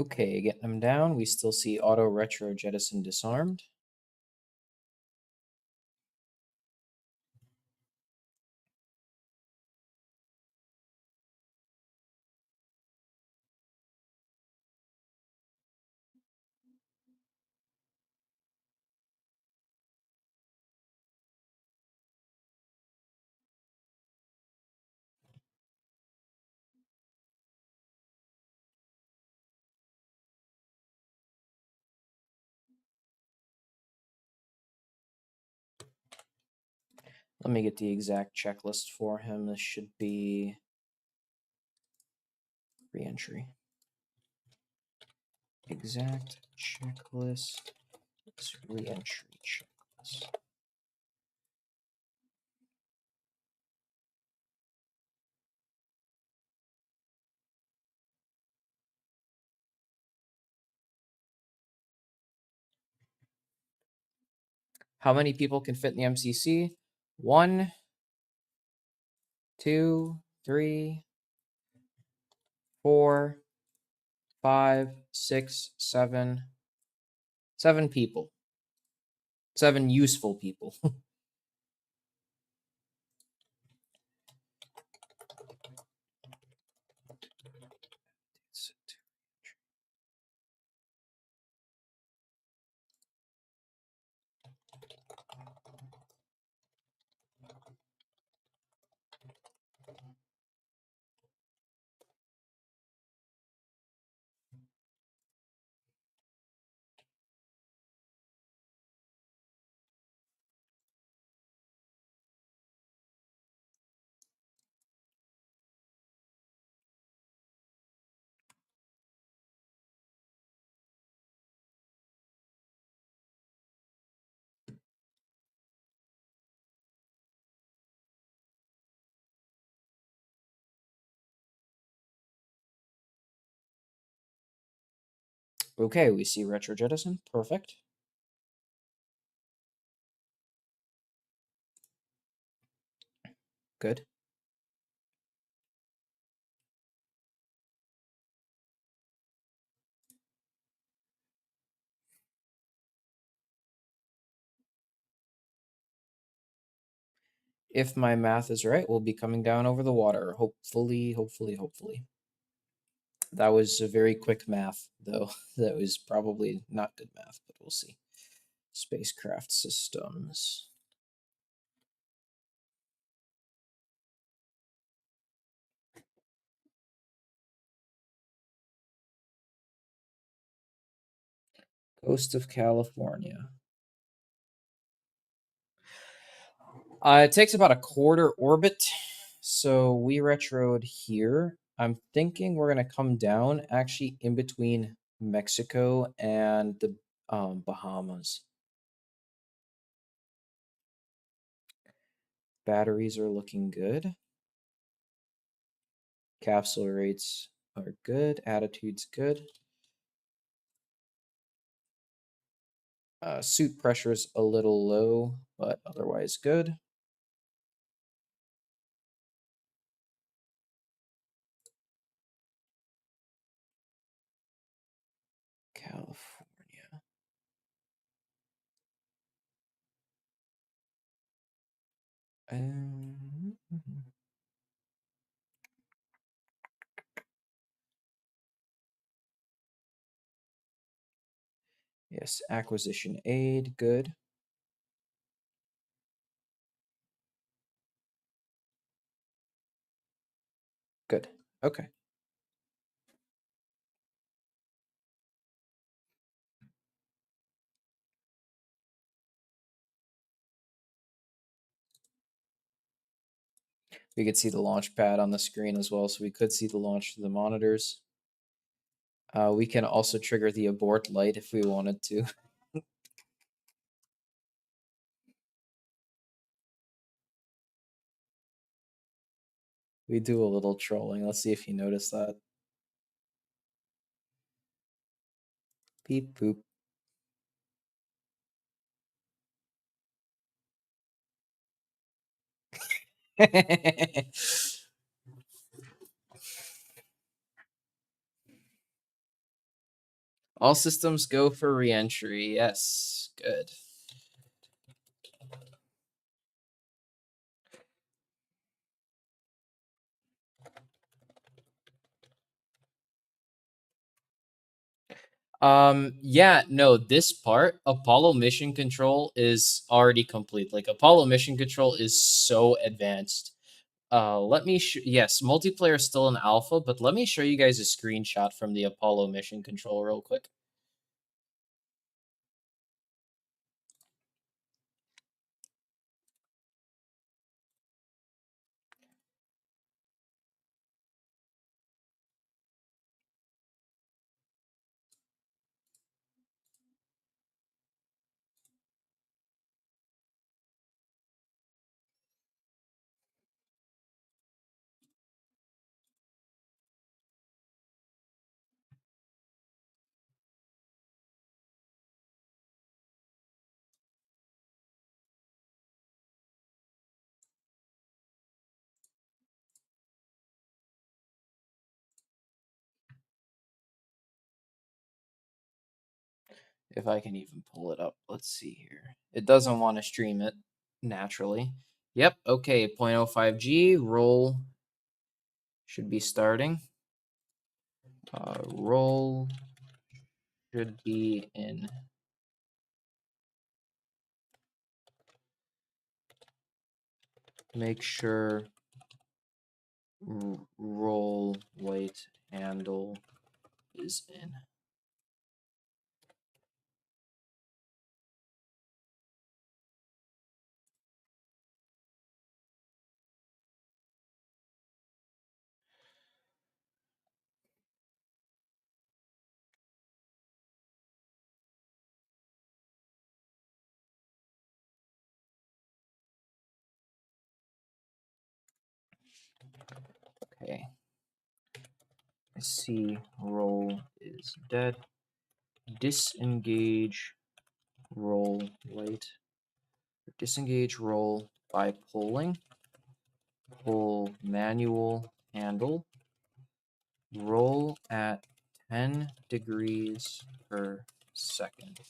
Okay, getting them down. We still see auto, retro, jettison, disarmed. Let me get the exact checklist for him. This should be re-entry. Exact checklist is re-entry checklist. How many people can fit in the MCC? 1, 2, 3, 4, 5, 6, 7. 7 people. 7 useful people. Okay, we see retro jettison. Perfect. Good. If my math is right, we'll be coming down over the water. Hopefully, hopefully, hopefully. That was a very quick math, though. That was probably not good math, but we'll see. Spacecraft systems. Coast of California. It takes about a quarter orbit, so we retroed here. I'm thinking we're gonna come down actually in between Mexico and the Bahamas. Batteries are looking good. Capsule rates are good. Attitude's good. Suit pressure's a little low, but otherwise good. California. Yes, acquisition aid, good. Good. Okay. We could see the launch pad on the screen as well, so we could see the launch to the monitors. We can also trigger the abort light if we wanted to. We do a little trolling. Let's see if you notice that. Beep boop. All systems go for reentry. Yes, good. Yeah, no, this part, Apollo mission control is already complete. Like Apollo mission control is so advanced. Let me yes, multiplayer is still in alpha, but let me show you guys a screenshot from the Apollo mission control real quick. If I can even pull it up. Let's see here. It doesn't want to stream it naturally. Yep, okay, 0.05G, roll should be starting. Roll should be in. Make sure roll weight handle is in. Okay. I see roll is dead. Disengage roll weight. Disengage roll by pulling. Pull manual handle. Roll at 10 degrees per second.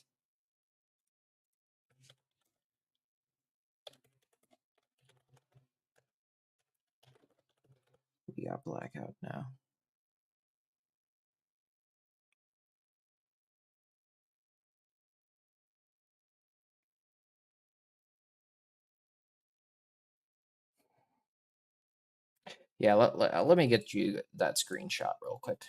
We got blackout now. Yeah, let me get you that screenshot real quick.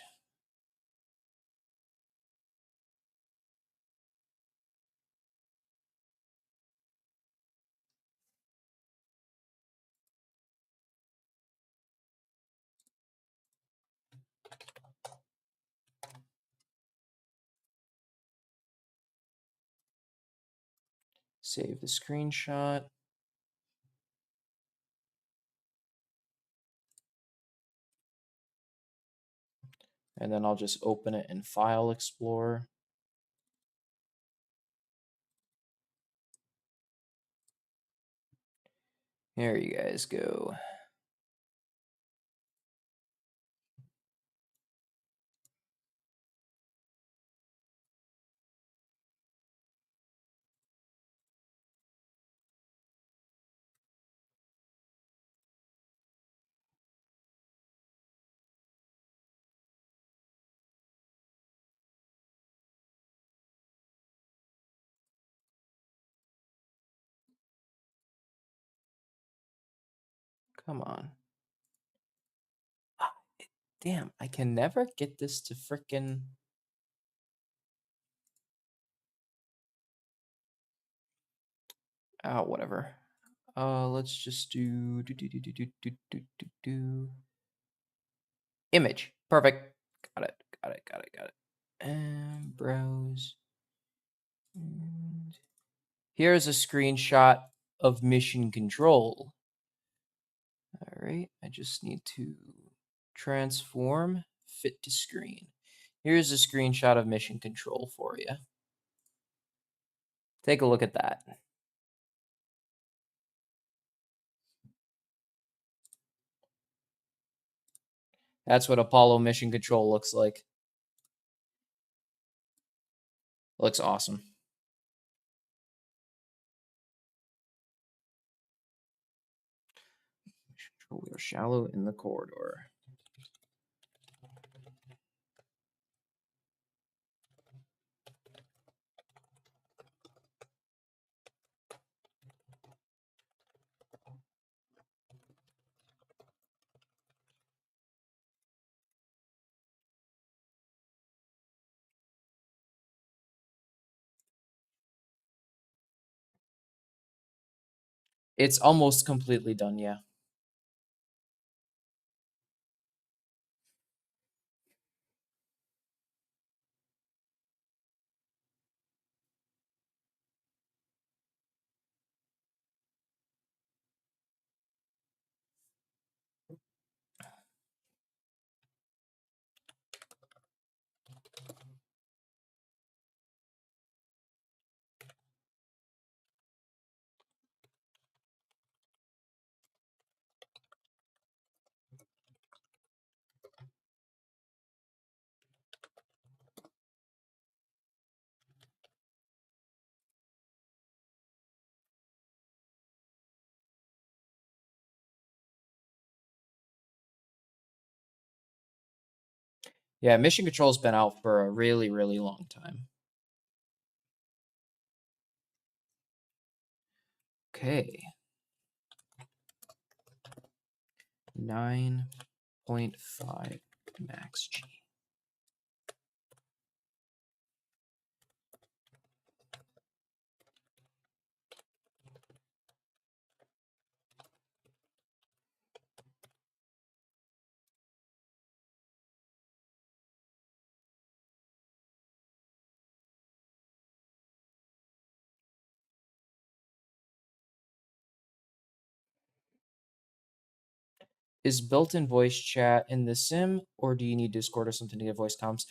Save the screenshot. And then I'll just open it in File Explorer. There you guys go. Come on. Damn, I can never get this to frickin'. Whatever. Let's just do image. Perfect. Got it. Got it. And browse. And here's a screenshot of mission control. All right, I just need to transform, fit to screen. Here's a screenshot of mission control for you. Take a look at that. That's what Apollo mission control looks like. Looks awesome. We are shallow in the corridor. It's almost completely done, yeah. Yeah, Mission Control's been out for a really, really long time. Okay. 9.5 max G. Is built-in voice chat in the sim, or do you need Discord or something to get voice comms?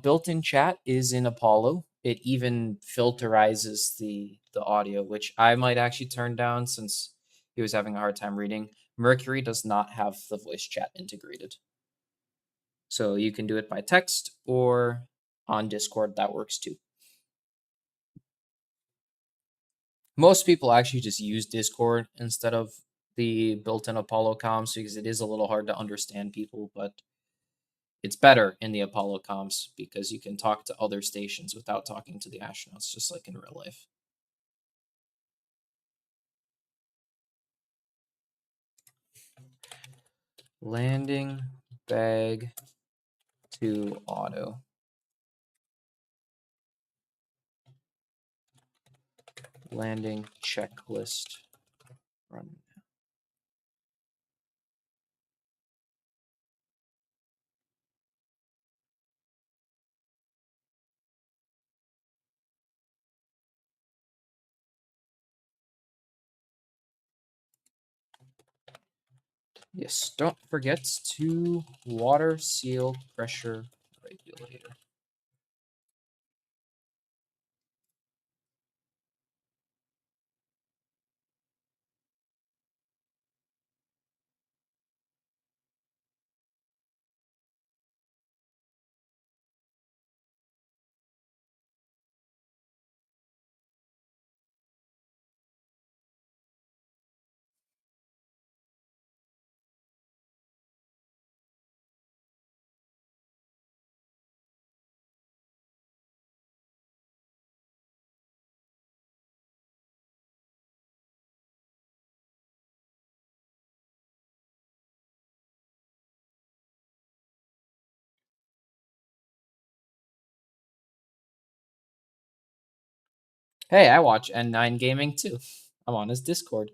Built-in chat is in Apollo. It even filterizes the audio, which I might actually turn down since he was having a hard time reading. Mercury does not have the voice chat integrated. So you can do it by text or on Discord. That works too. Most people actually just use Discord instead of the built-in Apollo comms because it is a little hard to understand people, but it's better in the Apollo comms because you can talk to other stations without talking to the astronauts, just like in real life. Landing bag to auto. Landing checklist run. Yes, don't forget to water seal pressure regulator. Hey, I watch N9 Gaming too. I'm on his Discord.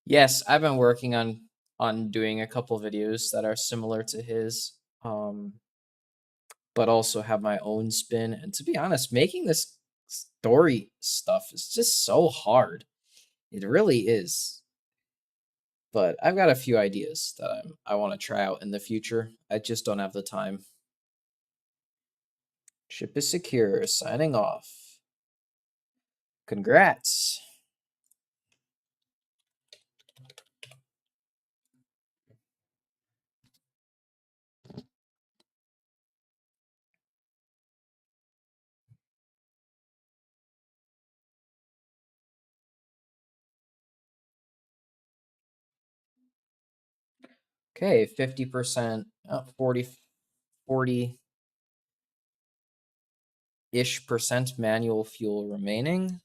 Yes, I've been working on doing a couple videos that are similar to his, but also have my own spin. And to be honest, making this story stuff is just so hard. It really is. But I've got a few ideas that I want to try out in the future. I just don't have the time. Ship is secure. Signing off. Congrats. Okay, 50%, 40-ish percent manual fuel remaining.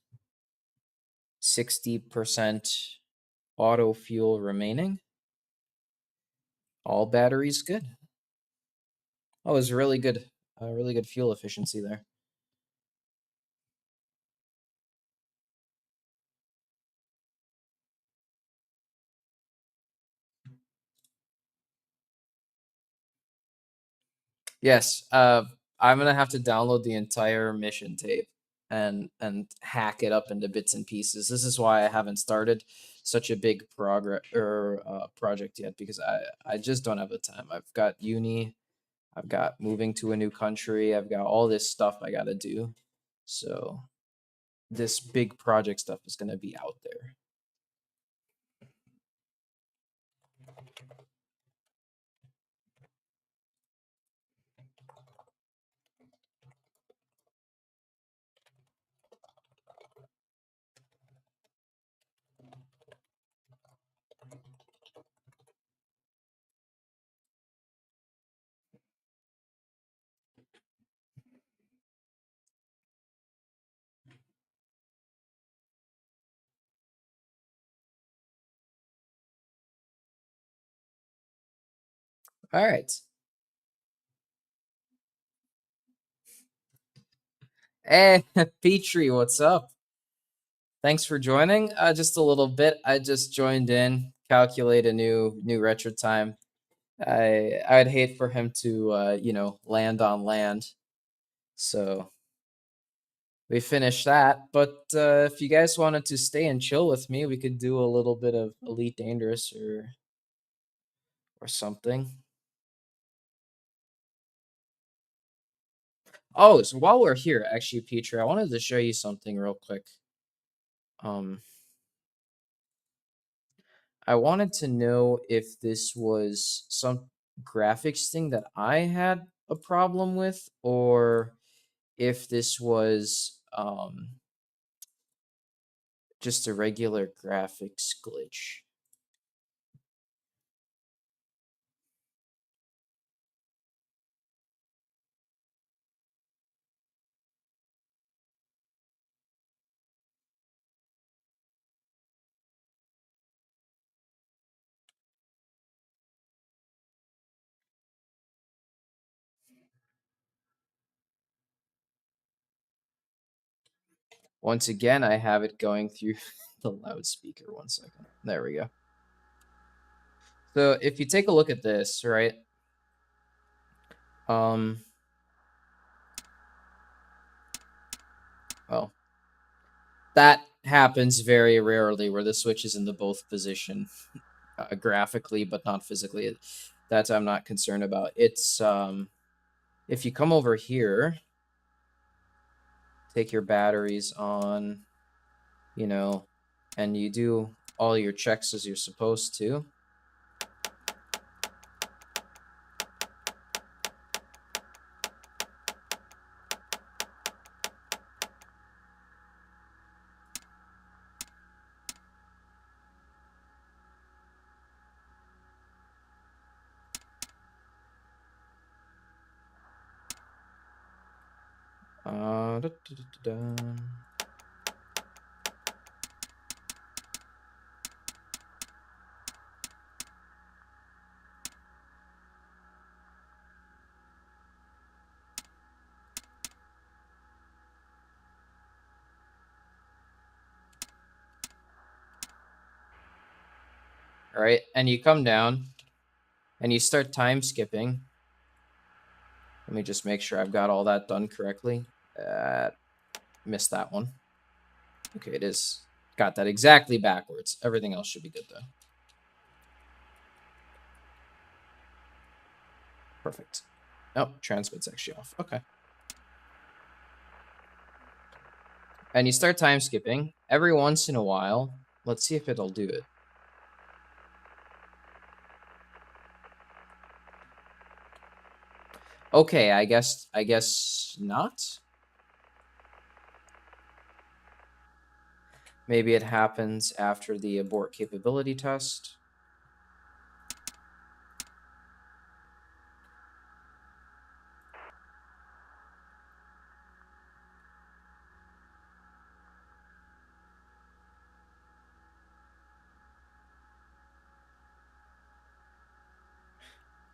60% auto fuel remaining. All batteries good. Oh, it was really good fuel efficiency there. Yes, I'm gonna have to download the entire mission tape and hack it up into bits and pieces. This is why I haven't started such a big progress or project yet because I just don't have the time. I've got uni, I've got moving to a new country, I've got all this stuff I gotta do. So this big project stuff is gonna be out there. All right. Hey, Petrie, what's up? Thanks for joining. Just a little bit. I just joined in, calculate a new retro time. I'd hate for him to land on land. So we finished that. But if you guys wanted to stay and chill with me, we could do a little bit of Elite Dangerous or something. Oh, so while we're here, actually, Peter, I wanted to show you something real quick. I wanted to know if this was some graphics thing that I had a problem with, or if this was just a regular graphics glitch. Once again, I have it going through the loudspeaker. 1 second. There we go. So if you take a look at this, right? Well, that happens very rarely where the switch is in the both position graphically, but not physically. That I'm not concerned about. It's if you come over here, take your batteries on, and you do all your checks as you're supposed to. Da, da, da, da, da. right? And you come down and you start time skipping. Let me just make sure I've got all that done correctly. Missed that one. Okay, it is. Got that exactly backwards. Everything else should be good, though. Perfect. Oh, transmit's actually off. Okay. And you start time skipping. Every once in a while, let's see if it'll do it. Okay, I guess not. Maybe it happens after the abort capability test.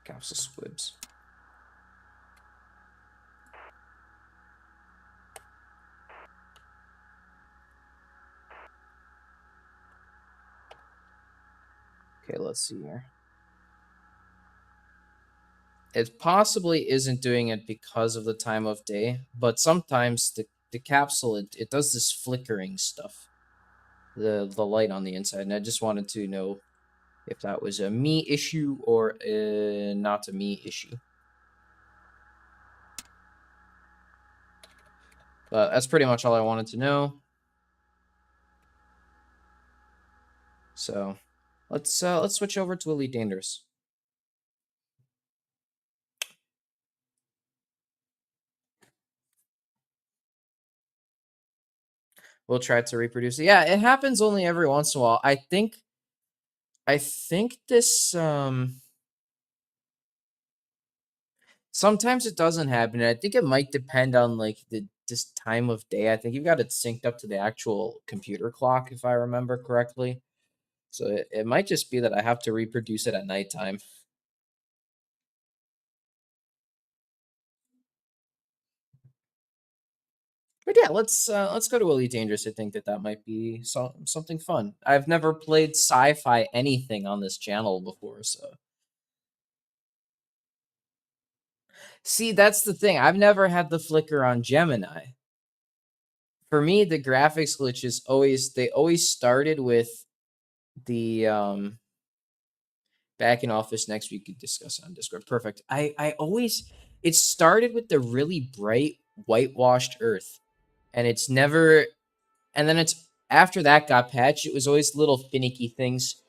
Capsule squibs. Okay, let's see here. It possibly isn't doing it because of the time of day, but sometimes the capsule, it does this flickering stuff. The light on the inside, and I just wanted to know if that was a me issue or not a me issue. But that's pretty much all I wanted to know. So let's switch over to Elite Dangerous. We'll try to reproduce it. Yeah, it happens only every once in a while. I think this sometimes it doesn't happen. I think it might depend on like this time of day. I think you've got it synced up to the actual computer clock, if I remember correctly. So it might just be that I have to reproduce it at nighttime. But yeah, let's go to Elite Dangerous. I think that might be something fun. I've never played sci-fi anything on this channel before, so. See, that's the thing. I've never had the flicker on Gemini. For me, the graphics glitches always started with the back in office next week could discuss on Discord. Perfect. I always it started with the really bright whitewashed earth, and it's never, and then it's after that got patched. It was always little finicky things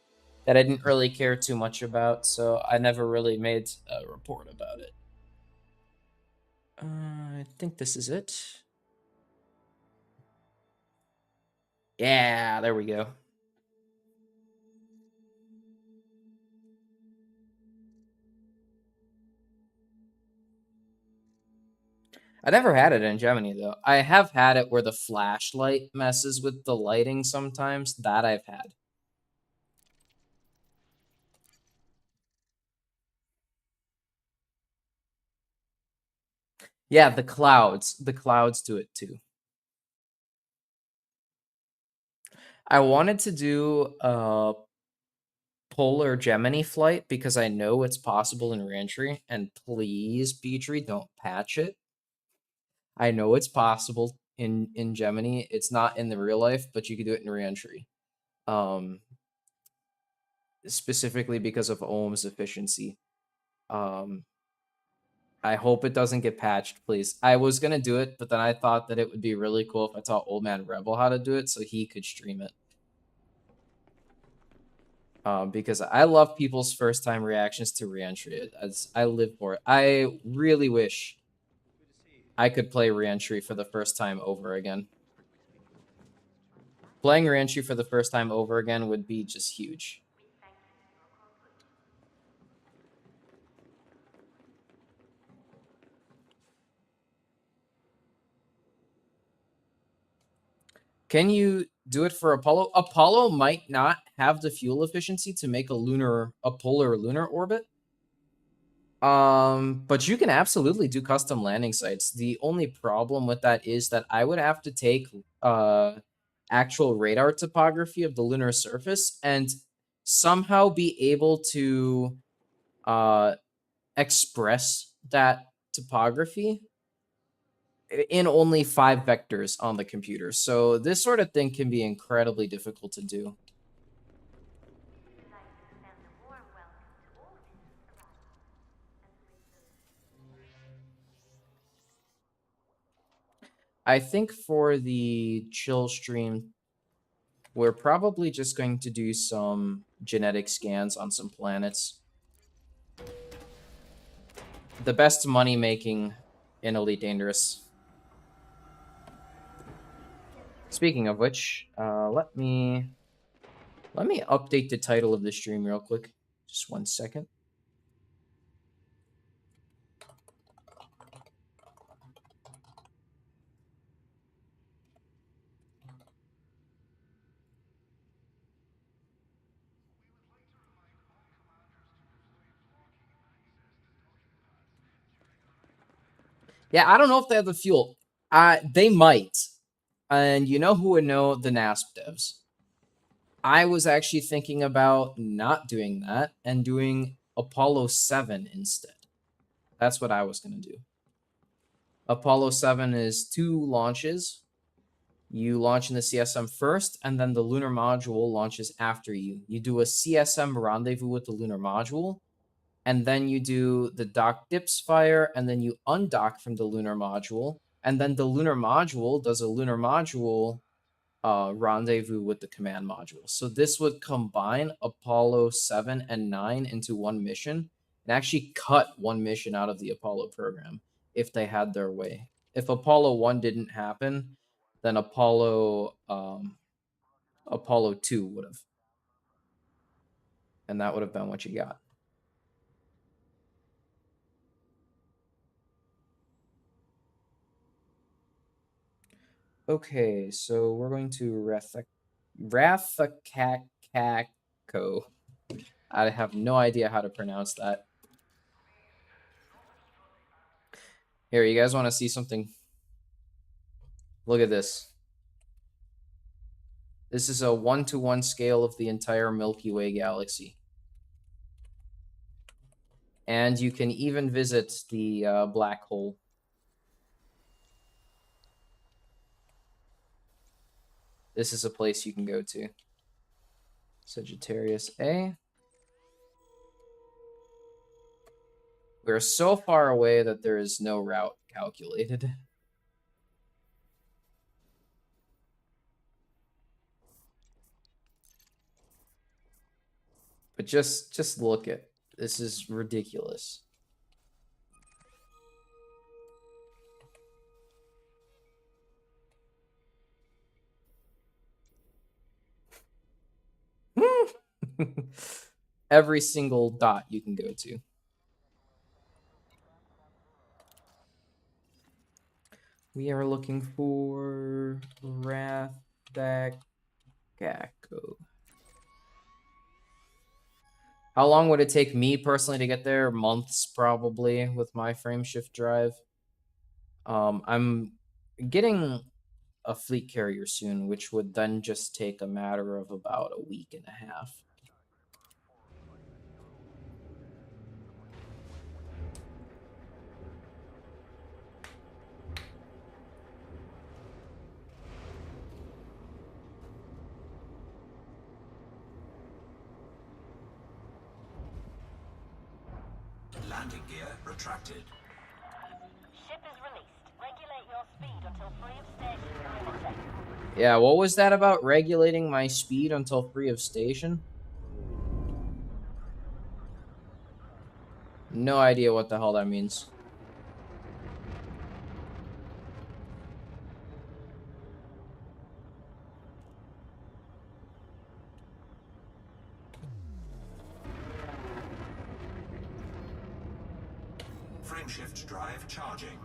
that I didn't really care too much about, so I never really made a report about it. I think this is it. Yeah, there we go. I never had it in Gemini, though. I have had it where the flashlight messes with the lighting sometimes. That I've had. Yeah, the clouds. The clouds do it too. I wanted to do a polar Gemini flight because I know it's possible in reentry. And please, Petrie, don't patch it. I know it's possible in Gemini. It's not in the real life, but you can do it in reentry. Specifically because of Ohm's efficiency. I hope it doesn't get patched, please. I was gonna do it, but then I thought that it would be really cool if I taught Old Man Rebel how to do it so he could stream it. Because I love people's first time reactions to reentry. I live for it. I really wish I could play reentry for the first time over again. Playing reentry for the first time over again would be just huge. Can you do it for Apollo? Apollo might not have the fuel efficiency to make a polar lunar orbit. But you can absolutely do custom landing sites. The only problem with that is that I would have to take actual radar topography of the lunar surface, and somehow be able to express that topography in only 5 vectors on the computer. So this sort of thing can be incredibly difficult to do. I think for the chill stream, we're probably just going to do some genetic scans on some planets. The best money making in Elite Dangerous. Speaking of which, let me update the title of the stream real quick. Just 1 second. Yeah, I don't know if they have the fuel. They might. And you know who would know? The NASP devs. I was actually thinking about not doing that and doing Apollo 7 instead. That's what I was going to do. Apollo 7 is 2 launches. You launch in the CSM first, and then the lunar module launches after you. You do a CSM rendezvous with the lunar module, and then you do the dock dips fire, and then you undock from the lunar module, and then the lunar module does a lunar module rendezvous with the command module. So this would combine Apollo 7 and 9 into one mission and actually cut one mission out of the Apollo program if they had their way. If Apollo 1 didn't happen, then Apollo 2 would have. And that would have been what you got. Okay, so we're going to Rathacacco. I have no idea how to pronounce that. Here, you guys want to see something? Look at this. This is a 1-to-1 scale of the entire Milky Way galaxy. And you can even visit the black hole. This is a place you can go to. Sagittarius A. We're so far away that there is no route calculated. But just look at this. Is ridiculous. Every single dot you can go to. We are looking for Rathacacco. How long would it take me personally to get there? Months, probably, with my frame shift drive. I'm getting a fleet carrier soon, which would then just take a matter of about a week and a half. Landing gear retracted. Ship is released. Regulate your speed until free of station. Yeah, what was that about regulating my speed until free of station? No idea what the hell that means. Frameshift drive charging.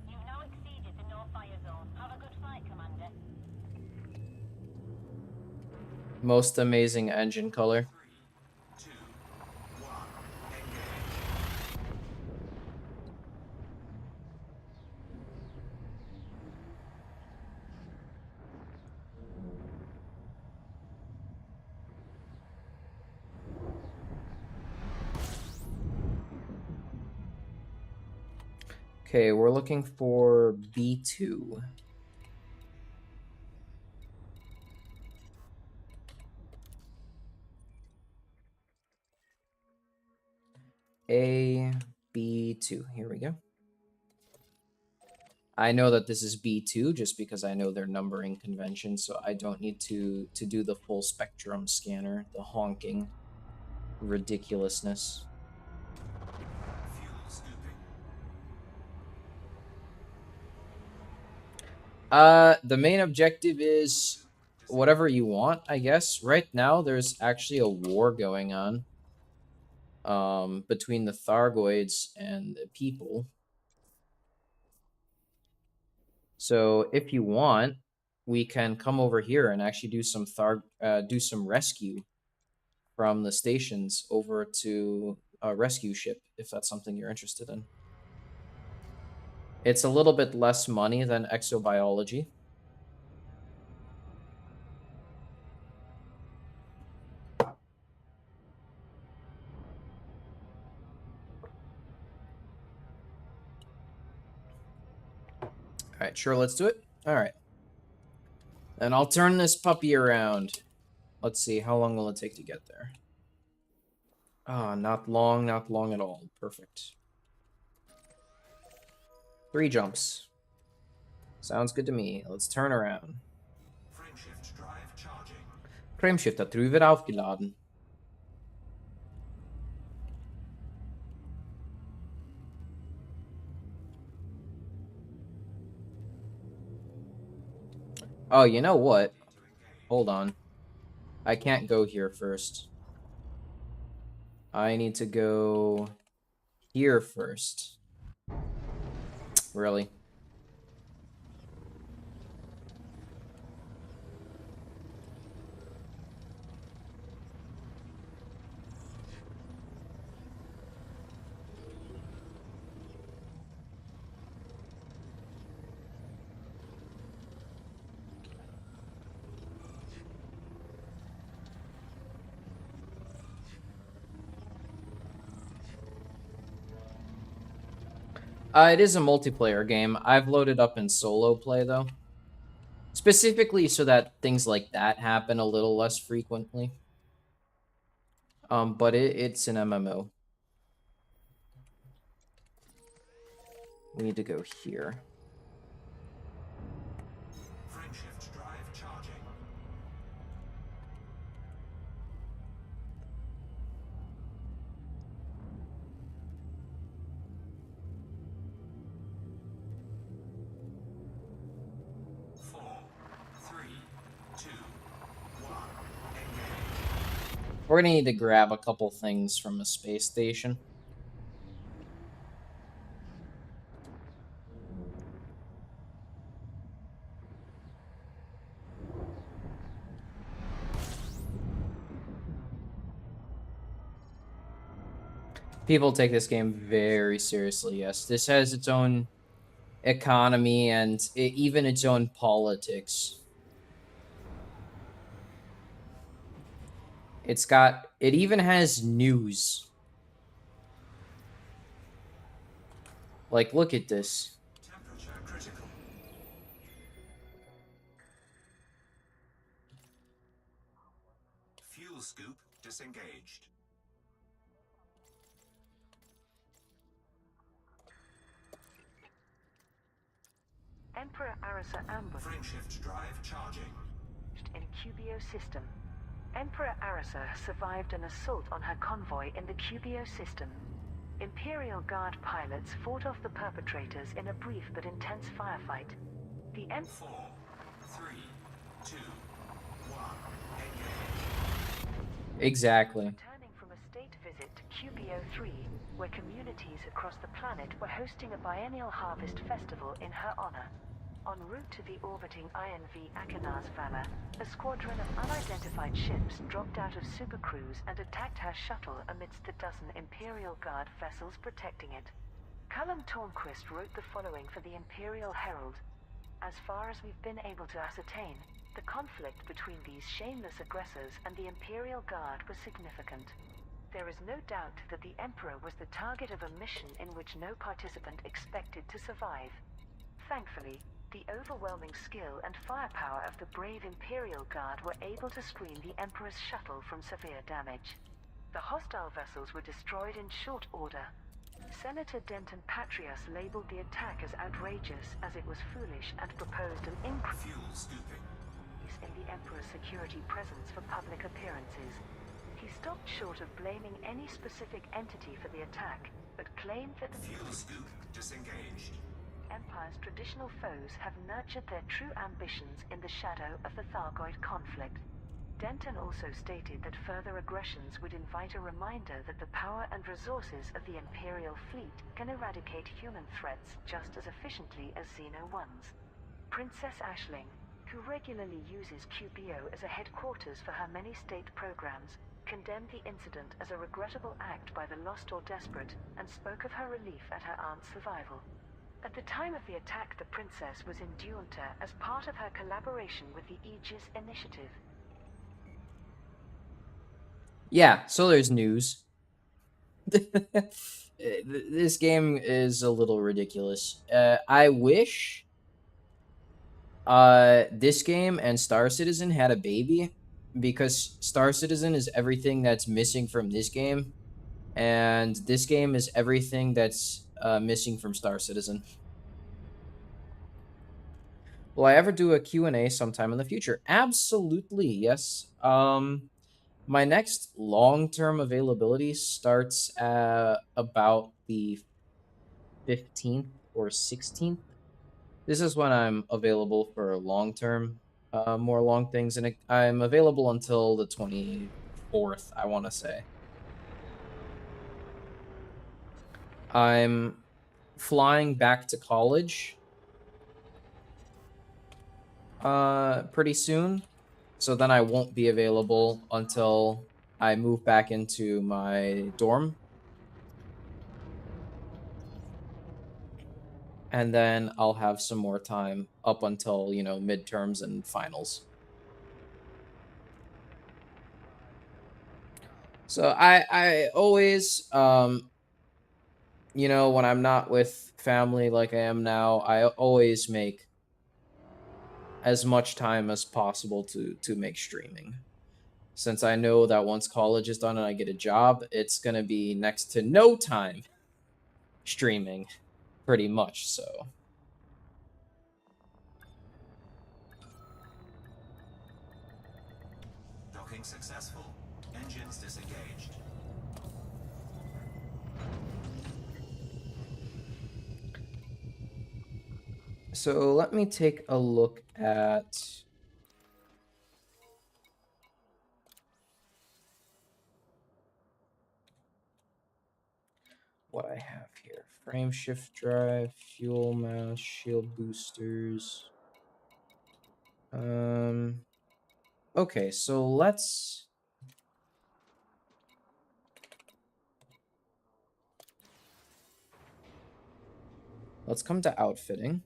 You've now exceeded the no fire zone. Have a good flight, Commander. Most amazing engine color. 3, 2, 1, engage. Okay, we're looking for B2. A, B2. Here we go. I know that this is B2 just because I know their numbering convention, so I don't need to do the full spectrum scanner, the honking ridiculousness. Fuel scooping. The main objective is whatever you want, I guess. Right now, there's actually a war going on between the Thargoids and the people. So if you want, we can come over here and actually do some do some rescue from the stations over to a rescue ship if that's something you're interested in. It's a little bit less money than exobiology. All right, sure, let's do it. All right. And I'll turn this puppy around. Let's see, how long will it take to get there? Ah, not long at all. Perfect. 3 jumps. Sounds good to me. Let's turn around. Frameshift drive charging. Frameshift hat wieder aufgeladen. Oh, you know what? Hold on. I can't go here first. I need to go here first. Really? It is a multiplayer game. I've loaded up in solo play, though. Specifically so that things like that happen a little less frequently. But it's an MMO. We need to go here. Frameshift drive charging. Four, three, two, one. Engage. We're gonna need to grab a couple things from a space station. People take this game very seriously, yes. This has its own economy and even its own politics. It even has news. Like, look at this. Temperature critical. Fuel scoop disengaged. Emperor Arisa ambushed Frameshift drive charging. in Cubio system. Emperor Arisa survived an assault on her convoy in the Cubio system. Imperial Guard pilots fought off the perpetrators in a brief but intense firefight. The Four, three, two, one. Engage. Exactly. returning from a state visit to Cubio 3, where communities across the planet were hosting a biennial harvest festival in her honor. En route to the orbiting INV Akenas Valor, a squadron of unidentified ships dropped out of Supercruise and attacked her shuttle amidst the dozen Imperial Guard vessels protecting it. Callum Tornquist wrote the following for the Imperial Herald. As far as we've been able to ascertain, the conflict between these shameless aggressors and the Imperial Guard was significant. There is no doubt that the Emperor was the target of a mission in which no participant expected to survive. Thankfully, the overwhelming skill and firepower of the brave Imperial Guard were able to screen the Emperor's shuttle from severe damage. The hostile vessels were destroyed in short order. Senator Denton Patrias labeled the attack as outrageous as it was foolish and proposed an increase Fuel scooping. in the Emperor's security presence for public appearances. He stopped short of blaming any specific entity for the attack, but claimed that the Fuel scoop disengaged. Empire's traditional foes have nurtured their true ambitions in the shadow of the Thargoid conflict. Denton also stated that further aggressions would invite a reminder that the power and resources of the Imperial fleet can eradicate human threats just as efficiently as Xeno ones. Princess Aisling, who regularly uses QPO as a headquarters for her many state programs, condemned the incident as a regrettable act by the lost or desperate and spoke of her relief at her aunt's survival. At the time of the attack, the princess was in Duanta as part of her collaboration with the Aegis Initiative. Yeah, so there's news. This game is a little ridiculous. I wish this game and Star Citizen had a baby, because Star Citizen is everything that's missing from this game, and this game is everything that's missing from Star Citizen. Will I ever do a Q&A sometime in the future? Absolutely, yes. My next long-term availability starts about the 15th or 16th. This is when I'm available for long-term, more long things, and I'm available until the 24th, I want to say. I'm flying back to college pretty soon, so then I won't be available until I move back into my dorm. And then I'll have some more time up until, midterms and finals. So I always, when I'm not with family like I am now, I always make as much time as possible to make streaming. Since I know that once college is done and I get a job, it's going to be next to no time streaming, pretty much so. Docking successful. Engines disengaged. So let me take a look at what I have here. Frame shift drive, fuel mass, shield boosters. Okay, so let's come to outfitting.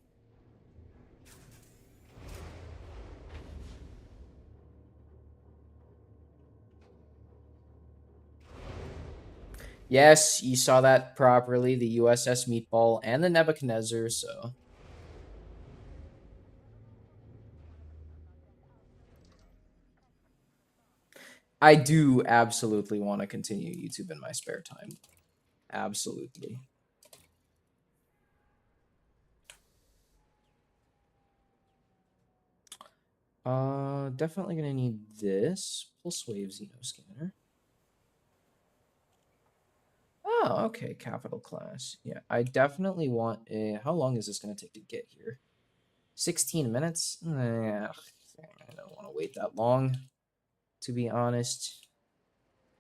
Yes, you saw that properly, the USS Meatball and the Nebuchadnezzar, so I do absolutely want to continue YouTube in my spare time. Absolutely. Definitely gonna need this pulse wave xenoscanner. Oh, okay, capital class. Yeah, I definitely want a. How long is this gonna take to get here? 16 minutes? I don't want to wait that long, to be honest.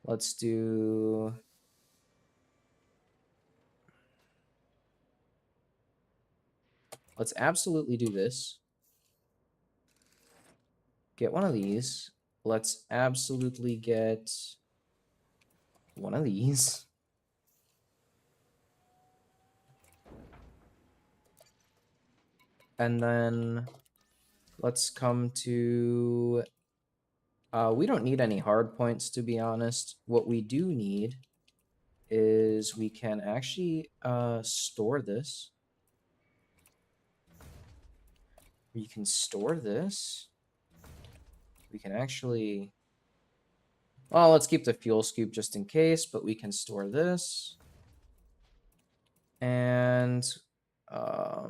Let's do. Let's absolutely do this. Get one of these. Let's absolutely get one of these. And then let's come to We don't need any hard points, to be honest. What we do need is we can actually store this. We can store this. We can actually... Well, let's keep the fuel scoop just in case, but we can store this. And I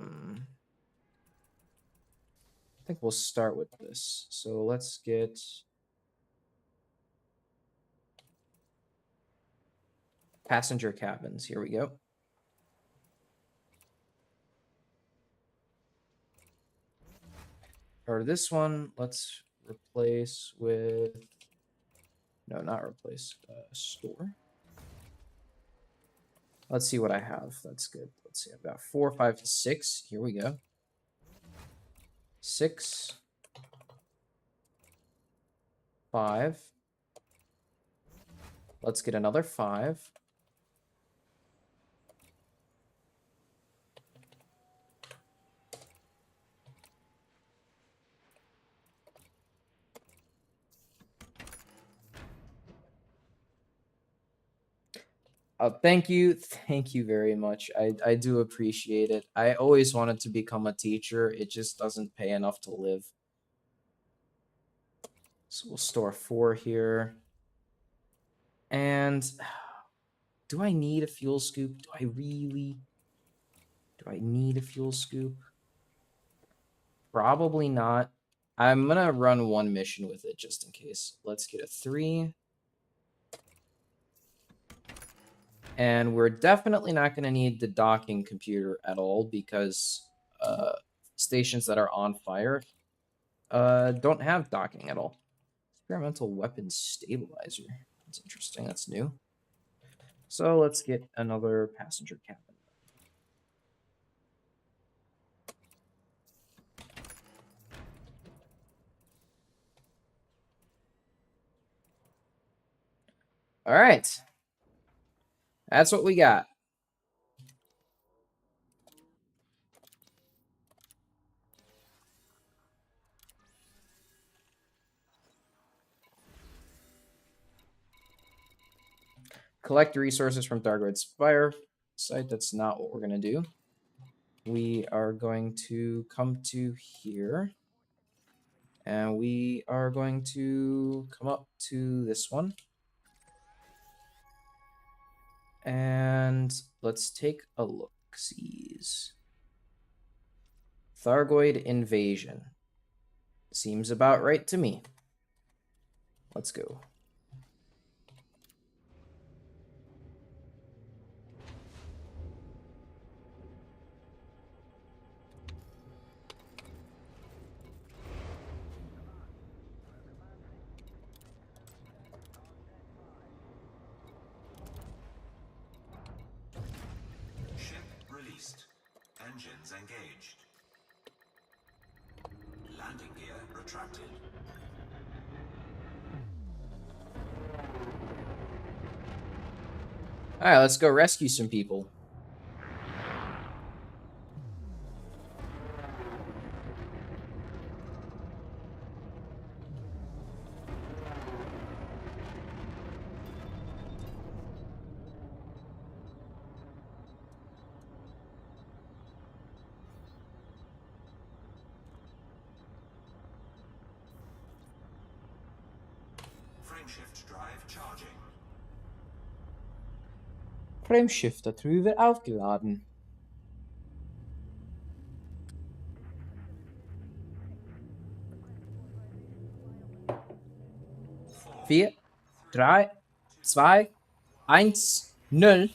think we'll start with this. So let's get... passenger cabins. Here we go. Or this one, let's replace with... No, not replace. Store. Let's see what I have. That's good. Let's see. I've got 4, 5, 6. Here we go. 6, 5. Let's get another 5. Thank you very much. I do appreciate it. I always wanted to become a teacher. It just doesn't pay enough to live. So we'll store 4 here. And do I need a fuel scoop? Do I need a fuel scoop? Probably not. I'm gonna run one mission with it just in case. Let's get a 3. And we're definitely not going to need the docking computer at all because stations that are on fire don't have docking at all. Experimental weapon stabilizer. That's interesting. That's new. So let's get another passenger cabin. All right. That's what we got. Collect resources from Darkwood's fire site. That's not what we're going to do. We are going to come to here. And we are going to come up to this one. And let's take a look-sees. Thargoid invasion. Seems about right to me. Let's go. Ship released. Engines engaged. Landing gear retracted. All right, let's go rescue some people. Frameshift drive charging. Frameshifter wird aufgeladen. Vier, 3, 2, 1, 0.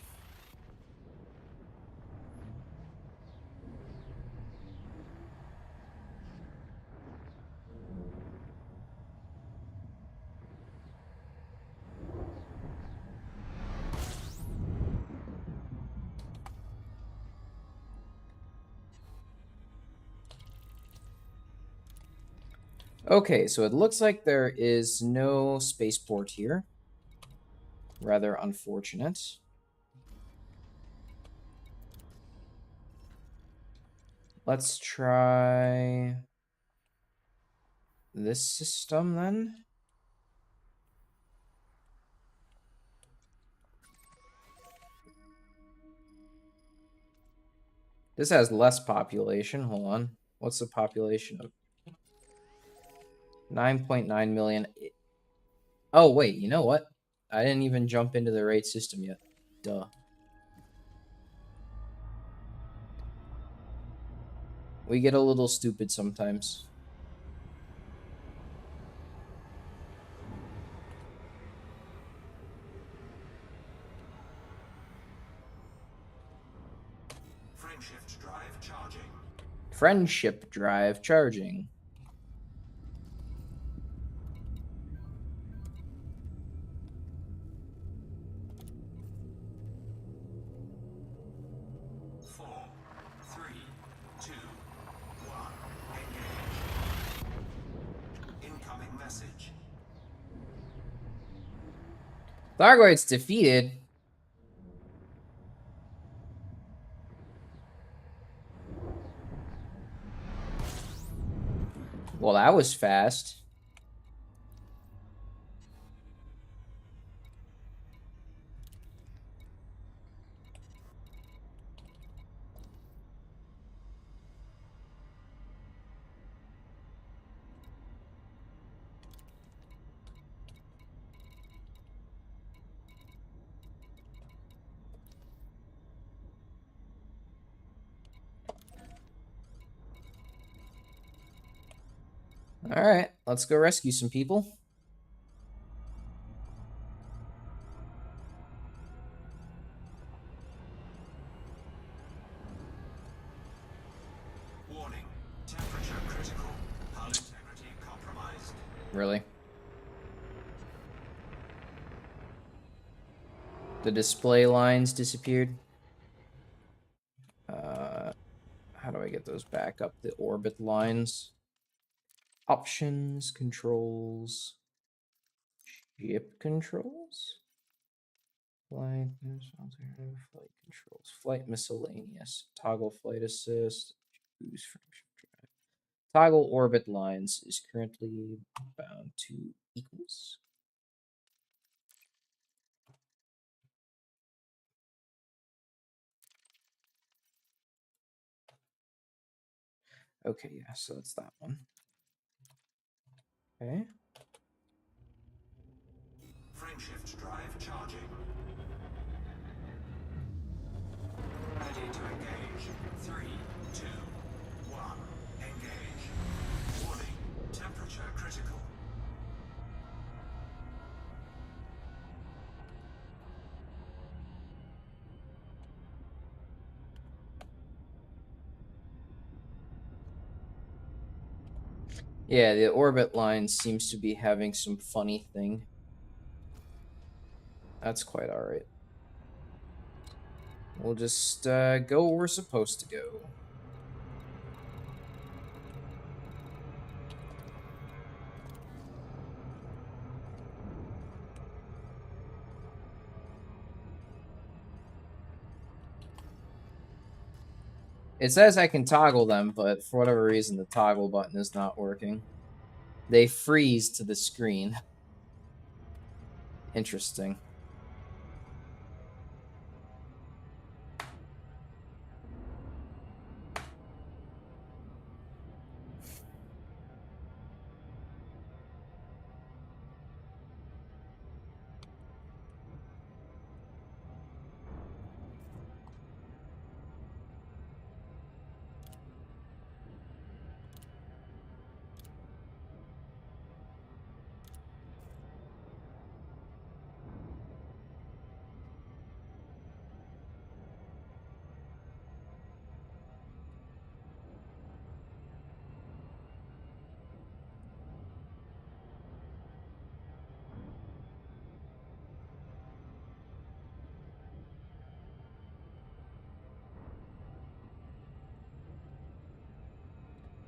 Okay, so it looks like there is no spaceport here. Rather unfortunate. Let's try this system then. This has less population. Hold on. What's the population of 9.9 million? Oh, wait, you know what? I didn't even jump into the right system yet. Duh. We get a little stupid sometimes. Frameshift drive charging. Friendship drive charging. Four, three, two, one. Engage. Incoming message. Thargoid's defeated. Well, that was fast. All right, let's go rescue some people. Warning. Temperature critical. Hull integrity compromised. Really? The display lines disappeared. How do I get those back up? The orbit lines. Options, controls, ship controls, flight, alternative flight controls, flight miscellaneous, toggle flight assist, choose friendship drive. Toggle orbit lines is currently bound to equals. Okay, yeah, so that's that one. Okay. Frameshift drive charging. Ready to engage. 3, 2, 1. Engage. Warning. Temperature critical. Yeah, the orbit line seems to be having some funny thing. That's quite alright. We'll just go where we're supposed to go. It says I can toggle them, but for whatever reason, the toggle button is not working. They freeze to the screen. Interesting.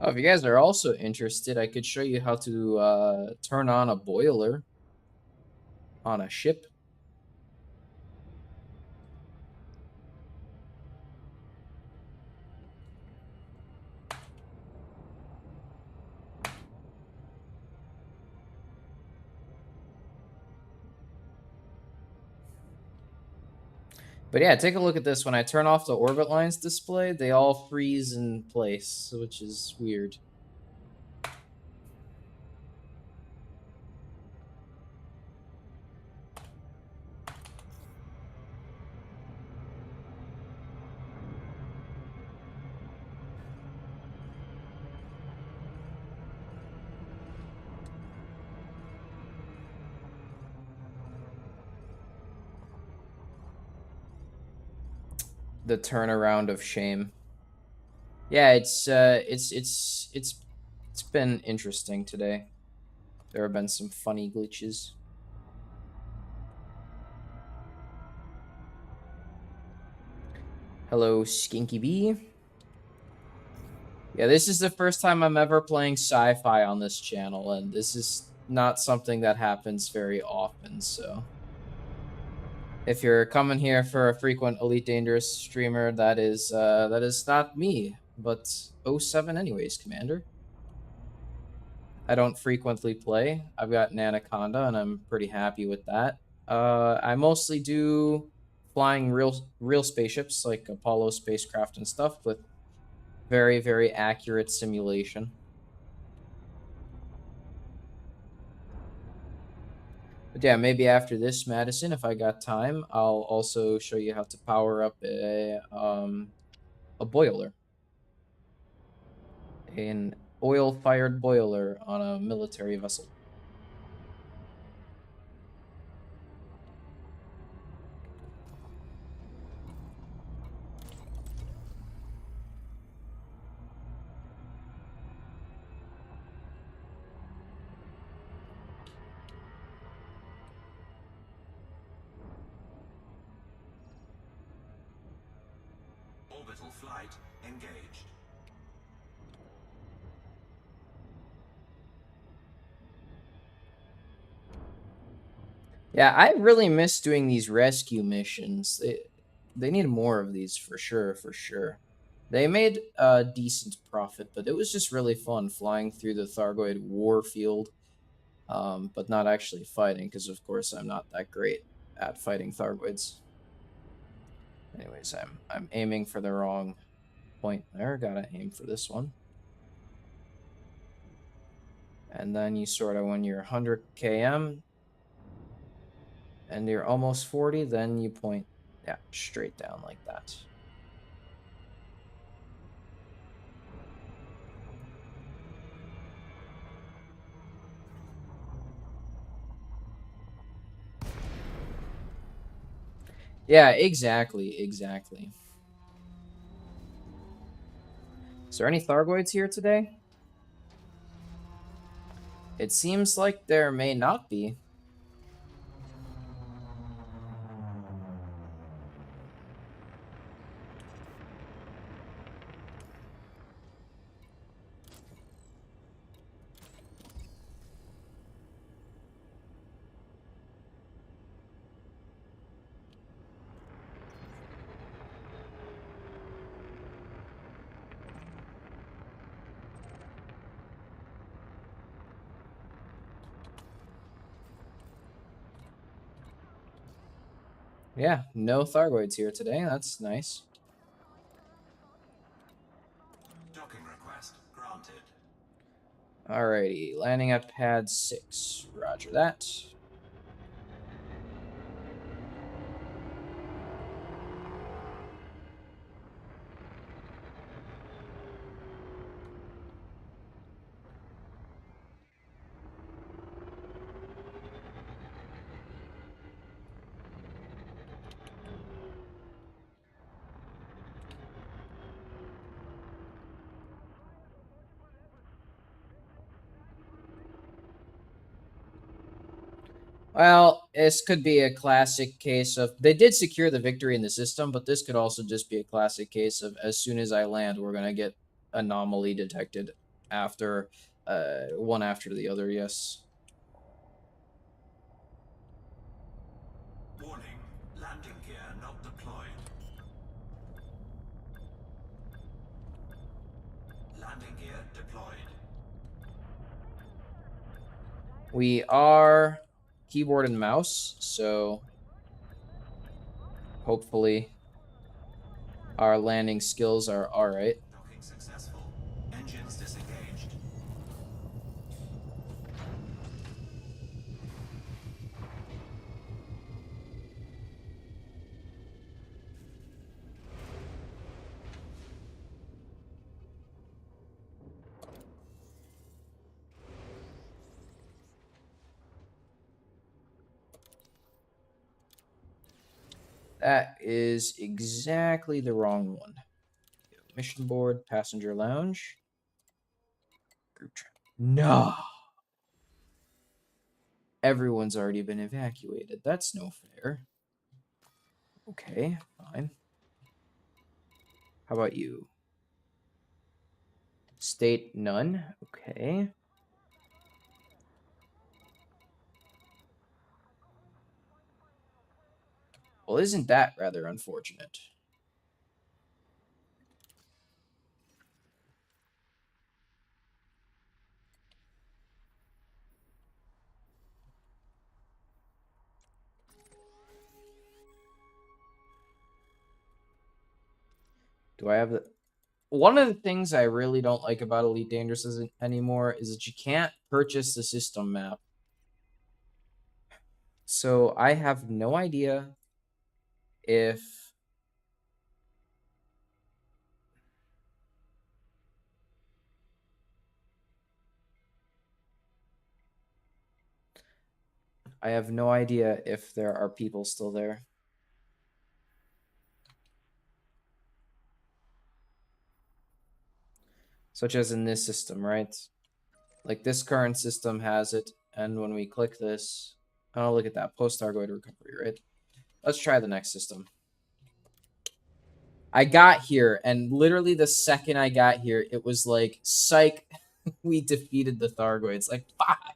Oh, if you guys are also interested, I could show you how to turn on a boiler on a ship. But yeah, take a look at this. When I turn off the orbit lines display, they all freeze in place, which is weird. The turnaround of shame. Yeah, it's been interesting today. There have been some funny glitches. Hello, Skinky Bee. Yeah, this is the first time I'm ever playing sci-fi on this channel, and this is not something that happens very often, so if you're coming here for a frequent Elite Dangerous streamer, that is not me, but '07 anyways, Commander. I don't frequently play. I've got an Anaconda, and I'm pretty happy with that. I mostly do flying real spaceships like Apollo spacecraft and stuff with very, very accurate simulation. But yeah, maybe after this, Madison, if I got time, I'll also show you how to power up a boiler, an oil-fired boiler on a military vessel. Orbital flight engaged. Yeah, I really miss doing these rescue missions. They need more of these for sure, for sure. They made a decent profit, but it was just really fun flying through the Thargoid warfield, but not actually fighting, because of course I'm not that great at fighting Thargoids. Anyways, I'm aiming for the wrong point there. Gotta aim for this one. And then you sort of, when you're 100 km and you're almost 40, then you point, yeah, straight down like that. Yeah, exactly, exactly. Is there any Thargoids here today? It seems like there may not be. Yeah, no Thargoids here today. That's nice. Docking request granted. Alrighty, landing at pad 6. Roger that. Well, this could be a classic case of they did secure the victory in the system, but this could also just be a classic case of as soon as I land, we're gonna get anomaly detected after one after the other. Yes. Warning, landing gear not deployed. Landing gear deployed. We are keyboard and mouse, so Hopefully our landing skills are alright. Docking successful. Engines disengaged. That is exactly the wrong one. Mission board, passenger lounge. Group trip. No. Everyone's already been evacuated. That's no fair. Okay, fine. How about you? State none. Okay. Well, isn't that rather unfortunate? Do I have the... One of the things I really don't like about Elite Dangerous anymore is that you can't purchase the system map. So I have no idea if there are people still there. Such as in this system, right? Like this current system has it, and when we click this, oh, look at that, post-Targoid recovery, right? Let's try the next system. I got here, and literally the second I got here, it was like, psych, we defeated the Thargoids. Like, fuck.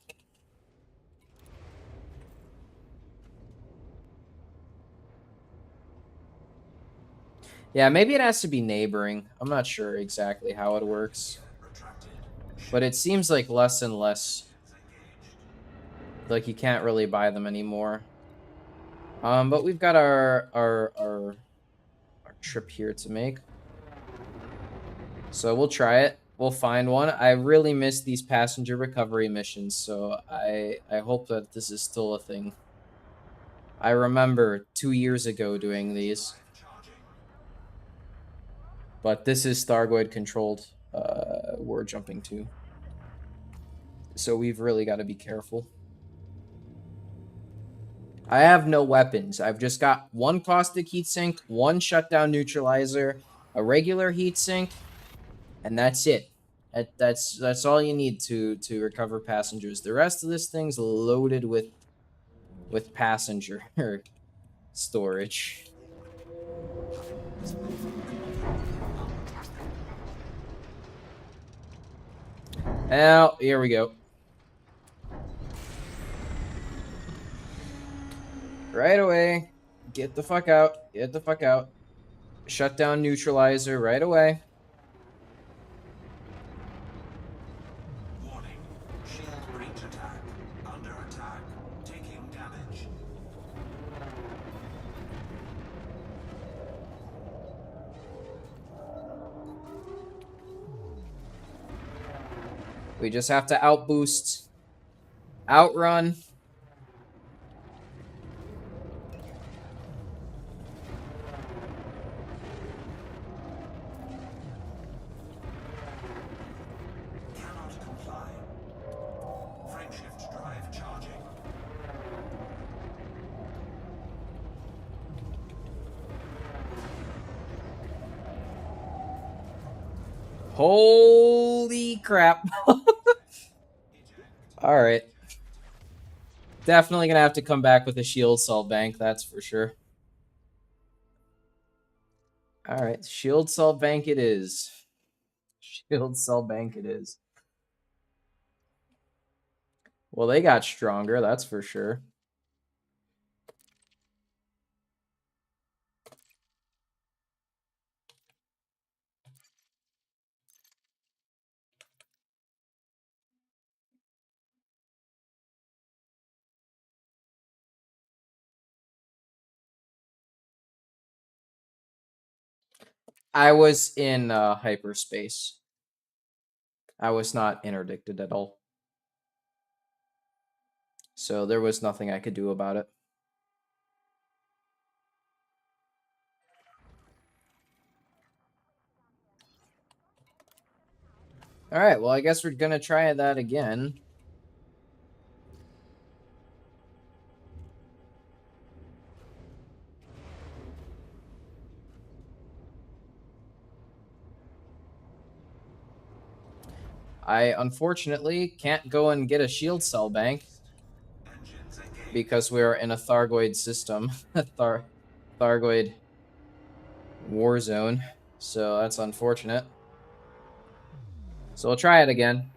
Yeah, maybe it has to be neighboring. I'm not sure exactly how it works. But it seems like less and less. Like, you can't really buy them anymore. But we've got our trip here to make. So we'll try it. We'll find one. I really miss these passenger recovery missions, so I hope that this is still a thing. I remember 2 years ago doing these. But this is Thargoid controlled. We're jumping to. So we've really got to be careful. I have no weapons. I've just got one caustic heatsink, one shutdown neutralizer, a regular heatsink, and that's it. That's all you need to recover passengers. The rest of this thing's loaded with passenger storage. Now, here we go. Right away. Get the fuck out. Get the fuck out. Shut down neutralizer right away. Warning. Shield breach attack. Under attack. Taking damage. We just have to outboost. Outrun. Cannot comply. Frameshift drive charging. Holy crap. All right. Definitely going to have to come back with a shield cell bank, that's for sure. All right, shield cell bank it is. Shield cell bank it is. Well, they got stronger, that's for sure. I was in hyperspace. I was not interdicted at all. So there was nothing I could do about it. Alright, well, I guess we're gonna try that again. I unfortunately can't go and get a shield cell bank Engines engaged. because we are in a Thargoid system. Thargoid war zone. So that's unfortunate. So we'll try it again.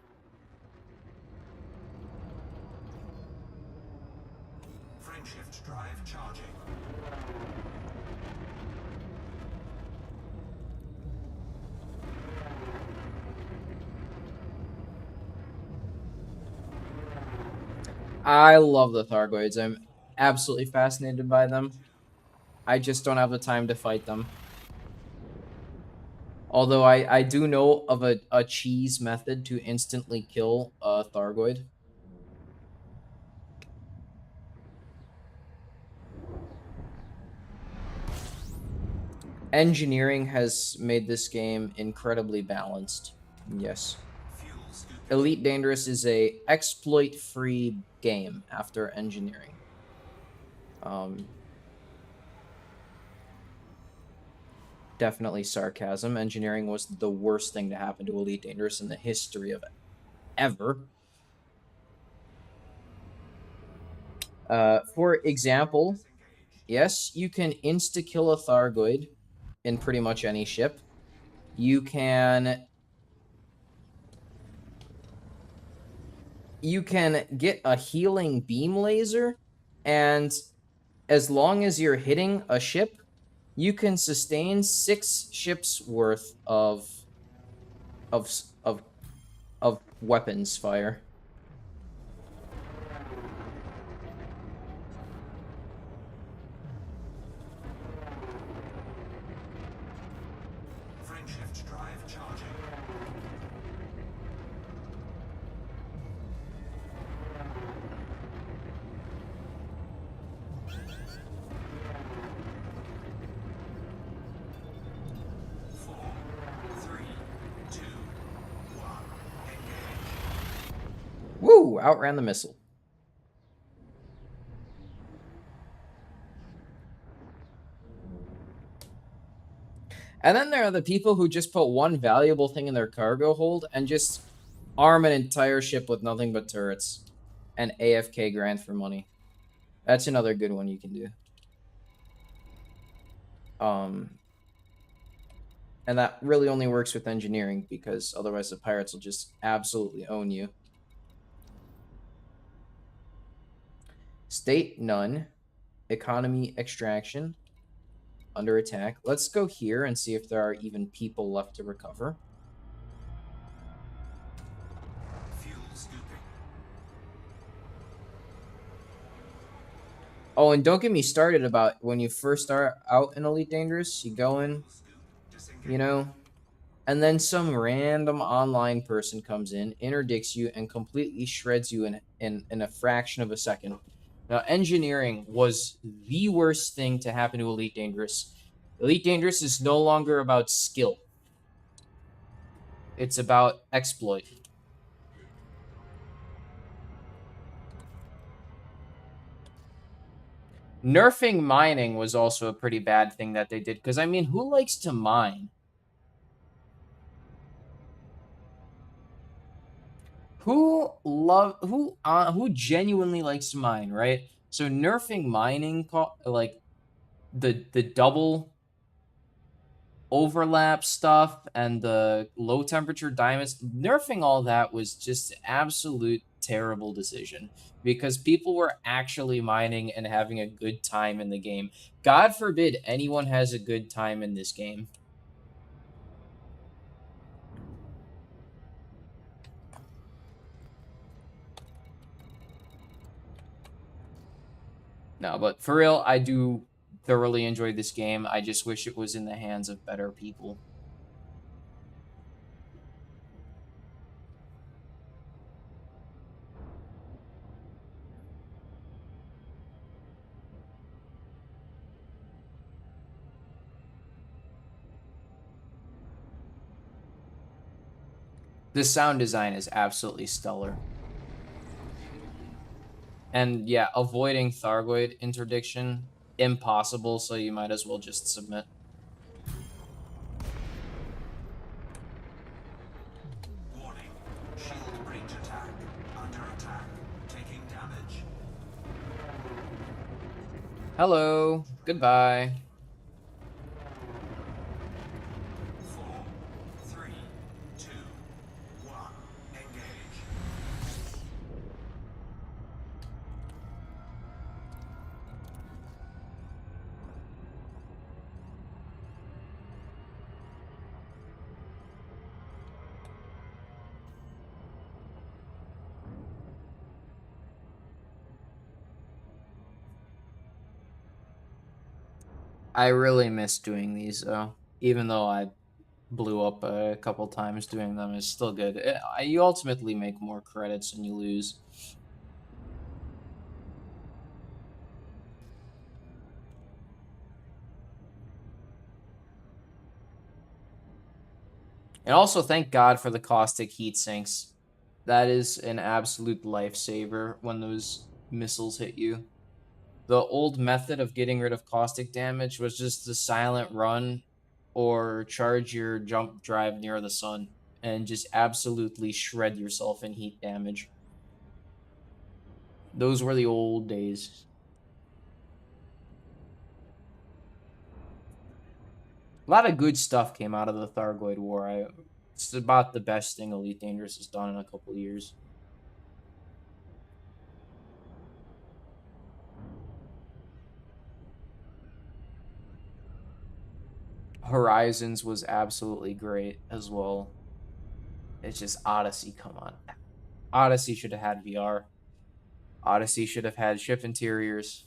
Frameshift drive charging. I love the Thargoids. I'm absolutely fascinated by them. I just don't have the time to fight them. Although I do know of a cheese method to instantly kill a Thargoid. Engineering has made this game incredibly balanced. Yes. Fuel scooping. Elite Dangerous is a exploit-free game after engineering. Definitely sarcasm. Engineering was the worst thing to happen to Elite Dangerous in the history of ever. For example, yes, you can insta-kill a Thargoid in pretty much any ship. You can get a healing beam laser, and as long as you're hitting a ship, you can sustain 6 ships worth of of of of weapons fire. Frameshift drive charging. Four, three, two, one. Engage. Woo! Outran the missile. And then there are the people who just put one valuable thing in their cargo hold and just arm an entire ship with nothing but turrets and AFK grind for money. That's another good one you can do. And that really only works with engineering because otherwise the pirates will just absolutely own you. State none. Economy extraction. Under attack. Let's go here and see if there are even people left to recover. Fuel scooping. Oh, and don't get me started about when you first start out in Elite Dangerous, you go in, Scoop. Disengage. you know, and then some random online person comes in, interdicts you, and completely shreds you in a fraction of a second. Now, engineering was the worst thing to happen to Elite Dangerous. Elite Dangerous is no longer about skill. It's about exploit. Nerfing mining was also a pretty bad thing that they did, because, I mean, who likes to mine? Who genuinely likes to mine, right? So nerfing mining, like the double overlap stuff and the low temperature diamonds, nerfing all that was just absolute terrible decision because people were actually mining and having a good time in the game. God forbid anyone has a good time in this game. No, but for real, I do thoroughly enjoyed this game. I just wish it was in the hands of better people. The sound design is absolutely stellar. And yeah, avoiding Thargoid interdiction, impossible, so you might as well just submit. Warning. Shield breach attack. Under attack. Taking damage. Hello, goodbye. 4, 3, 2, 1. Engage. I really miss doing these though. Even though I blew up a couple times doing them, it's still good. You ultimately make more credits and you lose. And also thank God for the caustic heat sinks. That is an absolute lifesaver when those missiles hit you. The old method of getting rid of caustic damage was just the silent run or charge your jump drive near the sun and just absolutely shred yourself in heat damage. Those were the old days. A lot of good stuff came out of the Thargoid War. It's about the best thing Elite Dangerous has done in a couple of years. Horizons was absolutely great as well. It's just Odyssey, come on. Odyssey should have had VR. Odyssey should have had ship interiors.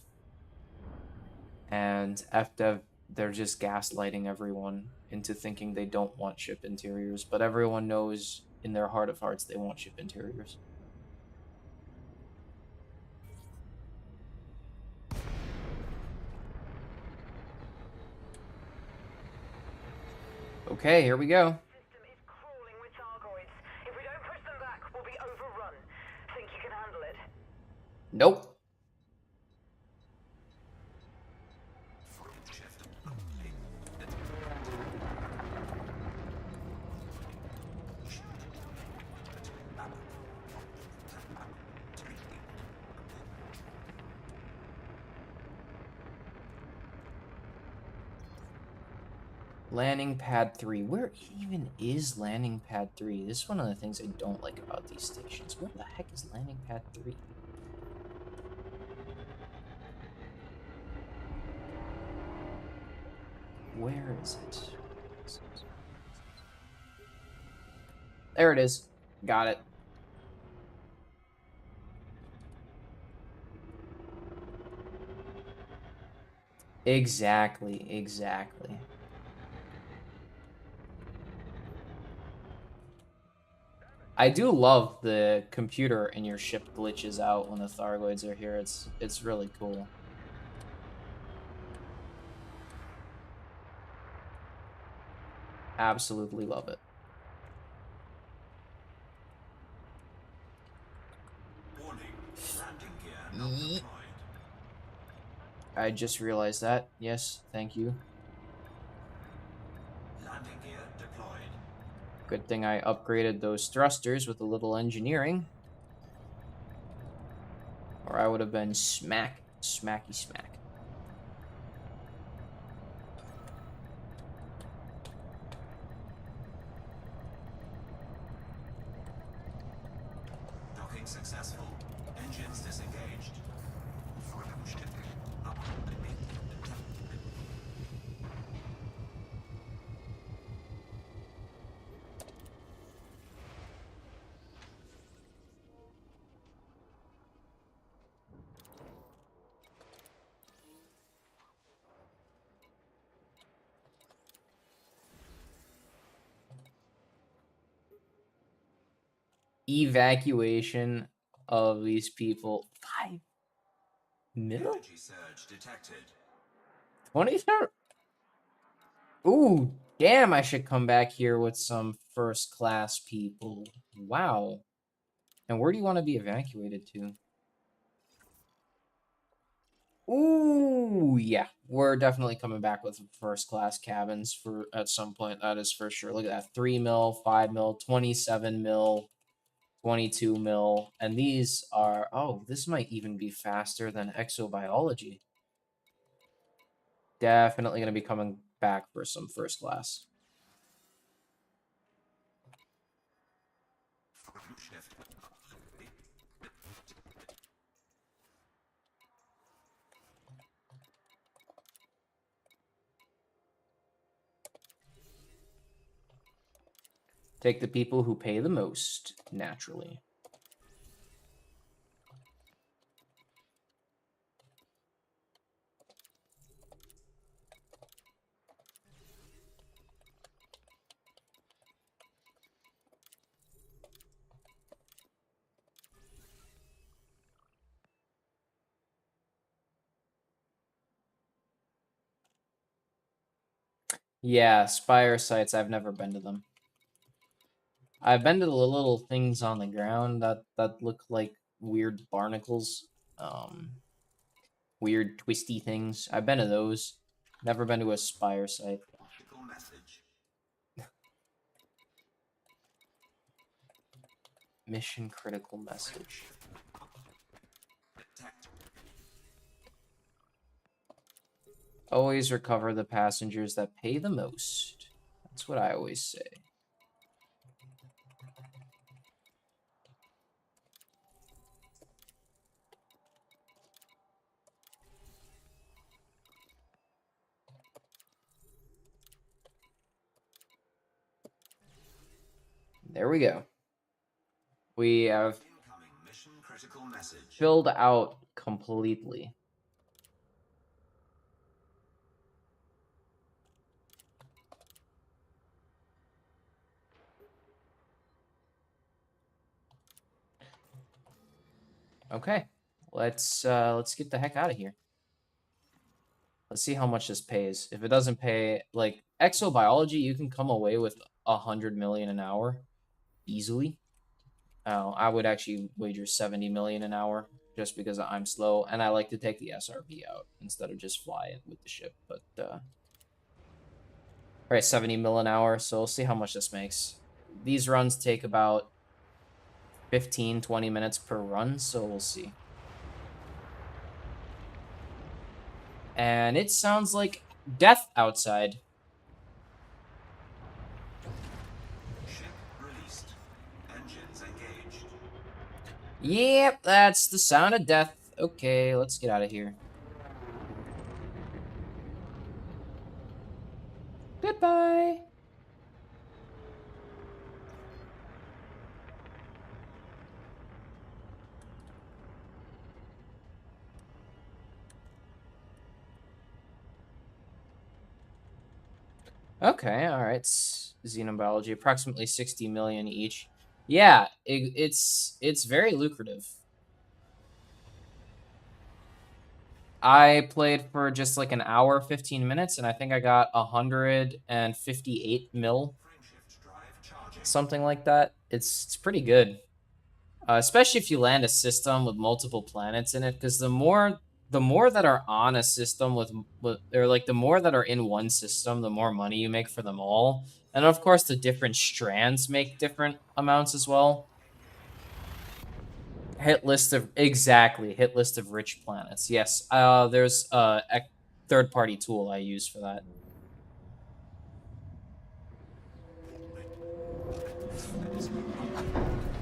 And FDev, they're just gaslighting everyone into thinking they don't want ship interiors, but everyone knows in their heart of hearts they want ship interiors. Okay, here we go. System is crawling with Thargoids. If we don't push them back, we'll be overrun. Think you can handle it? Nope. Shift. Landing pad 3. Where even is landing pad 3? This is one of the things I don't like about these stations. Where the heck is landing pad 3? Where is it? There it is. Got it. Exactly, exactly. I do love the computer in your ship glitches out when the Thargoids are here. It's really cool. Absolutely love it. Warning. Landing gear not deployed. I just realized that. Yes, thank you. Landing gear deployed. Good thing I upgraded those thrusters with a little engineering. Or I would have been smacky smack. Docking successful. Engines disengaged. evacuation of these people. 5 mil? Energy surge detected. 23rd. Ooh, damn, I should come back here with some first class people. Wow. And where do you want to be evacuated to? Ooh, yeah. We're definitely coming back with first class cabins for at some point. That is for sure. Look at that. 3 mil, 5 mil, 27 mil, 22 mil. And these are, oh, this might even be faster than exobiology. Definitely going to be coming back for some first class. Shift. Take the people who pay the most, naturally. Yeah, Spire sites, I've never been to them. I've been to the little things on the ground that look like weird barnacles. Weird twisty things. I've been to those. Never been to a Spire site. Message. Mission critical message. Detect. Always recover the passengers that pay the most. That's what I always say. There we go. We have Incoming mission critical message. filled out completely. Okay, let's get the heck out of here. Let's see how much this pays. If it doesn't pay, like exobiology, you can come away with 100 million an hour easily. I would actually wager 70 million an hour just because I'm slow and I like to take the SRP out instead of just fly it with the ship. But all right, 70 mil an hour. So we'll see how much this makes. These runs take about 15-20 minutes per run, so we'll see. And it sounds like death outside. Ship released. Engines engaged. Yep, that's the sound of death. Okay, let's get out of here. Goodbye. Okay, all right. Xenobiology, approximately 60 million each. Yeah, it's very lucrative. I played for just like an hour, 15 minutes, and I think I got 158 mil, Frameshift drive charging. something like that. It's pretty good, especially if you land a system with multiple planets in it. Because the more that are on a system with or like the more that are in one system, the more money you make for them all. And of course, the different strands make different amounts as well. Hit list of rich planets. Yes, there's a third-party tool I use for that.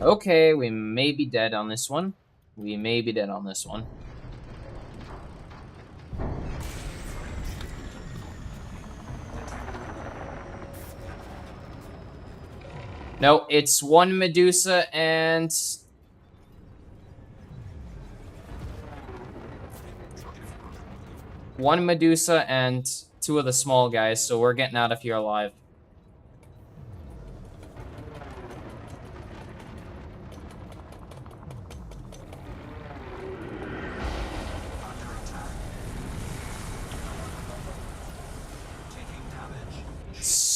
Okay, we may be dead on this one. We may be dead on this one. No, it's one Medusa and two of the small guys, so we're getting out of here alive.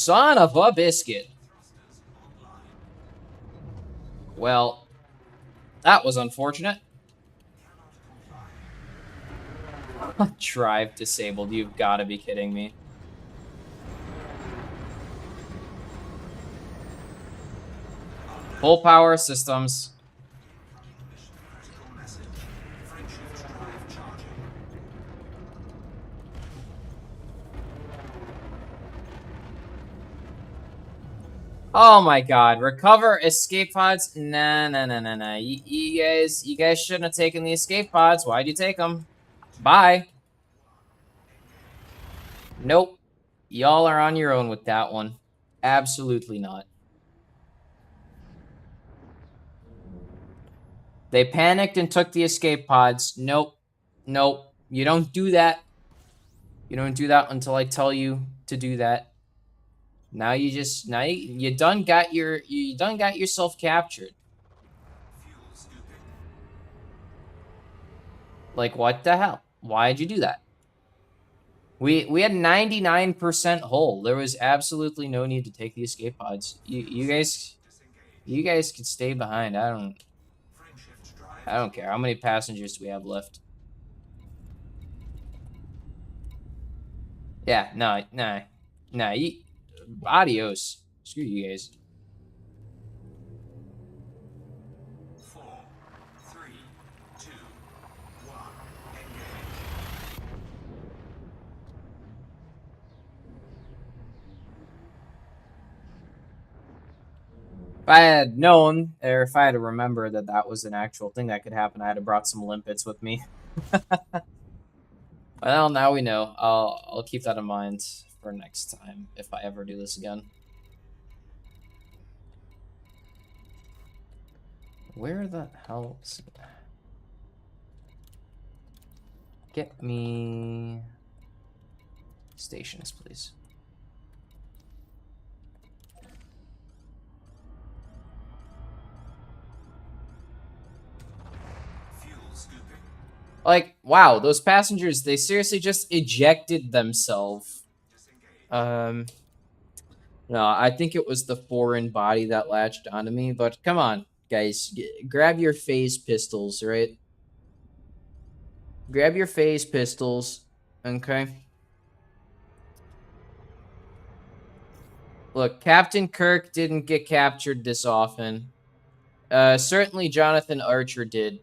Son of a biscuit. Well, that was unfortunate. Drive disabled. You've got to be kidding me. Full power systems. Oh my god. Recover escape pods? Nah. You guys shouldn't have taken the escape pods. Why'd you take them? Bye. Nope. Y'all are on your own with that one. Absolutely not. They panicked and took the escape pods. Nope. You don't do that. You don't do that until I tell you to do that. Now you done got yourself captured. Like, what the hell? Why'd you do that? We had 99% hull. There was absolutely no need to take the escape pods. You guys could stay behind. I don't care. How many passengers do we have left? Yeah, nah. Adios. Screw you guys. 4, 3, 2, 1, engage. If I had known, or if I had remembered that that was an actual thing that could happen, I'd have brought some limpets with me. Well, now we know. I'll keep that in mind for next time if I ever do this again. Where the hell is it? Get me stations, please. Fuel scooping. Like, wow, those passengers, they seriously just ejected themselves. No, I think it was the foreign body that latched onto me, but come on, guys. Grab your phase pistols, right? Grab your phase pistols, okay? Look, Captain Kirk didn't get captured this often. Certainly Jonathan Archer did.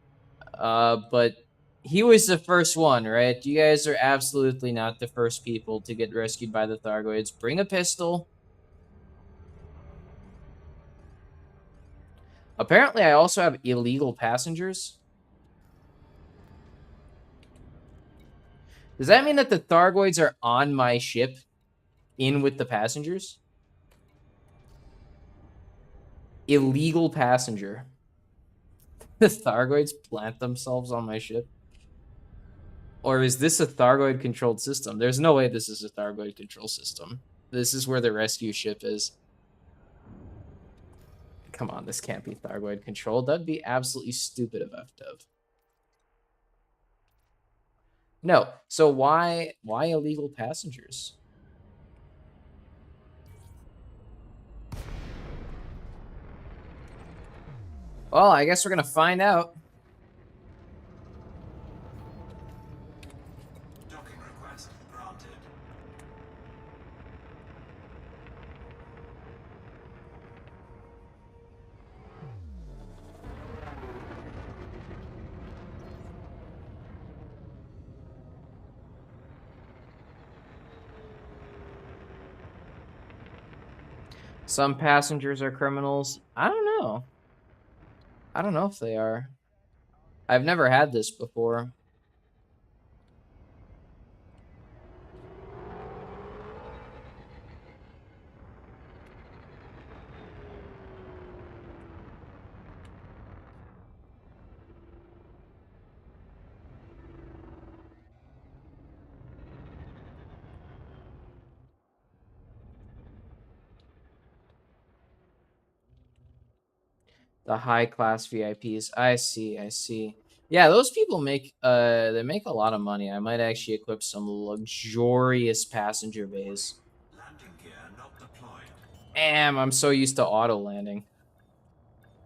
But he was the first one, right? You guys are absolutely not the first people to get rescued by the Thargoids. Bring a pistol. Apparently, I also have illegal passengers. Does that mean that the Thargoids are on my ship in with the passengers? Illegal passenger. The Thargoids plant themselves on my ship? Or is this a Thargoid-controlled system? There's no way this is a Thargoid control system. This is where the rescue ship is. Come on, this can't be Thargoid controlled. That'd be absolutely stupid of FDev. No. So why illegal passengers? Well, I guess we're gonna find out. Docking request granted. Some passengers are criminals. I don't know. I don't know if they are. I've never had this before. The high class VIPs. I see. Yeah, those people make they make a lot of money. I might actually equip some luxurious passenger bays. Landing gear not deployed. Damn, I'm so used to auto landing.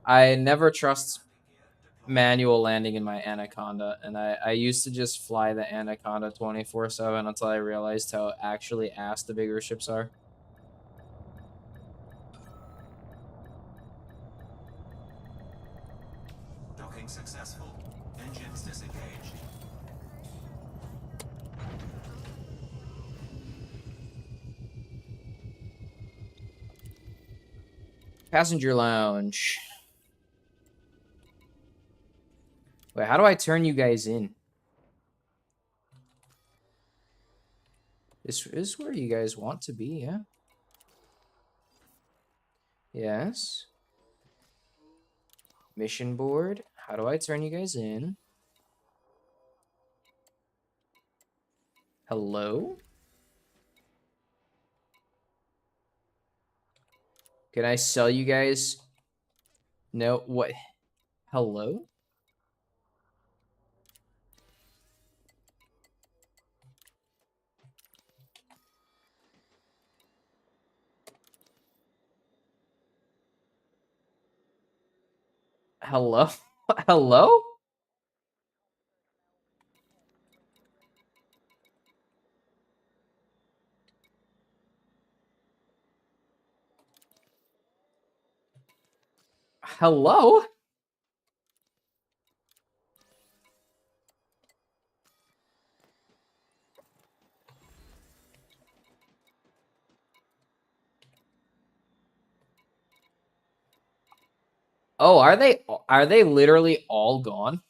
I never trust manual landing in my Anaconda, and I used to just fly the Anaconda 24/7 until I realized how actually ass the bigger ships are. Docking successful. Engines disengaged. Passenger lounge. Wait, how do I turn you guys in? This is where you guys want to be, yeah? Yes. Mission board. How do I turn you guys in? Hello? Can I sell you guys? No, what? Hello? Hello? Hello? Hello? Oh, are they literally all gone?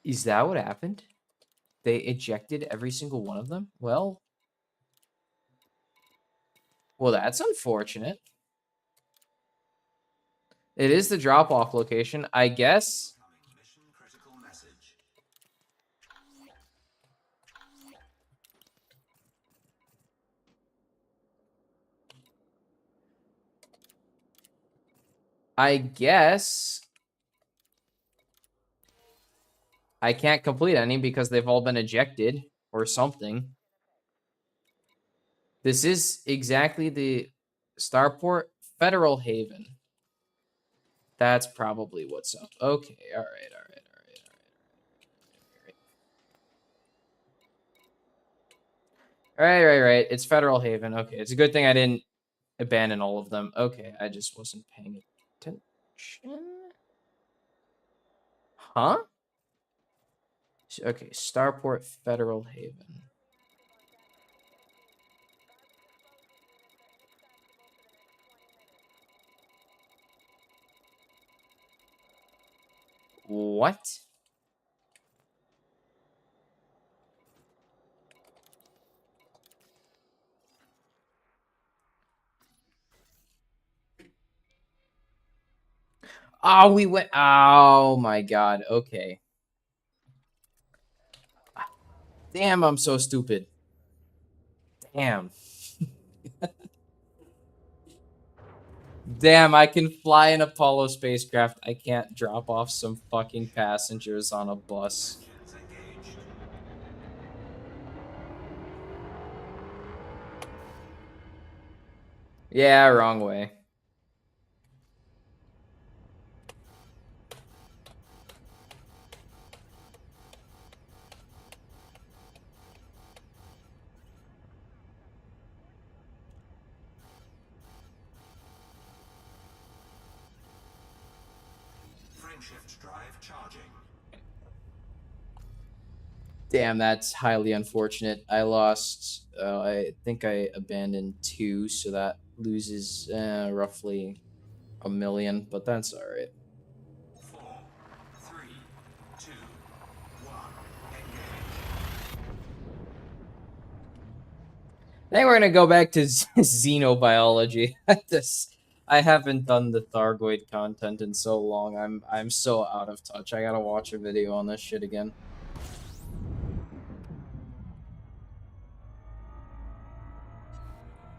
Is that what happened? They ejected every single one of them? Well, that's unfortunate. It is the drop-off location, I guess. Mission critical message. I guess I can't complete any because they've all been ejected or something. This is exactly the Starport Federal Haven. That's probably what's up. Okay, all right. Right. It's Federal Haven. Okay, it's a good thing I didn't abandon all of them. Okay, I just wasn't paying attention. Huh? Okay, Starport Federal Haven. What? Oh, we went. Oh my god. Okay. Damn, I'm so stupid. Damn. Damn, I can fly an Apollo spacecraft. I can't drop off some fucking passengers on a bus. Engines engaged. Yeah, wrong way. Frameshift drive charging. Damn, that's highly unfortunate. I lost. I think I abandoned 2, so that loses roughly 1 million, but that's all right. 4, 3, 2, 1. Engage. I think we're gonna go back to xenobiology. I haven't done the Thargoid content in so long. I'm so out of touch. I gotta watch a video on this shit again.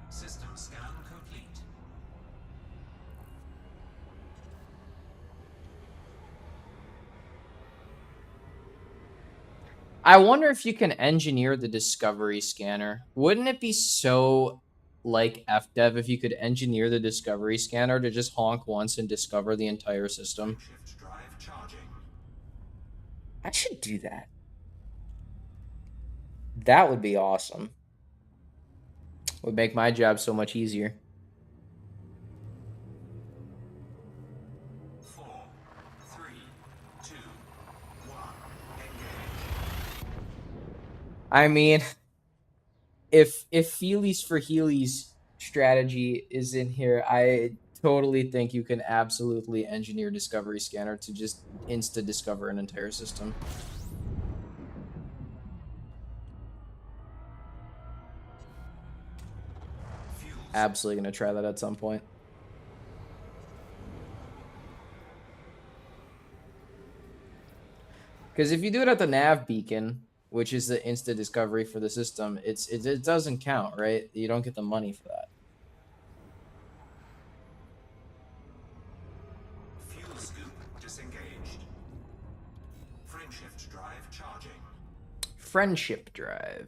System scan complete. I wonder if you can engineer the Discovery scanner. Wouldn't it be so like FDev if you could engineer the discovery scanner to just honk once and discover the entire system? Shift drive charging. I should do that. That would be awesome. Would make my job so much easier. 4, 3, 2, 1. Engage. I mean, if Feelies for Heelys strategy is in here, I totally think you can absolutely engineer Discovery Scanner to just insta discover an entire system. Fuel Absolutely gonna try that at some point. Because if you do it at the nav beacon, which is the insta discovery for the system, it doesn't count, right? You don't get the money for that. fuel scoop disengaged. Frameshift drive charging. Friendship drive.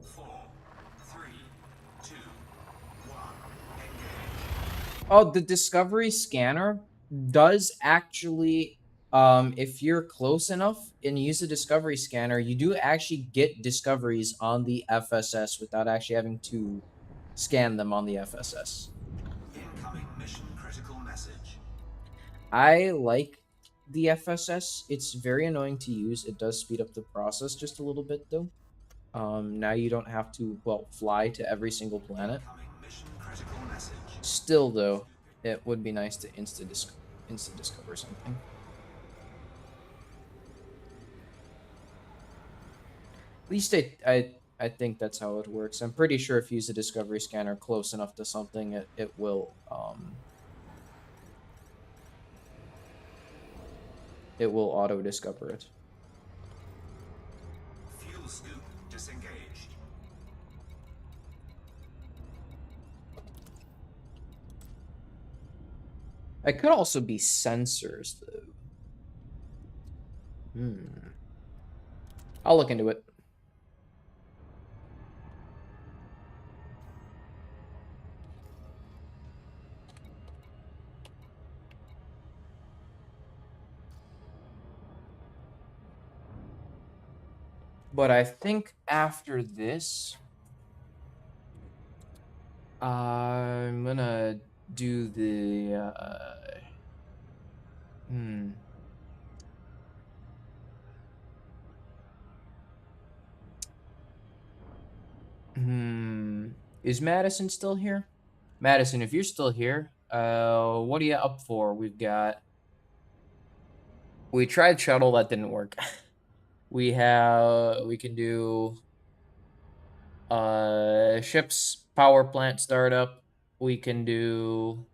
Four, three, two, one. Engage. Oh, the discovery scanner does actually, if you're close enough and use the discovery scanner, you do actually get discoveries on the FSS without actually having to scan them on the FSS. Incoming mission critical message. I like the FSS. It's very annoying to use. It does speed up the process just a little bit, though. Now you don't have to, well, fly to every single planet. Incoming mission critical message. Still, though, it would be nice to insta discover something. At least I think that's how it works. I'm pretty sure if you use a discovery scanner close enough to something, it will auto discover it. Fuel scoop disengaged. It could also be sensors, though. I'll look into it. But I think after this, I'm gonna do the Is Madison still here? Madison, if you're still here, what are you up for? We tried shuttle, that didn't work. We can do ship's power plant startup. We can do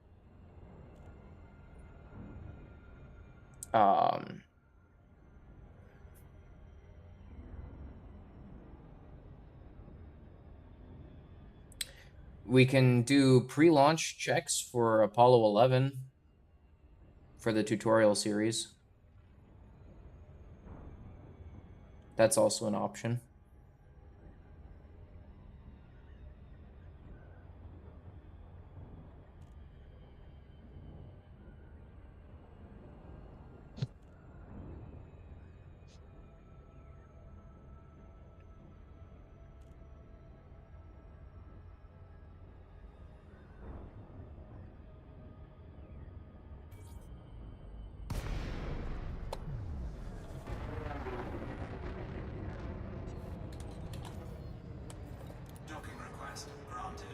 we can do pre-launch checks for Apollo 11 for the tutorial series. That's also an option. Docking request granted.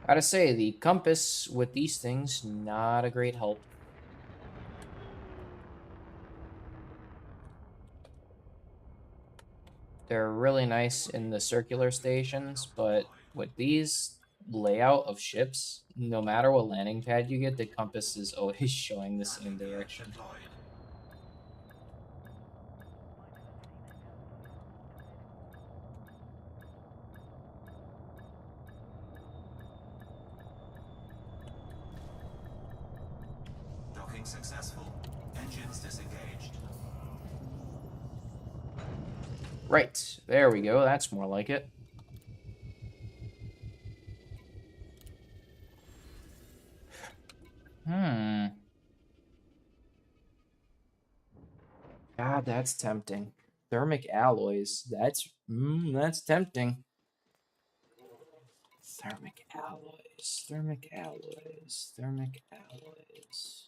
Gotta say, the compass with these things, not a great help. They're really nice in the circular stations, but with these layout of ships, no matter what landing pad you get, the compass is always showing the same Tracking gear direction. deployed. Docking successful. Engines disengaged. Right, there we go. That's more like it. God, that's tempting. Thermic alloys. That's tempting. Thermic alloys. Thermic alloys. Thermic alloys.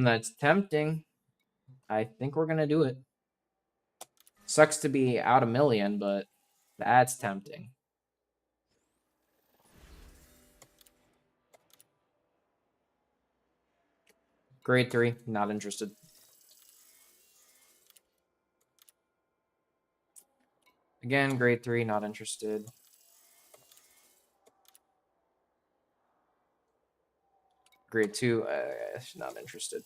That's tempting. I think we're gonna do it. Sucks to be out a million, but that's tempting. Grade 3, not interested. Again, grade 3, not interested. Grade 2, not interested.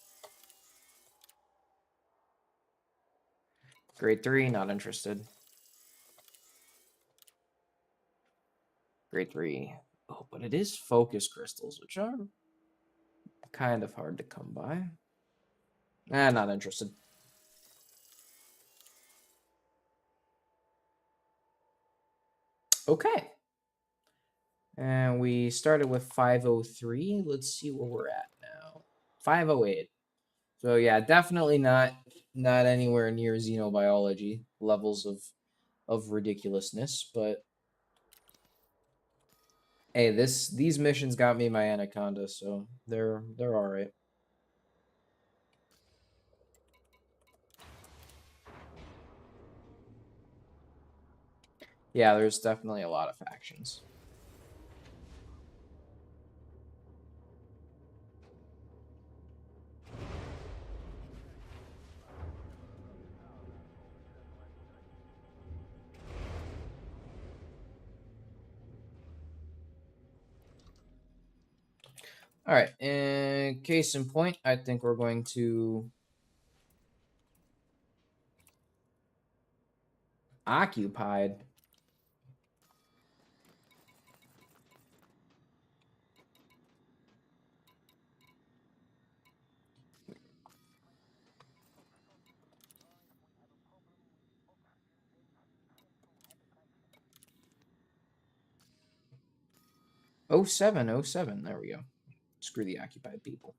Grade 3, not interested. Grade 3. Oh, but it is focus crystals, which are kind of hard to come by. Not interested. Okay. And we started with 503. Let's see where we're at now. 508. So yeah, definitely not anywhere near xenobiology levels of ridiculousness, but hey, these missions got me my anaconda, so they're all right. Yeah, there's definitely a lot of factions. All right, and case in point, I think we're going to occupied. Oh 07, 07. There we go. Screw the occupied people.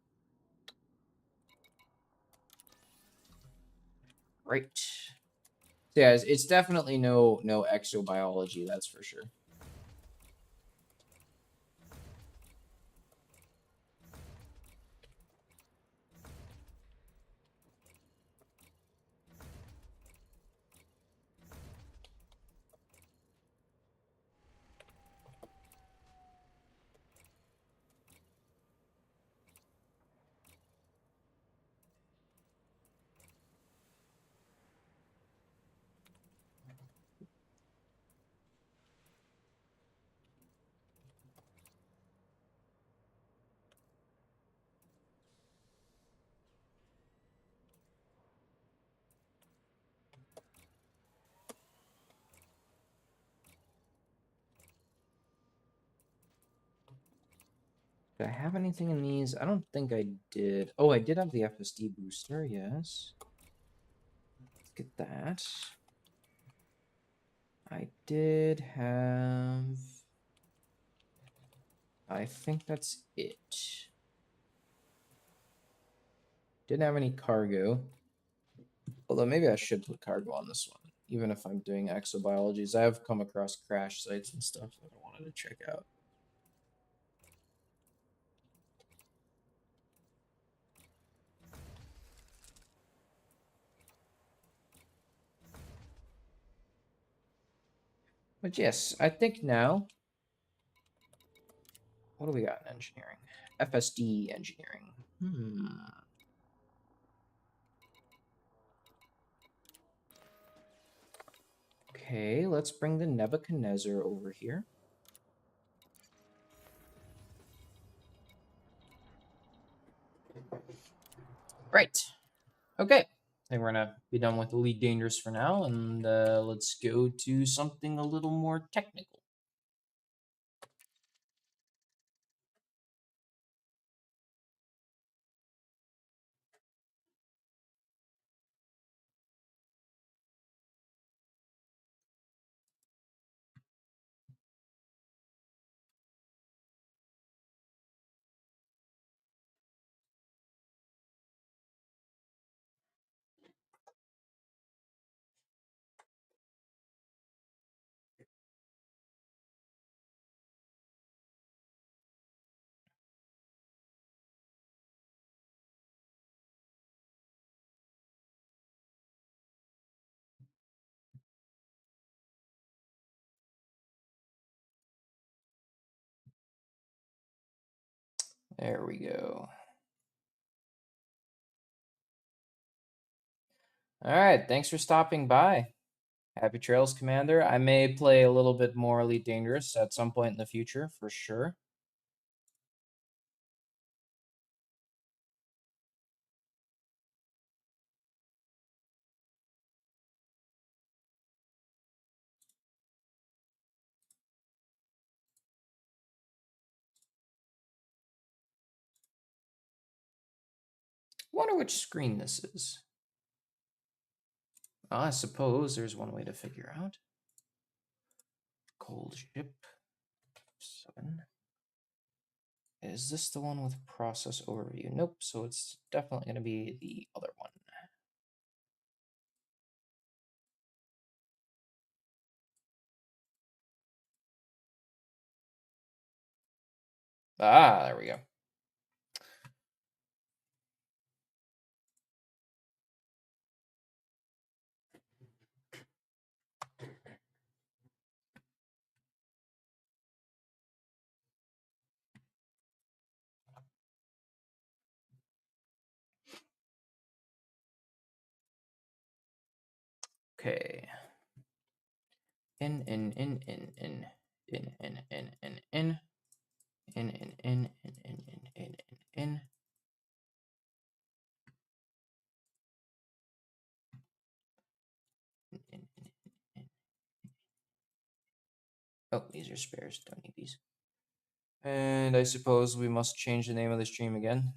Right. So yeah, it's definitely no exobiology, that's for sure. Did I have anything in these? I don't think I did. Oh, I did have the FSD booster, yes. Let's get that. I did have... I think that's it. Didn't have any cargo. Although maybe I should put cargo on this one, even if I'm doing exobiologies. I have come across crash sites and stuff that I wanted to check out. But yes, I think now... What do we got in engineering? FSD engineering. Okay, let's bring the Nebuchadnezzar over here. Right. Okay. I think we're gonna be done with Elite Dangerous for now, and let's go to something a little more technical. There we go. All right, thanks for stopping by. Happy Trails, Commander. I may play a little bit more Elite Dangerous at some point in the future, for sure. Wonder which screen this is. Well, I suppose there's one way to figure out. Cold ship 7. Is this the one with process overview? Nope, so it's definitely going to be the other one. Ah, there we go. Okay. In. Oh, these are spares. Don't need these. And I suppose we must change the name of the stream again.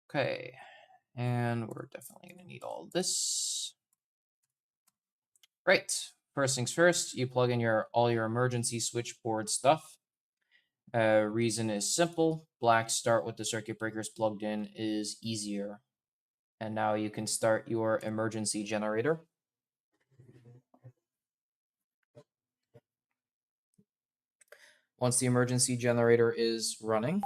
Okay. And we're definitely going to need all this. Right. First things first, you plug in all your emergency switchboard stuff. Reason is simple. Black start with the circuit breakers plugged in is easier. And now you can start your emergency generator. Once the emergency generator is running,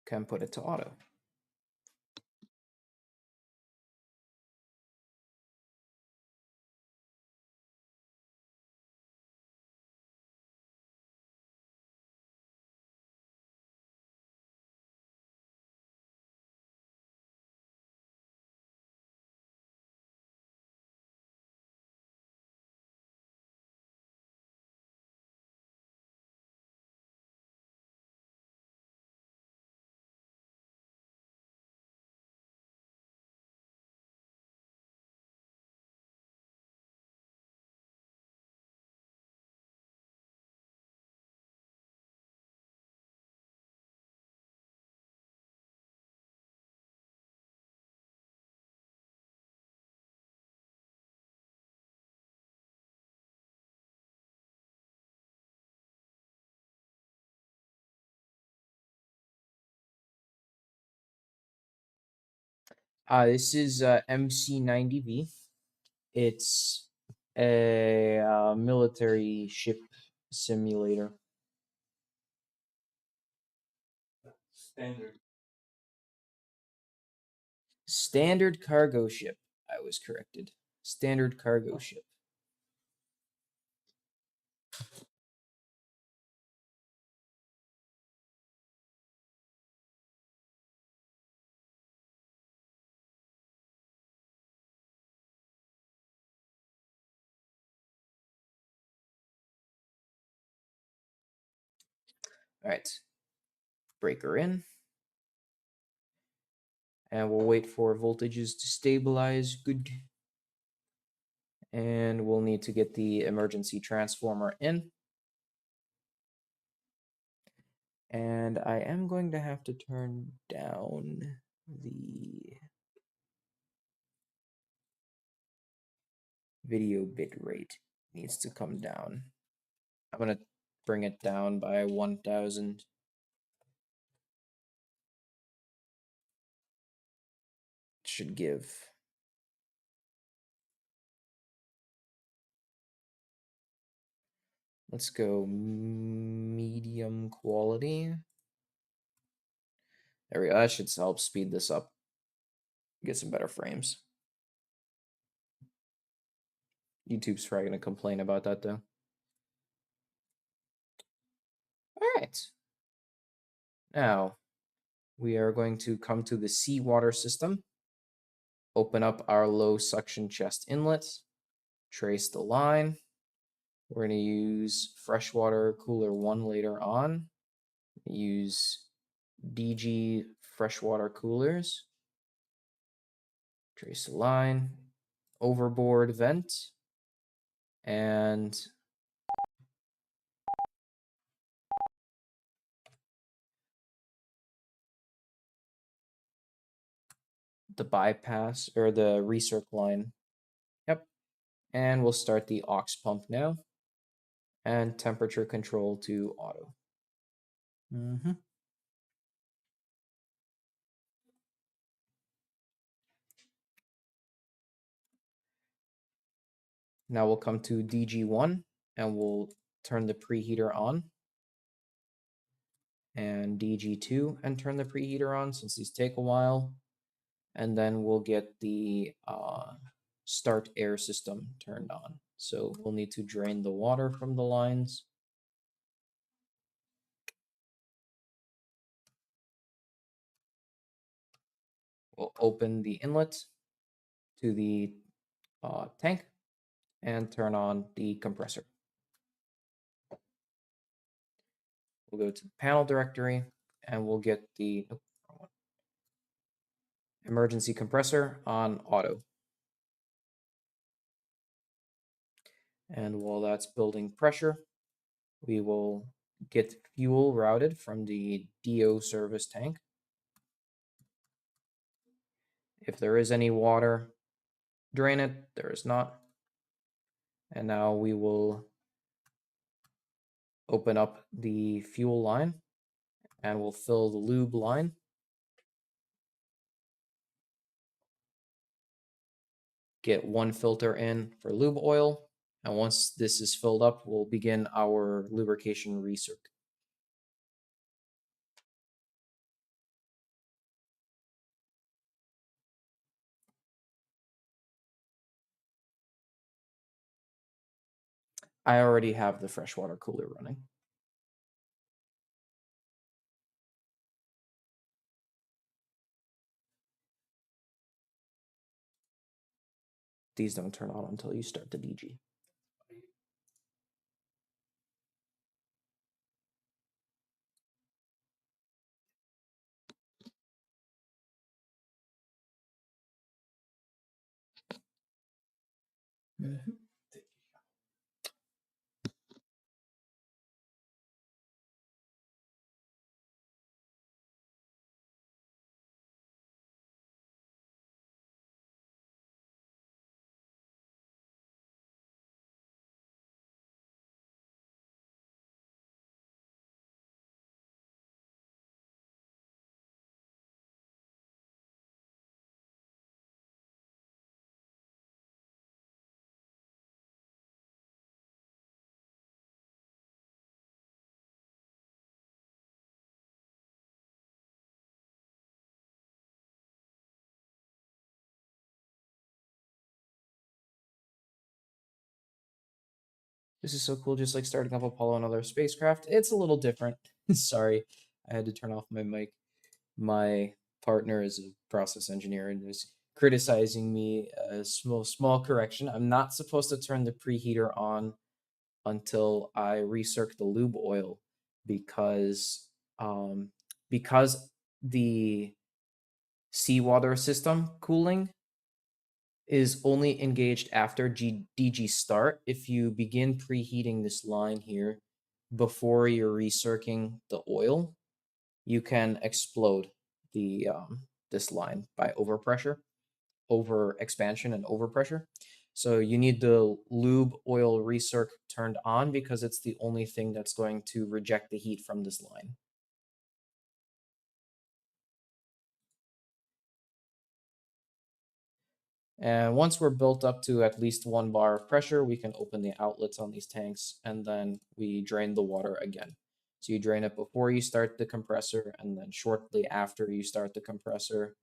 can put it to auto. This is MC-90V. It's a military ship simulator. Standard cargo ship. I was corrected. Standard cargo ship. All right. Breaker in. And we'll wait for voltages to stabilize. Good. And we'll need to get the emergency transformer in. And I am going to have to turn down the video bit rate. Needs to come down. I'm going to bring it down by 1000. Should give. Let's go medium quality. There we go. That should help speed this up. Get some better frames. YouTube's probably going to complain about that though. All right. Now, we are going to come to the seawater system. Open up our low suction chest inlets. Trace the line. We're going to use freshwater cooler 1 later on. Use DG freshwater coolers. Trace the line. Overboard vent. And the bypass or the recirc line. Yep. And we'll start the aux pump now. And temperature control to auto. Now we'll come to DG1 and we'll turn the preheater on. And DG2 and turn the preheater on since these take a while. And then we'll get the start air system turned on. So we'll need to drain the water from the lines. We'll open the inlet to the tank and turn on the compressor. We'll go to the panel directory and we'll get the emergency compressor on auto. And while that's building pressure, we will get fuel routed from the DO service tank. If there is any water, drain it. There is not. And now we will open up the fuel line and we'll fill the lube line. Get 1 filter in for lube oil. And once this is filled up, we'll begin our lubrication recirc. I already have the freshwater cooler running. These don't turn on until you start the DG. This is so cool, just like starting up Apollo and other spacecraft. It's a little different. Sorry, I had to turn off my mic. My partner is a process engineer and is criticizing me. A small correction. I'm not supposed to turn the preheater on until I recirc the lube oil because um, because the seawater system cooling is only engaged after DG start. If you begin preheating this line here before you're recircing the oil, you can explode the this line by overpressure, over expansion and overpressure. So you need the lube oil recirc turned on because it's the only thing that's going to reject the heat from this line. And once we're built up to at least 1 bar of pressure, we can open the outlets on these tanks and then we drain the water again. So you drain it before you start the compressor and then shortly after you start the compressor,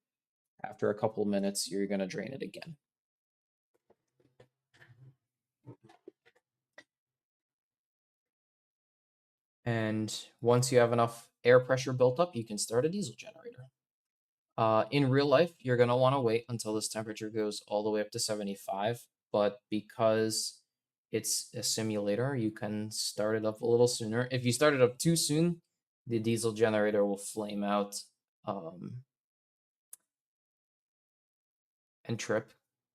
after a couple of minutes, you're going to drain it again. And once you have enough air pressure built up, you can start a diesel generator. In real life, you're going to want to wait until this temperature goes all the way up to 75, but because it's a simulator, you can start it up a little sooner. If you start it up too soon, the diesel generator will flame out and trip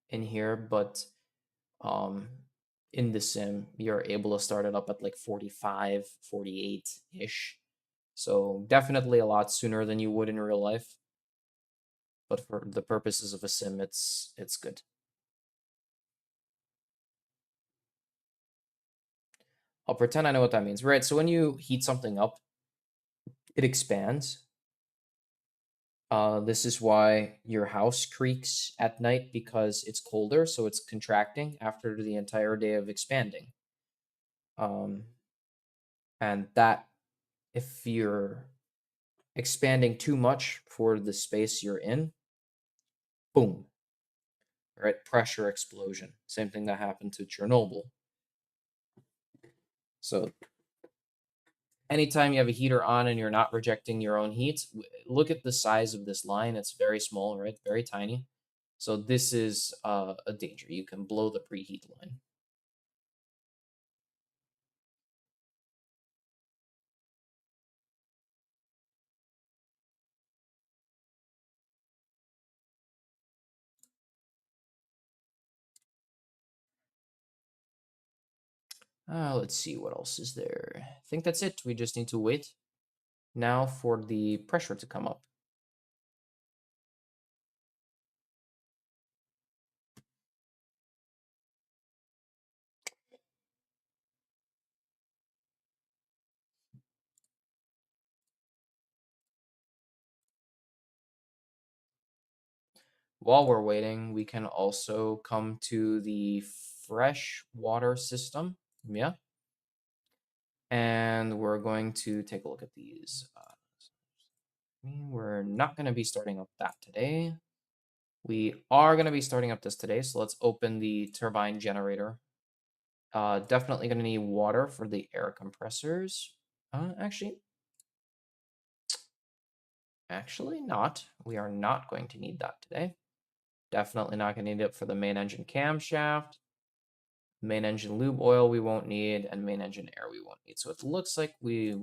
in here, but in the sim, you're able to start it up at like 45, 48-ish. So definitely a lot sooner than you would in real life. But for the purposes of a sim, it's good. I'll pretend I know what that means. Right, so when you heat something up, it expands. This is why your house creaks at night because it's colder, so it's contracting after the entire day of expanding. And that, if you're expanding too much for the space you're in, boom, right? Pressure explosion. Same thing that happened to Chernobyl. So anytime you have a heater on and you're not rejecting your own heat, look at the size of this line. It's very small, right? Very tiny. So this is a danger. You can blow the preheat line. Let's see what else is there. I think that's it. We just need to wait now for the pressure to come up. While we're waiting, we can also come to the fresh water system. Yeah. And we're going to take a look at these. We're not going to be starting up that today. We are going to be starting up this today. So let's open the turbine generator. Definitely going to need water for the air compressors. Actually not. We are not going to need that today. Definitely not going to need it for the main engine camshaft. Main engine lube oil we won't need, and main engine air we won't need. So it looks like we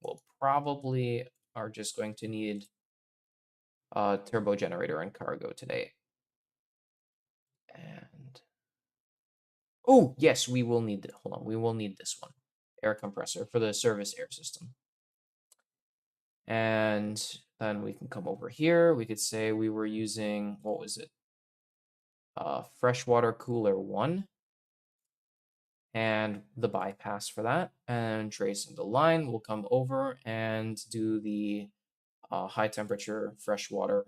will probably are just going to need a turbo generator and cargo today. And oh yes, we will need it. Hold on, we will need this one. Air compressor for the service air system. And then we can come over here. We could say we were using, what was it? Freshwater cooler 1. And the bypass for that. And tracing the line, we'll come over and do the high temperature freshwater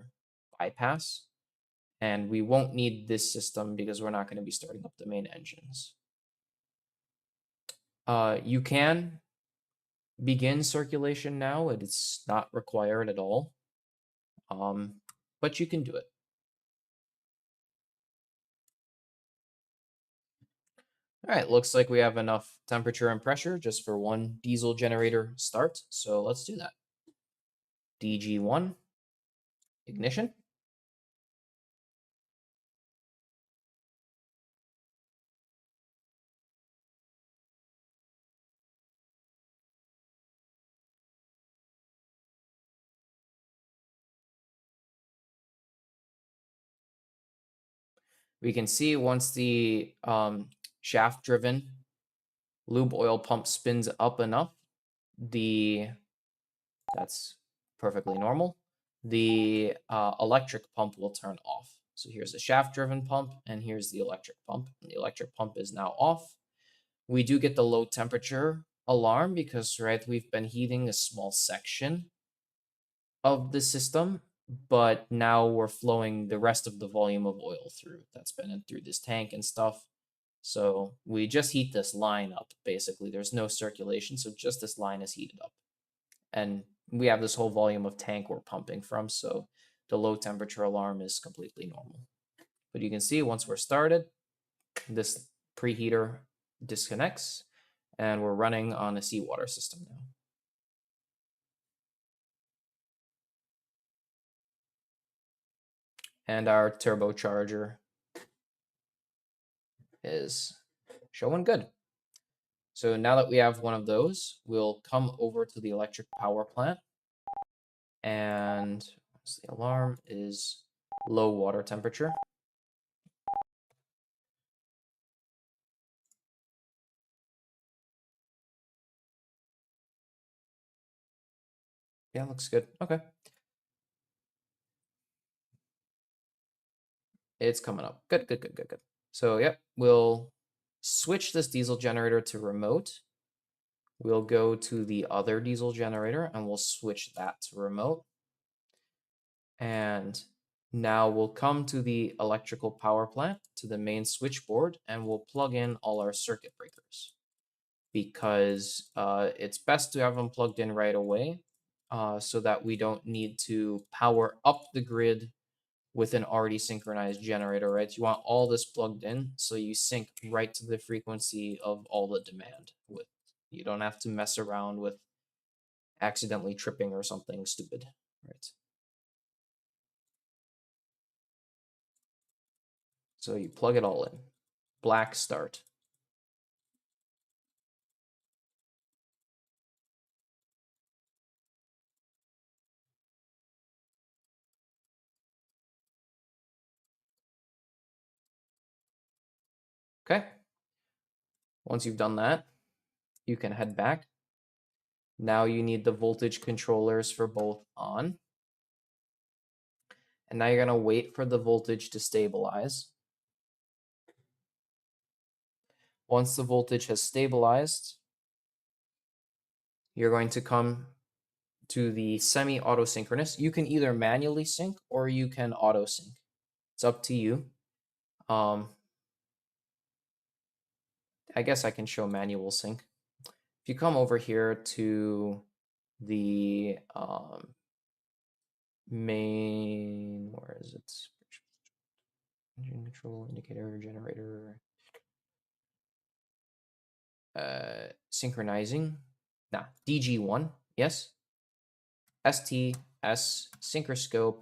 bypass. And we won't need this system because we're not going to be starting up the main engines. You can begin circulation now. It's not required at all. But you can do it. All right, looks like we have enough temperature and pressure just for one diesel generator start. So let's do that. DG1, ignition. We can see once the shaft-driven lube oil pump spins up enough, that's perfectly normal. The electric pump will turn off. So here's the shaft-driven pump, and here's the electric pump. And the electric pump is now off. We do get the low temperature alarm because, right, we've been heating a small section of the system, but now we're flowing the rest of the volume of oil through. That's been in through this tank and stuff. So we just heat this line up, basically. There's no circulation, so just this line is heated up. And we have this whole volume of tank we're pumping from, so the low temperature alarm is completely normal. But you can see once we're started, this preheater disconnects, and we're running on a seawater system now. And our turbocharger is showing good. So now that we have one of those, we'll come over to the electric power plant. And the alarm is low water temperature. Yeah, looks good. Okay. It's coming up. Good, good, good, good, good. So, yep, we'll switch this diesel generator to remote. We'll go to the other diesel generator and we'll switch that to remote. And now we'll come to the electrical power plant, to the main switchboard, and we'll plug in all our circuit breakers because it's best to have them plugged in right away so that we don't need to power up the grid with an already synchronized generator, right? You want all this plugged in so you sync right to the frequency of all the demand. You don't have to mess around with accidentally tripping or something stupid, right? So you plug it all in. Black start. Okay. Once you've done that, you can head back. Now you need the voltage controllers for both on. And now you're going to wait for the voltage to stabilize. Once the voltage has stabilized, you're going to come to the semi-auto synchronous. You can either manually sync or you can auto sync. It's up to you. I guess I can show manual sync. If you come over here to the main, where is it? Engine control indicator generator. Synchronizing. Nah, DG1. Yes. STS synchroscope.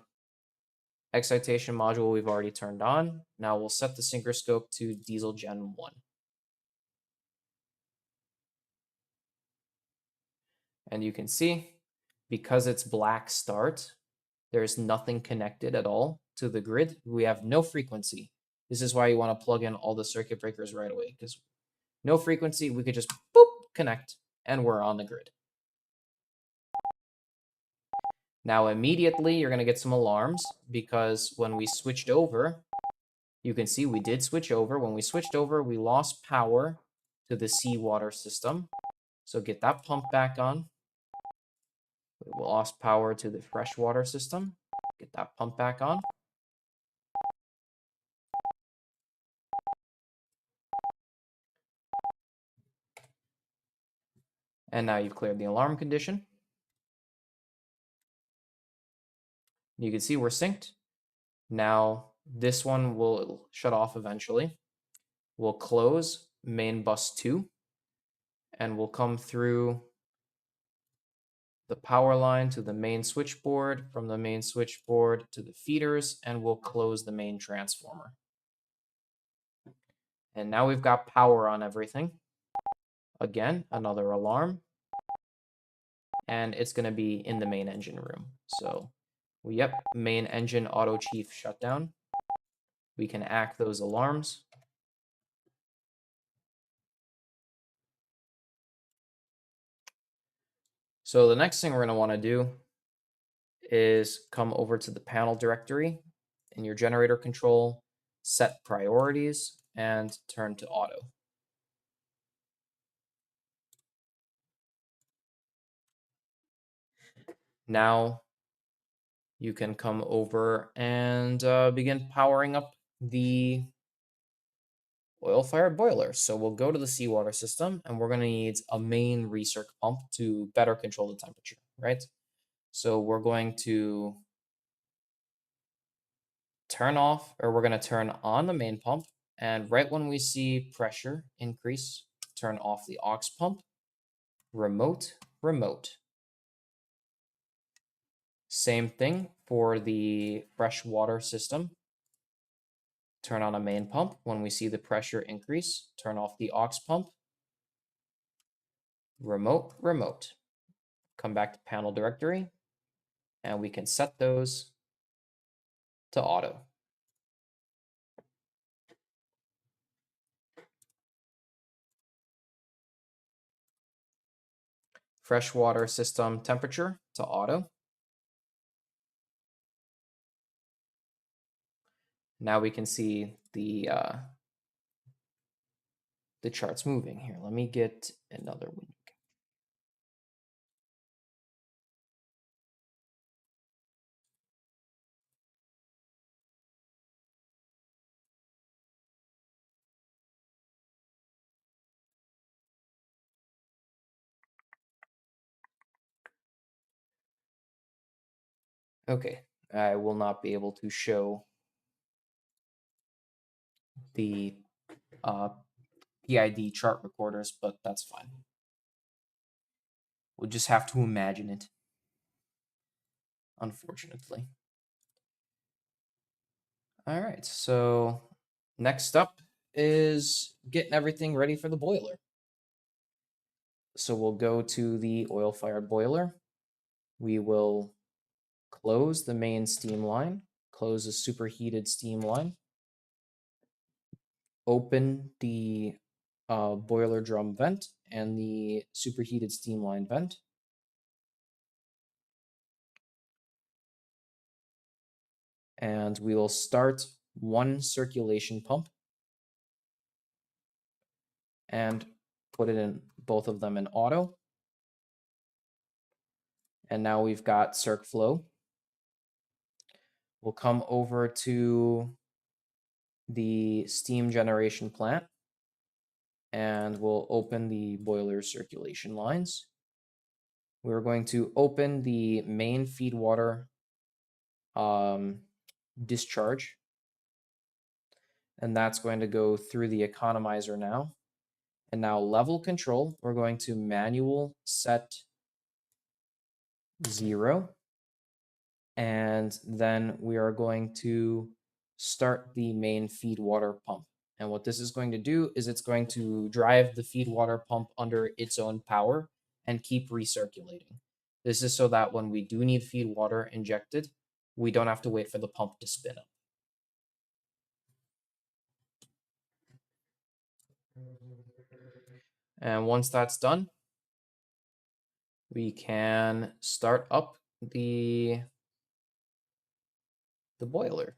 Excitation module we've already turned on. Now we'll set the synchroscope to diesel gen 1. And you can see, because it's black start, there's nothing connected at all to the grid. We have no frequency. This is why you want to plug in all the circuit breakers right away, because no frequency, we could just boop, connect, and we're on the grid. Now immediately you're going to get some alarms because when we switched over, you can see we did switch over. When we switched over, we lost power to the seawater system. So get that pump back on. We lost power to the freshwater system. Get that pump back on. And now you've cleared the alarm condition. You can see we're synced. Now this one will shut off eventually. We'll close, main bus 2, and we'll come through the power line to the main switchboard, from the main switchboard to the feeders, and we'll close the main transformer. And now we've got power on everything. Again, another alarm. And it's going to be in the main engine room. So, yep, main engine auto chief shutdown. We can act those alarms. So the next thing we're going to want to do is come over to the panel directory in your generator control, set priorities, and turn to auto. Now you can come over and begin powering up the oil-fired boiler. So we'll go to the seawater system, and we're going to need a main recirc pump to better control the temperature, right? So we're going to turn off, or we're going to turn on the main pump, and right when we see pressure increase, turn off the aux pump, remote, remote. Same thing for the freshwater system. Turn on a main pump. When we see the pressure increase, turn off the aux pump. Remote, remote. Come back to panel directory, and we can set those to auto. Freshwater system temperature to auto. Now we can see the charts moving here. Let me get another window. Okay, I will not be able to show the PID chart recorders, but that's fine. We'll just have to imagine it, unfortunately. All right, so next up is getting everything ready for the boiler. So we'll go to the oil-fired boiler. We will close the main steam line, close the superheated steam line, open the boiler drum vent and the superheated steam line vent. And we will start one circulation pump and put it in both of them in auto. And now we've got circ flow. We'll come over to the steam generation plant and we'll open the boiler circulation lines. We're going to open the main feed water discharge, and that's going to go through the economizer now. And now level control, we're going to manual set 0. And then we are going to start the main feed water pump. And what this is going to do is it's going to drive the feed water pump under its own power and keep recirculating. This is so that when we do need feed water injected, we don't have to wait for the pump to spin up. And once that's done, we can start up the boiler.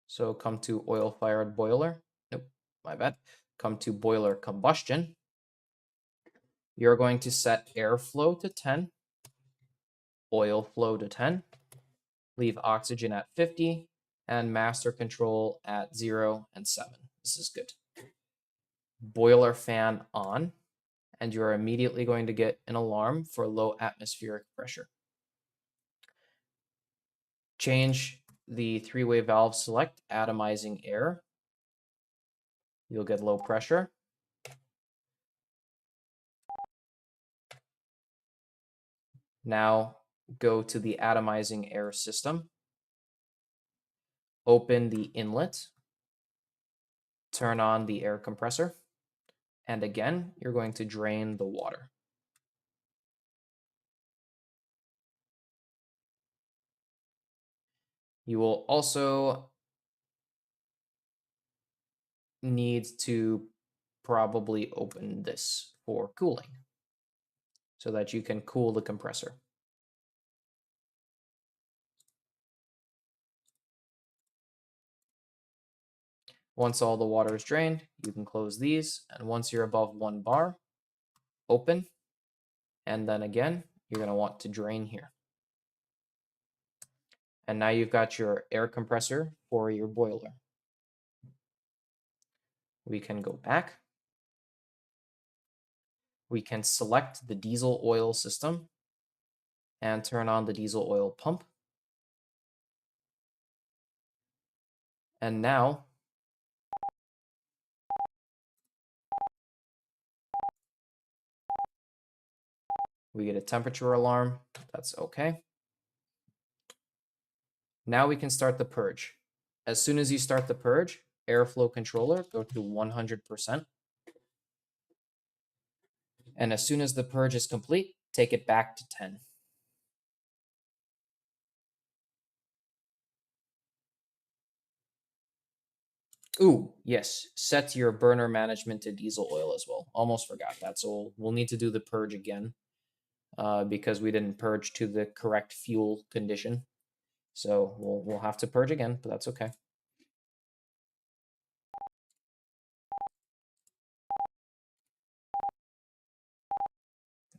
So come to oil-fired boiler. Nope, my bad. Come to boiler combustion. You're going to set airflow to 10, oil flow to 10, leave oxygen at 50, and master control at 0 and 7. This is good. Boiler fan on, and you're immediately going to get an alarm for low atmospheric pressure. Change the three-way valve select, atomizing air. You'll get low pressure. Now go to the atomizing air system, open the inlet, turn on the air compressor, and again, you're going to drain the water. You will also need to probably open this for cooling so that you can cool the compressor. Once all the water is drained, you can close these, and once you're above 1 bar, open, and then again, you're going to want to drain here. And now you've got your air compressor for your boiler. We can go back. We can select the diesel oil system and turn on the diesel oil pump. And now we get a temperature alarm. That's okay. Now we can start the purge. As soon as you start the purge, airflow controller, go to 100%. And as soon as the purge is complete, take it back to 10. Ooh, yes, set your burner management to diesel oil as well. Almost forgot that. So we'll need to do the purge again because we didn't purge to the correct fuel condition. So we'll have to purge again, but that's okay.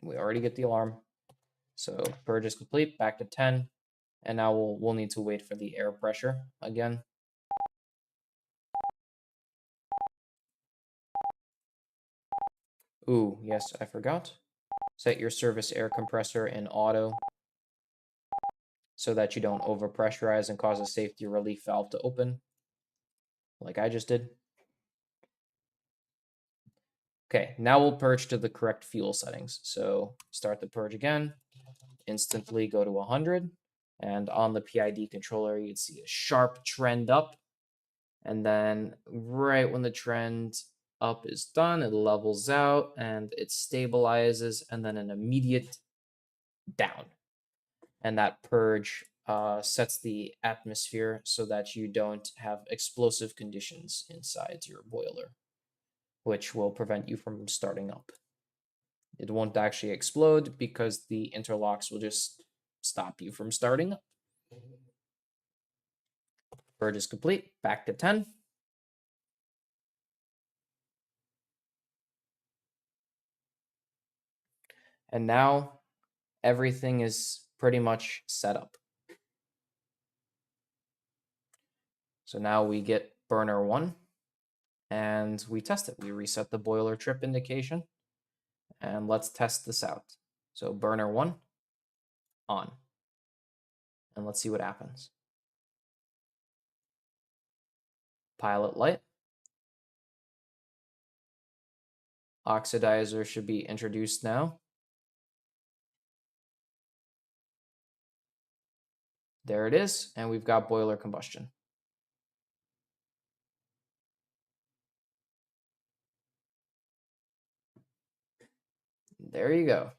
We already get the alarm. So purge is complete, back to 10. And now we'll need to wait for the air pressure again. Ooh, yes, I forgot. Set your service air compressor in auto so that you don't overpressurize and cause a safety relief valve to open, like I just did. Okay, now we'll purge to the correct fuel settings. So start the purge again, instantly go to 100, and on the PID controller, you'd see a sharp trend up. And then right when the trend up is done, it levels out and it stabilizes, and then an immediate down. And that purge sets the atmosphere so that you don't have explosive conditions inside your boiler, which will prevent you from starting up. It won't actually explode because the interlocks will just stop you from starting up. Purge is complete, back to 10. And now everything is pretty much set up. So now we get burner 1 and we test it. We reset the boiler trip indication and let's test this out. So burner 1 on, and let's see what happens. Pilot light. Oxidizer should be introduced now. There it is, and we've got boiler combustion. There you go.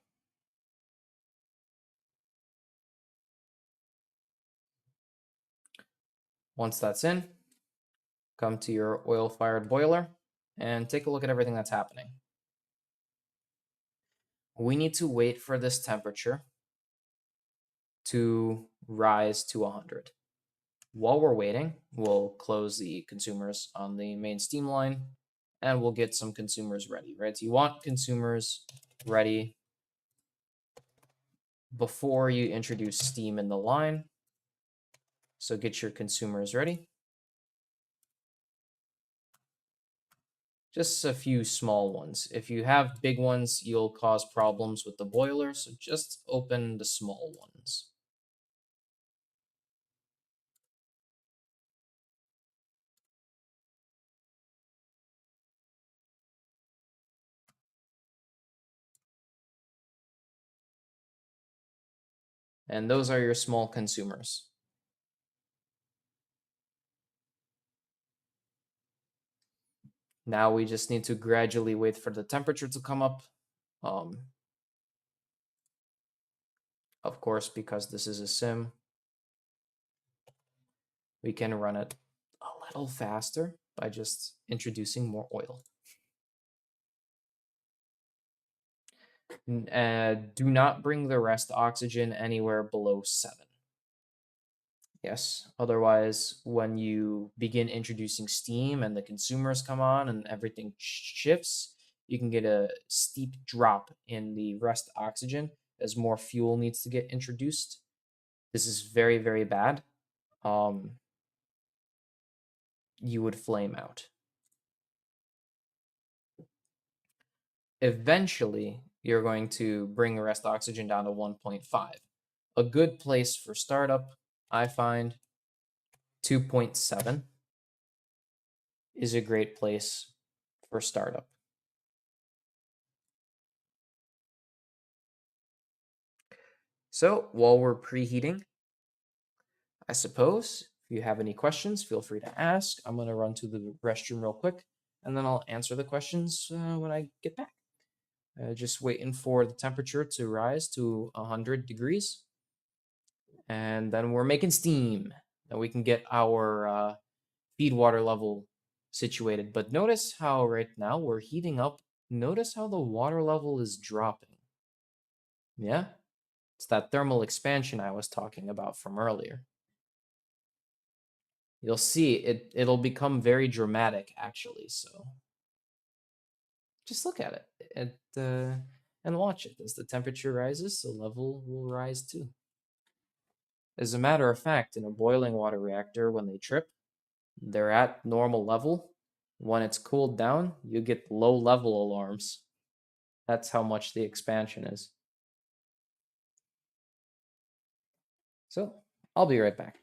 Once that's in, come to your oil-fired boiler and take a look at everything that's happening. We need to wait for this temperature to rise to 100. While we're waiting, we'll close the consumers on the main steam line and we'll get some consumers ready, right? So you want consumers ready before you introduce steam in the line. So get your consumers ready. Just a few small ones. If you have big ones, you'll cause problems with the boiler, so just open the small ones. And those are your small consumers. Now we just need to gradually wait for the temperature to come up. Of course, because this is a sim, we can run it a little faster by just introducing more oil. Do not bring the rest oxygen anywhere below 7. Yes, otherwise, when you begin introducing steam and the consumers come on and everything shifts, you can get a steep drop in the rest oxygen as more fuel needs to get introduced. This is very, very bad. You would flame out. Eventually, you're going to bring the rest oxygen down to 1.5. A good place for startup, I find 2.7 is a great place for startup. So while we're preheating, I suppose if you have any questions, feel free to ask. I'm going to run to the restroom real quick, and then I'll answer the questions when I get back. Just waiting for the temperature to rise to 100 degrees. And then we're making steam. Then we can get our feed water level situated. But notice how right now we're heating up. Notice how the water level is dropping. Yeah? It's that thermal expansion I was talking about from earlier. You'll see it'll become very dramatic actually, so just look at it and watch it. As the temperature rises, the level will rise too. As a matter of fact, in a boiling water reactor, when they trip, they're at normal level. When it's cooled down, you get low level alarms. That's how much the expansion is. So I'll be right back.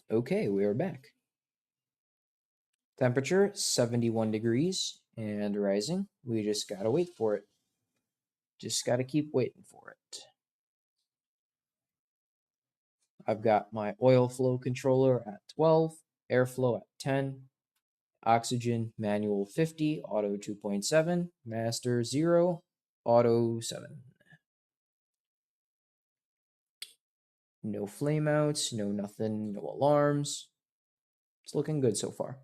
Okay, we are back. Temperature 71 degrees and rising. We just gotta wait for it. Just gotta keep waiting for it. I've got my oil flow controller at 12, airflow at 10, oxygen manual 50, auto 2.7, master 0, auto 7. No flame outs, no nothing, no alarms. It's looking good so far.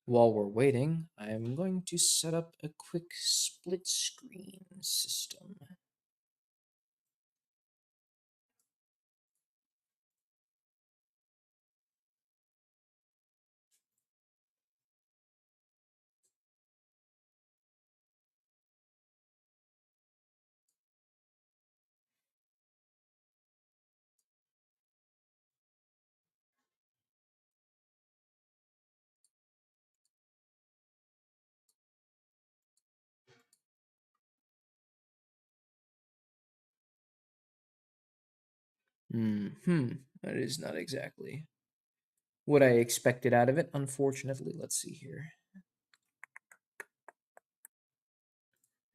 While we're waiting, I'm going to set up a quick split screen system. That is not exactly what I expected out of it, unfortunately. Let's see here.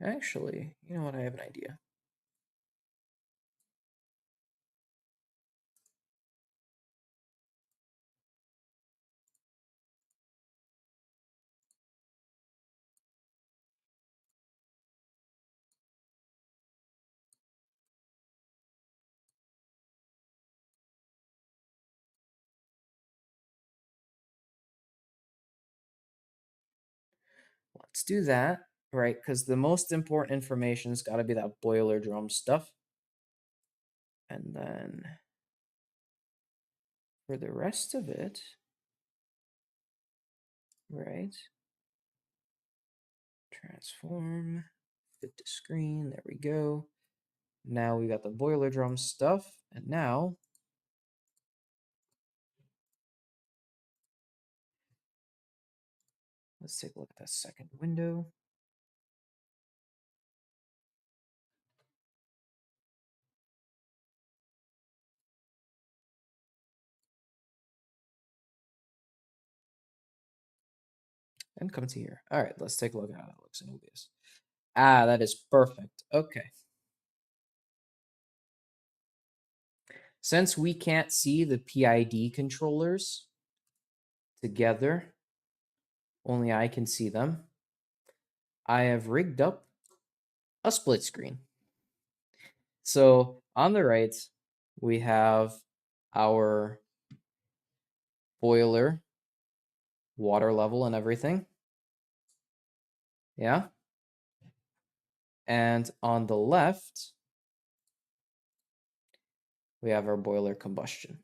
Actually, you know what? I have an idea. Let's do that, right? Because the most important information's got to be that boiler drum stuff. And then for the rest of it, right? Transform, fit to screen. There we go. Now we got the boiler drum stuff. And now let's take a look at that second window. And come to here. All right, let's take a look at how that looks in OBS. Ah, that is perfect. Okay. Since we can't see the PID controllers together, only I can see them, I have rigged up a split screen. So on the right, we have our boiler, water level and everything. Yeah. And on the left, we have our boiler combustion.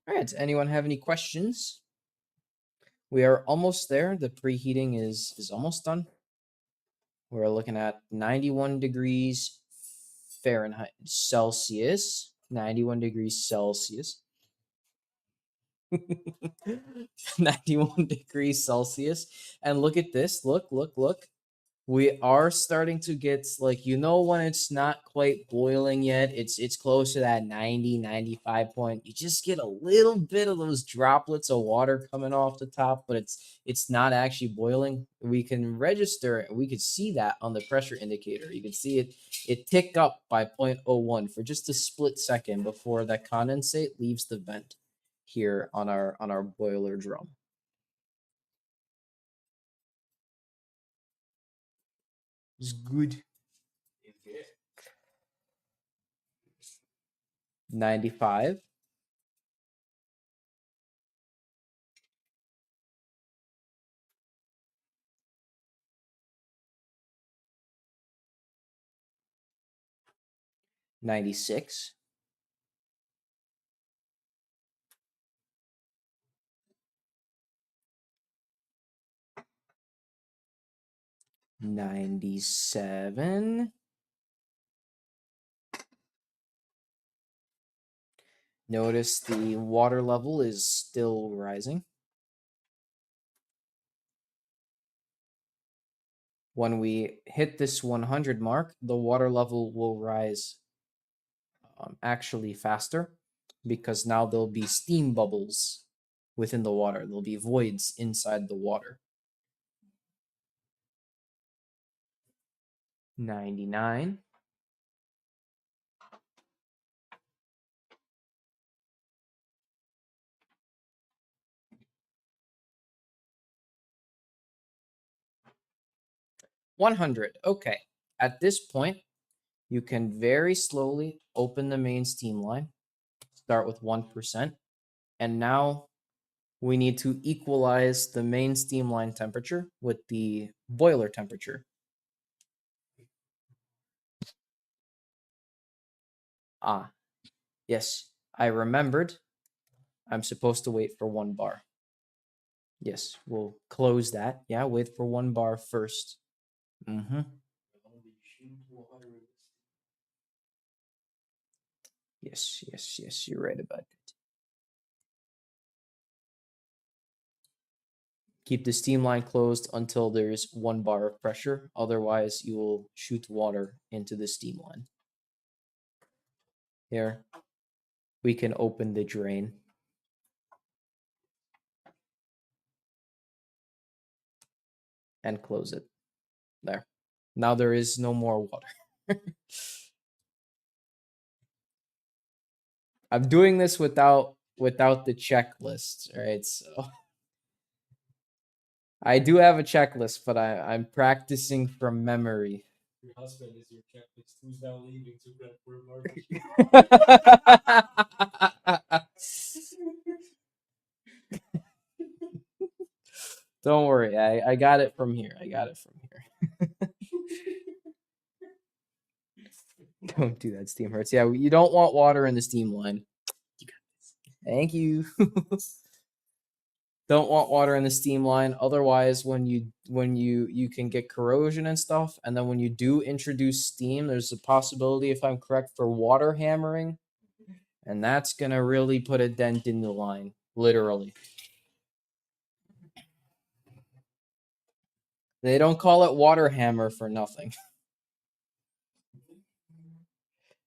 All right, anyone have any questions? We are almost there. The preheating is almost done. We're looking at 91 degrees Fahrenheit, Celsius, 91 degrees Celsius. 91 degrees Celsius. And look at this. Look. We are starting to get like, when it's not quite boiling yet, it's close to that 90-95 point. You just get a little bit of those droplets of water coming off the top, but it's not actually boiling. We can register, we could see that on the pressure indicator. You can see it tick up by 0.01 for just a split second before that condensate leaves the vent here on our boiler drum. It's good. 95. 96. 97. Notice the water level is still rising. When we hit this 100 mark, the water level will rise actually faster because now there'll be steam bubbles within the water. There'll be voids inside the water. 99. 100. Okay. At this point, you can very slowly open the main steam line, start with 1%, and now we need to equalize the main steam line temperature with the boiler temperature. Ah, yes, I remembered. I'm supposed to wait for 1 bar. Yes, we'll close that. Yeah, wait for 1 bar first. Mm-hmm. Yes, you're right about it. Keep the steam line closed until there's 1 bar of pressure. Otherwise, you will shoot water into the steam line. Here, we can open the drain. And close it. There. Now there is no more water. I'm doing this without the checklist, right? So I do have a checklist, but I'm practicing from memory. Your husband is your checklist. Who's now leaving to Brentford Don't worry, I got it from here. I got it from here. Don't do that, steam hurts. Yeah, you don't want water in the steam line. Thank you. Don't want water in the steam line. Otherwise, when you can get corrosion and stuff, and then when you do introduce steam, there's a possibility, if I'm correct, for water hammering, and that's gonna really put a dent in the line, literally. They don't call it water hammer for nothing.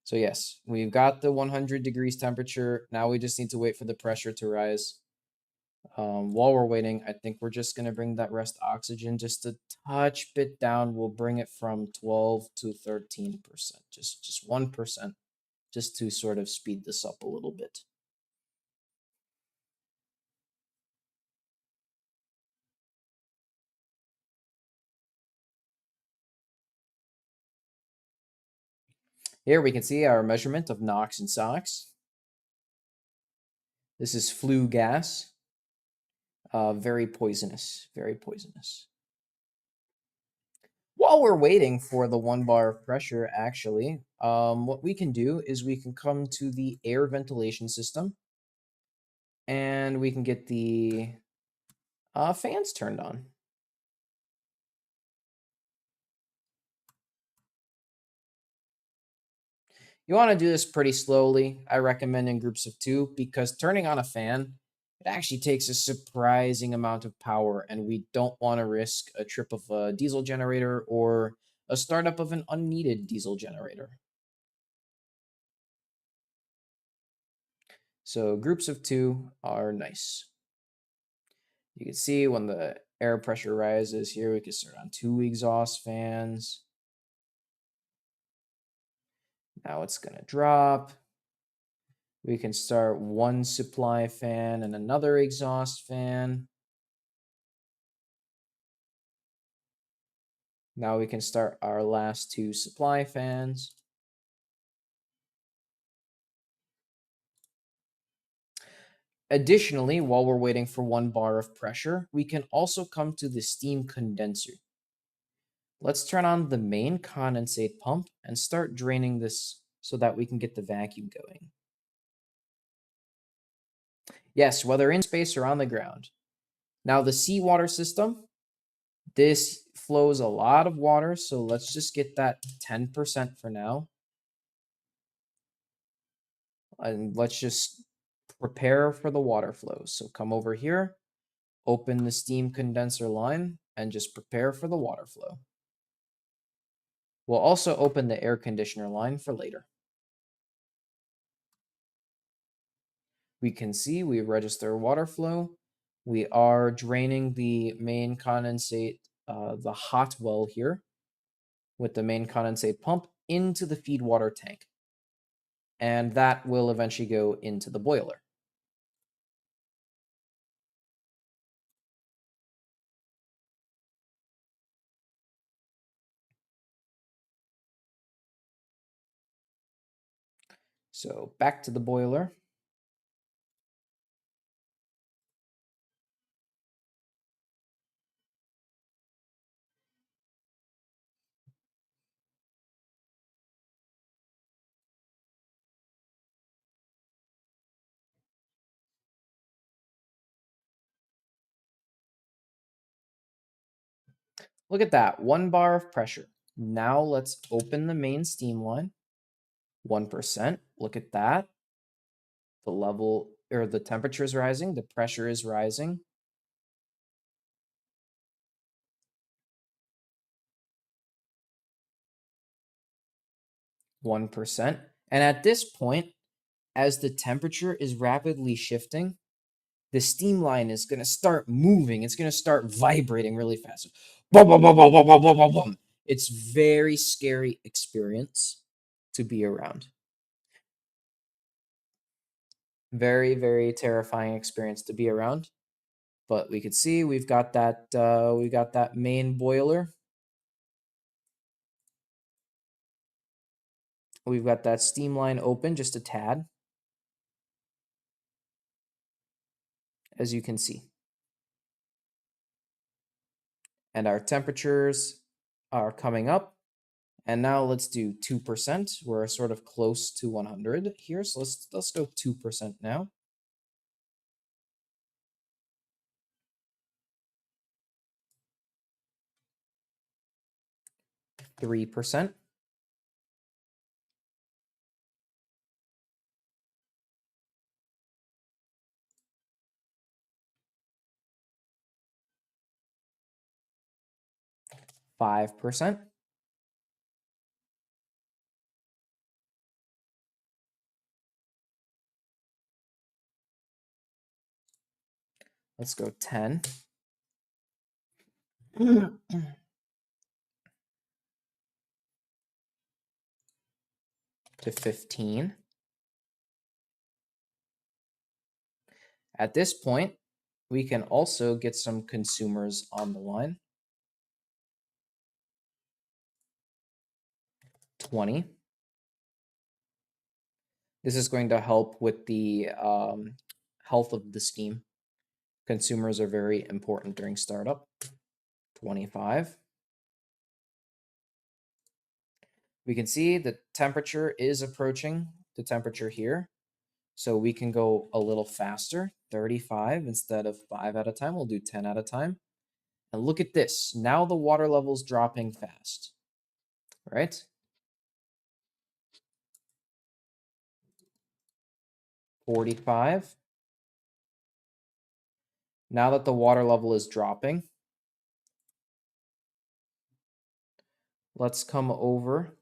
So yes, we've got the 100 degrees temperature. Now we just need to wait for the pressure to rise. While we're waiting, I think we're just going to bring that rest oxygen just a touch bit down. We'll bring it from 12 to 13%, just 1%, just to sort of speed this up a little bit. Here we can see our measurement of NOx and SOx. This is flue gas. Very poisonous, very poisonous. While we're waiting for the 1 bar of pressure, actually, what we can do is we can come to the air ventilation system and we can get the fans turned on. You want to do this pretty slowly. I recommend in groups of 2 because turning on a fan It actually takes a surprising amount of power, and we don't want to risk a trip of a diesel generator or a startup of an unneeded diesel generator. So groups of 2 are nice. You can see when the air pressure rises here, we can start on 2 exhaust fans. Now it's going to drop. We can start 1 supply fan and another exhaust fan. Now we can start our last 2 supply fans. Additionally, while we're waiting for 1 bar of pressure, we can also come to the steam condenser. Let's turn on the main condensate pump and start draining this so that we can get the vacuum going. Yes, whether in space or on the ground. Now the seawater system, this flows a lot of water, so let's just get that 10% for now. And let's just prepare for the water flows. So come over here, open the steam condenser line, and just prepare for the water flow. We'll also open the air conditioner line for later. We can see we register water flow. We are draining the main condensate, the hot well here, with the main condensate pump into the feed water tank. And that will eventually go into the boiler. So back to the boiler. Look at that, 1 bar of pressure. Now let's open the main steam line. 1%. Look at that. The level or the temperature is rising, the pressure is rising. %. And at this point, as the temperature is rapidly shifting, the steam line is going to start moving. It's going to start vibrating really fast. Boom, boom, boom, boom, boom, boom, boom, boom, boom. It's very scary experience to be around. Very, very terrifying experience to be around. But we could see we've got that main boiler. We've got that steam line open just a tad, as you can see. And our temperatures are coming up. And now let's do 2%. We're sort of close to 100 here. So let's go 2% now. 3%. 5%. 10. To 15. At this point, we can also get some consumers on the line. 20. This is going to help with the health of the steam. Consumers are very important during startup. 25. We can see the temperature is approaching the temperature here. So we can go a little faster, 35 instead of 5 at a time. We'll do 10 at a time. And look at this. Now the water level's dropping fast, right? 45. Now that the water level is dropping, let's come over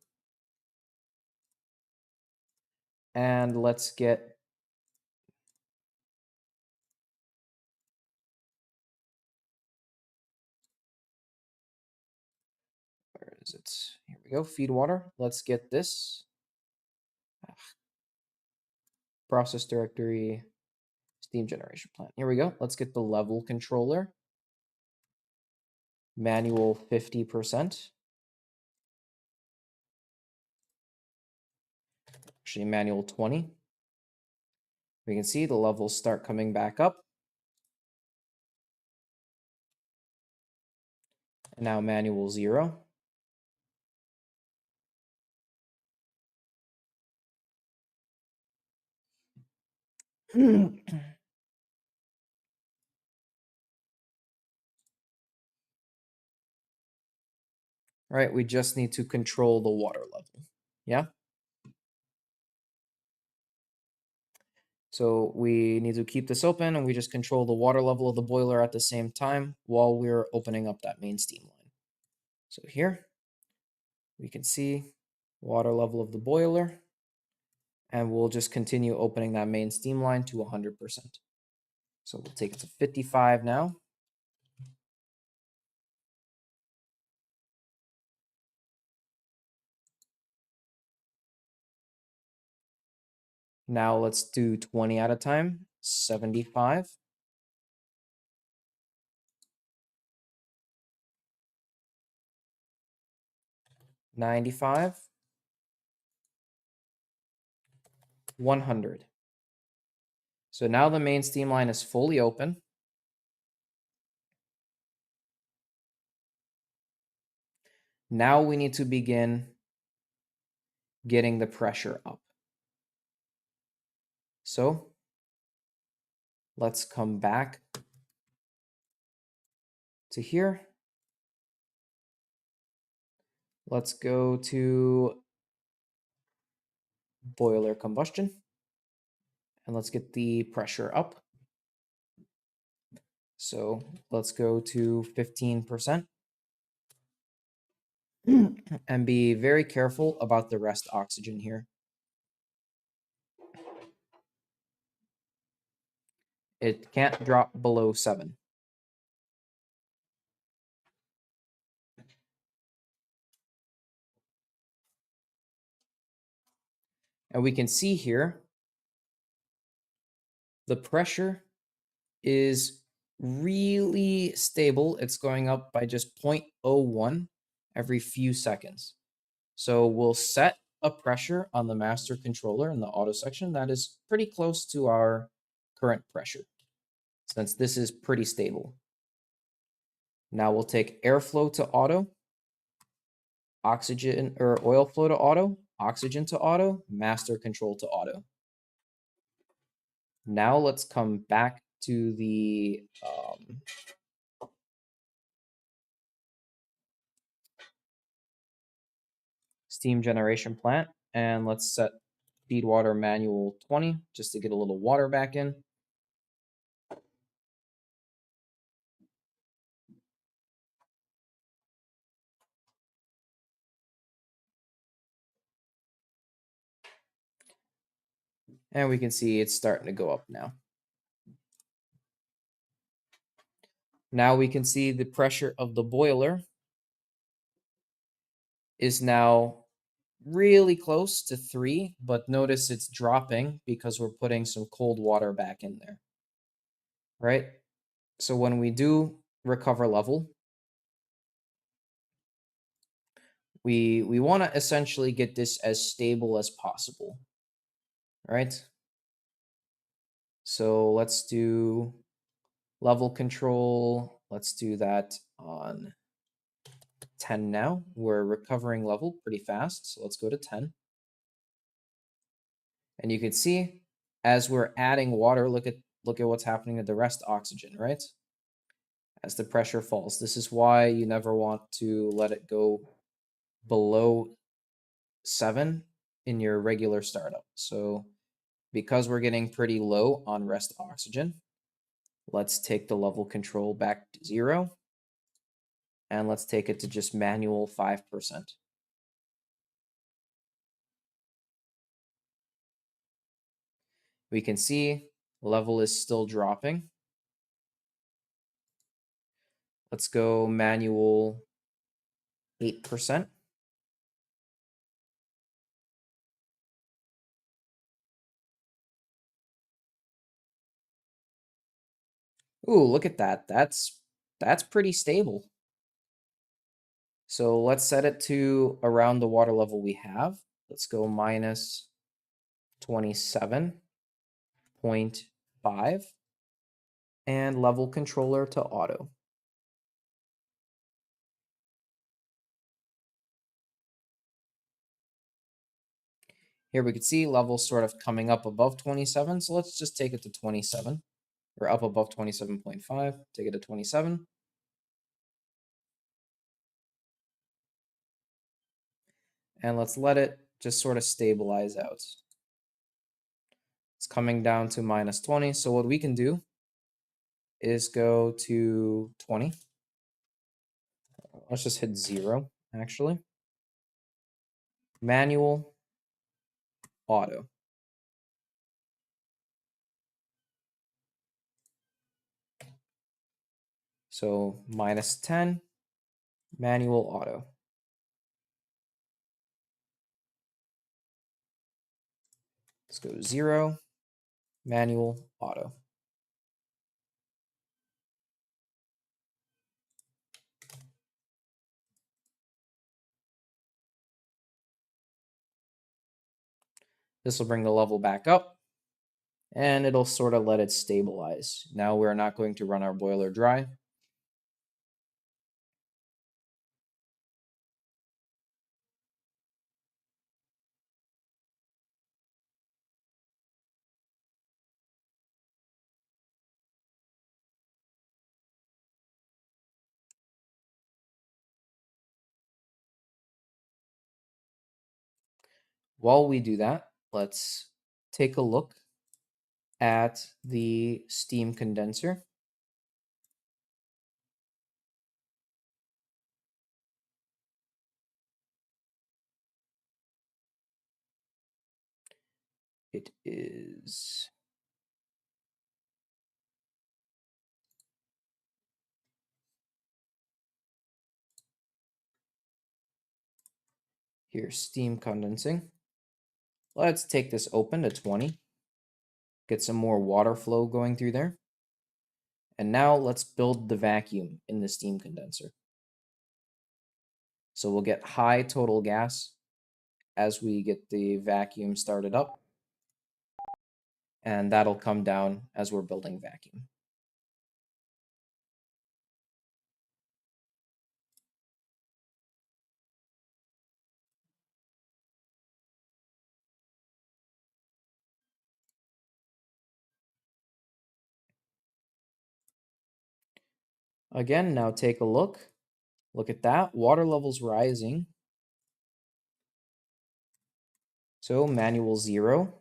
and let's get where is it? Here we go, feed water. Let's get this process directory, steam generation plant. Here we go. Let's get the level controller, manual 50%. Actually, manual 20. We can see the levels start coming back up. And now manual 0. Right, we just need to control the water level. Yeah. So we need to keep this open and we just control the water level of the boiler at the same time while we're opening up that main steam line. So here we can see water level of the boiler and we'll just continue opening that main steam line to 100%. So we'll take it to 55 now. Now let's do 20 at a time. 75. 95. 100. So now the main steam line is fully open. Now we need to begin getting the pressure up. So let's come back to here. Let's go to boiler combustion and let's get the pressure up. So let's go to 15% and be very careful about the rest oxygen here. It can't drop below 7. And we can see here the pressure is really stable. It's going up by just 0.01 every few seconds. So we'll set a pressure on the master controller in the auto section that is pretty close to our current pressure, since this is pretty stable. Now we'll take airflow to auto, oxygen or oil flow to auto, oxygen to auto, master control to auto. Now let's come back to the steam generation plant and let's set feed water manual 20 just to get a little water back in. And we can see it's starting to go up now. Now we can see the pressure of the boiler is now really close to 3, but notice it's dropping because we're putting some cold water back in there, right? So when we do recover level, we want to essentially get this as stable as possible, right? So let's do level control. Let's do that on 10 now. We're recovering level pretty fast, so let's go to 10. And you can see as we're adding water, look at what's happening to the rest oxygen, right? As the pressure falls. This is why you never want to let it go below 7 in your regular startup. So because we're getting pretty low on rest oxygen, Let's take the level control back to 0. And let's take it to just manual 5%. We can see level is still dropping. Let's go manual 8%. Ooh, look at that. That's pretty stable. So let's set it to around the water level we have. Let's go minus 27.5 and level controller to auto. Here we can see level sort of coming up above 27. So let's just take it to 27. We're up above 27.5. Take it to 27. And let's let it just sort of stabilize out. It's coming down to minus 20. So what we can do is go to 20. Let's just hit 0, actually. Manual, auto. So minus 10, manual, auto. Let's go 0, manual, auto. This will bring the level back up, and it'll sort of let it stabilize. Now we're not going to run our boiler dry. While we do that, let's take a look at the steam condenser. It is here, steam condensing. Let's take this open to 20. Get some more water flow going through there. And now let's build the vacuum in the steam condenser. So we'll get high total gas as we get the vacuum started up. And that'll come down as we're building vacuum. Again, now take a look. Look at that. Water levels rising. So manual 0.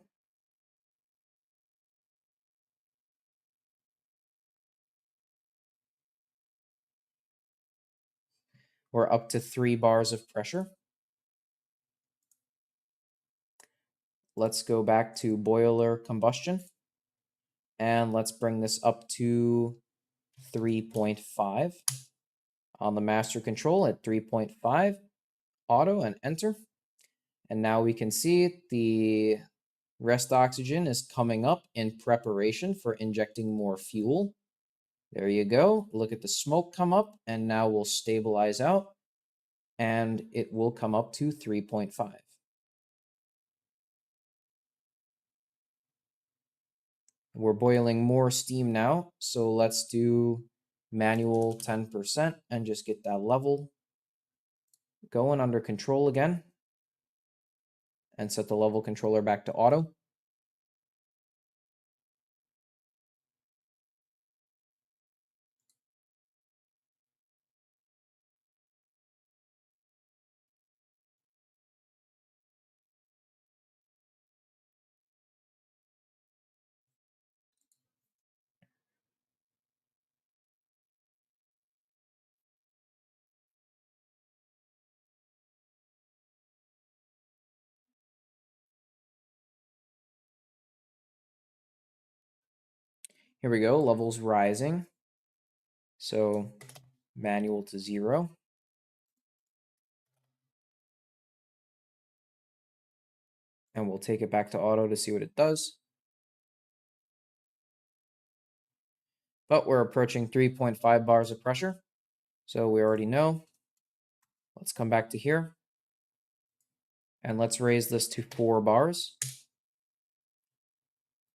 We're up to 3 bars of pressure. Let's go back to boiler combustion. And let's bring this up to 3.5. On the master control at 3.5. Auto and enter. And now we can see the rest oxygen is coming up in preparation for injecting more fuel. There you go. Look at the smoke come up, and now we'll stabilize out, and it will come up to 3.5. We're boiling more steam now, so let's do manual 10% and just get that level going under control again, and set the level controller back to auto. Here we go, levels rising. So manual to 0. And we'll take it back to auto to see what it does. But we're approaching 3.5 bars of pressure. So we already know. Let's come back to here. And let's raise this to 4 bars.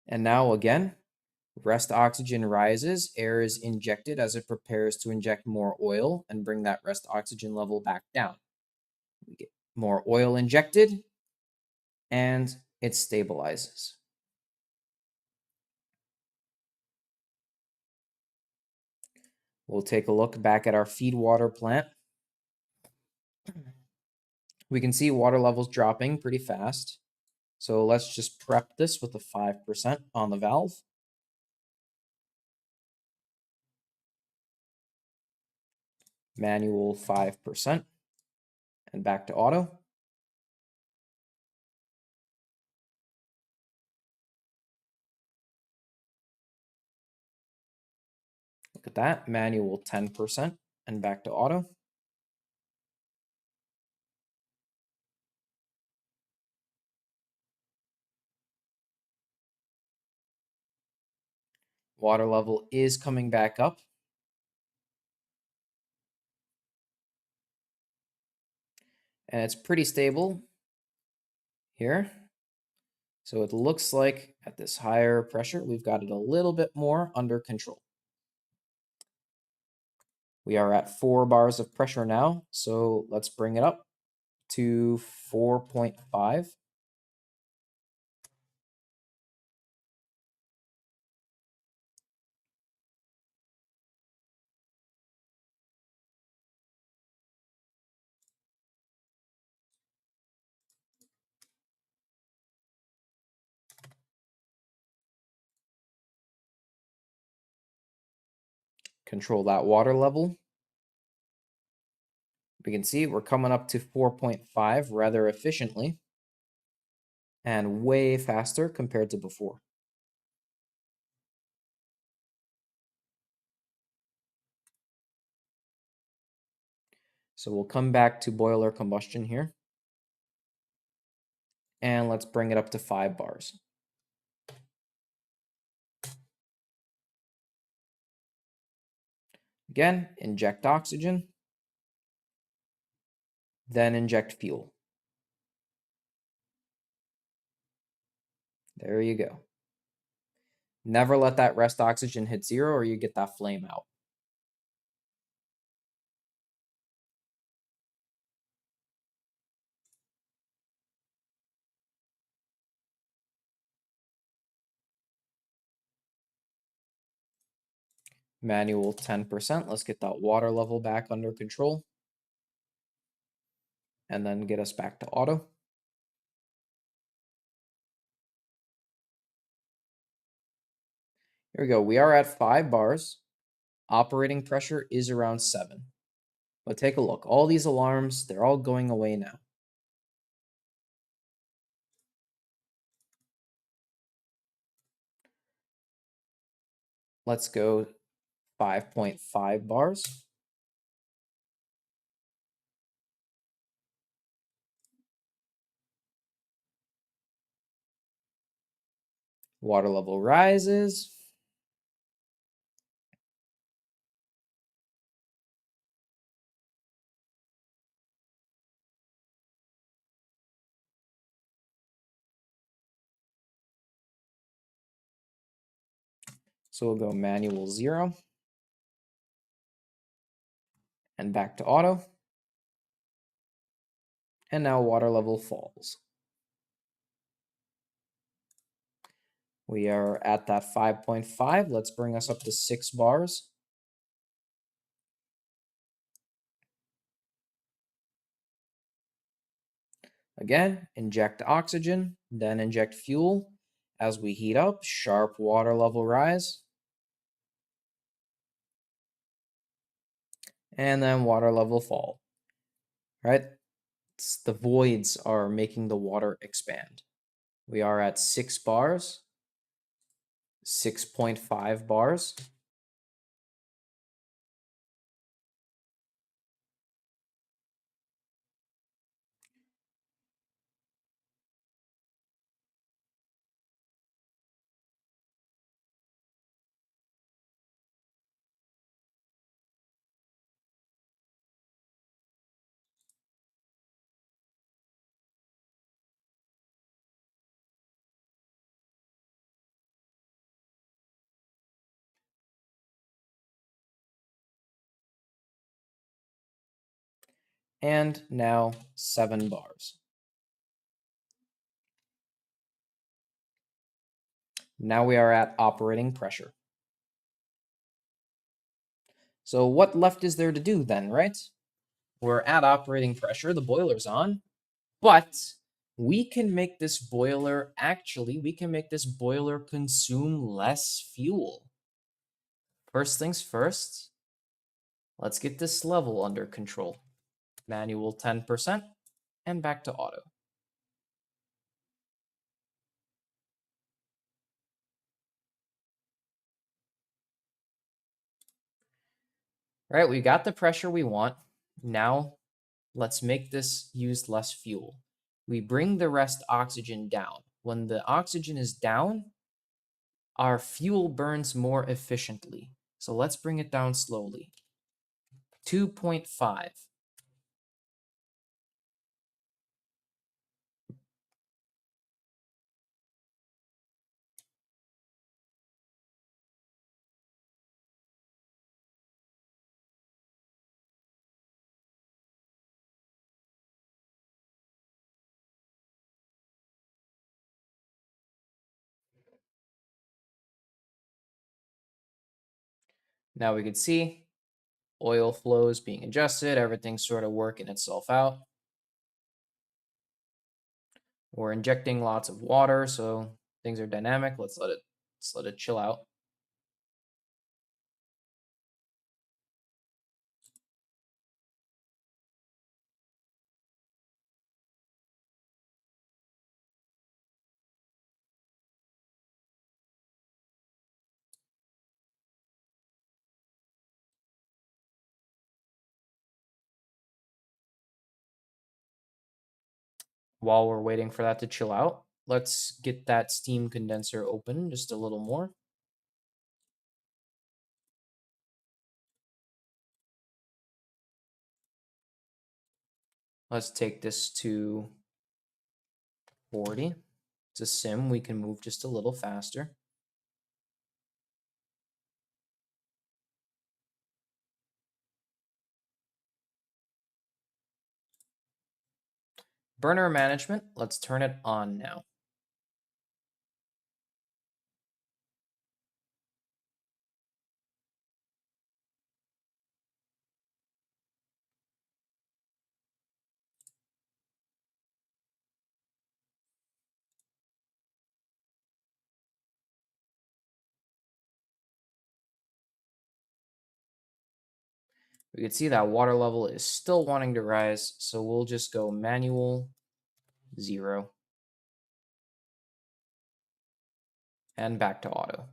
And now again, rest oxygen rises, air is injected as it prepares to inject more oil and bring that rest oxygen level back down. We get more oil injected and it stabilizes. We'll take a look back at our feed water plant. We can see water levels dropping pretty fast. So let's just prep this with a 5% on the valve. Manual 5% and back to auto. Look at that, manual 10% and back to auto. Water level is coming back up. And it's pretty stable here. So it looks like at this higher pressure, we've got it a little bit more under control. We are at 4 bars of pressure now, so let's bring it up to 4.5. Control that water level. We can see we're coming up to 4.5 rather efficiently and way faster compared to before. So we'll come back to boiler combustion here. And let's bring it up to 5 bars. Again, inject oxygen, then inject fuel. There you go. Never let that rest oxygen hit 0 or you get that flame out. Manual 10%. Let's get that water level back under control. And then get us back to auto. Here we go. We are at 5 bars. Operating pressure is around 7. But take a look. All these alarms, they're all going away now. Let's go 5.5 bars. Water level rises. So we'll go manual 0 and back to auto. And now water level falls. We are at that 5.5. Let's bring us up to 6 bars. Again, inject oxygen, then inject fuel. As we heat up, sharp water level rise. And then water level fall. Right? The voids are making the water expand. We are at 6 bars. 6.5 bars. And now 7 bars. Now we are at operating pressure. So what left is there to do then, right? We're at operating pressure, the boiler's on, but we can make this boiler, consume less fuel. First things first, let's get this level under control. Manual 10% and back to auto. All right, we got the pressure we want. Now let's make this use less fuel. We bring the rest oxygen down. When the oxygen is down, our fuel burns more efficiently. So let's bring it down slowly. 2.5. Now we can see oil flows being adjusted, everything's sort of working itself out. We're injecting lots of water, so things are dynamic. Let's let it chill out. While we're waiting for that to chill out, let's get that steam condenser open just a little more. Let's take this to 40. It's a sim, we can move just a little faster. Burner management, let's turn it on now. We can see that water level is still wanting to rise, so we'll just go manual 0 and back to auto.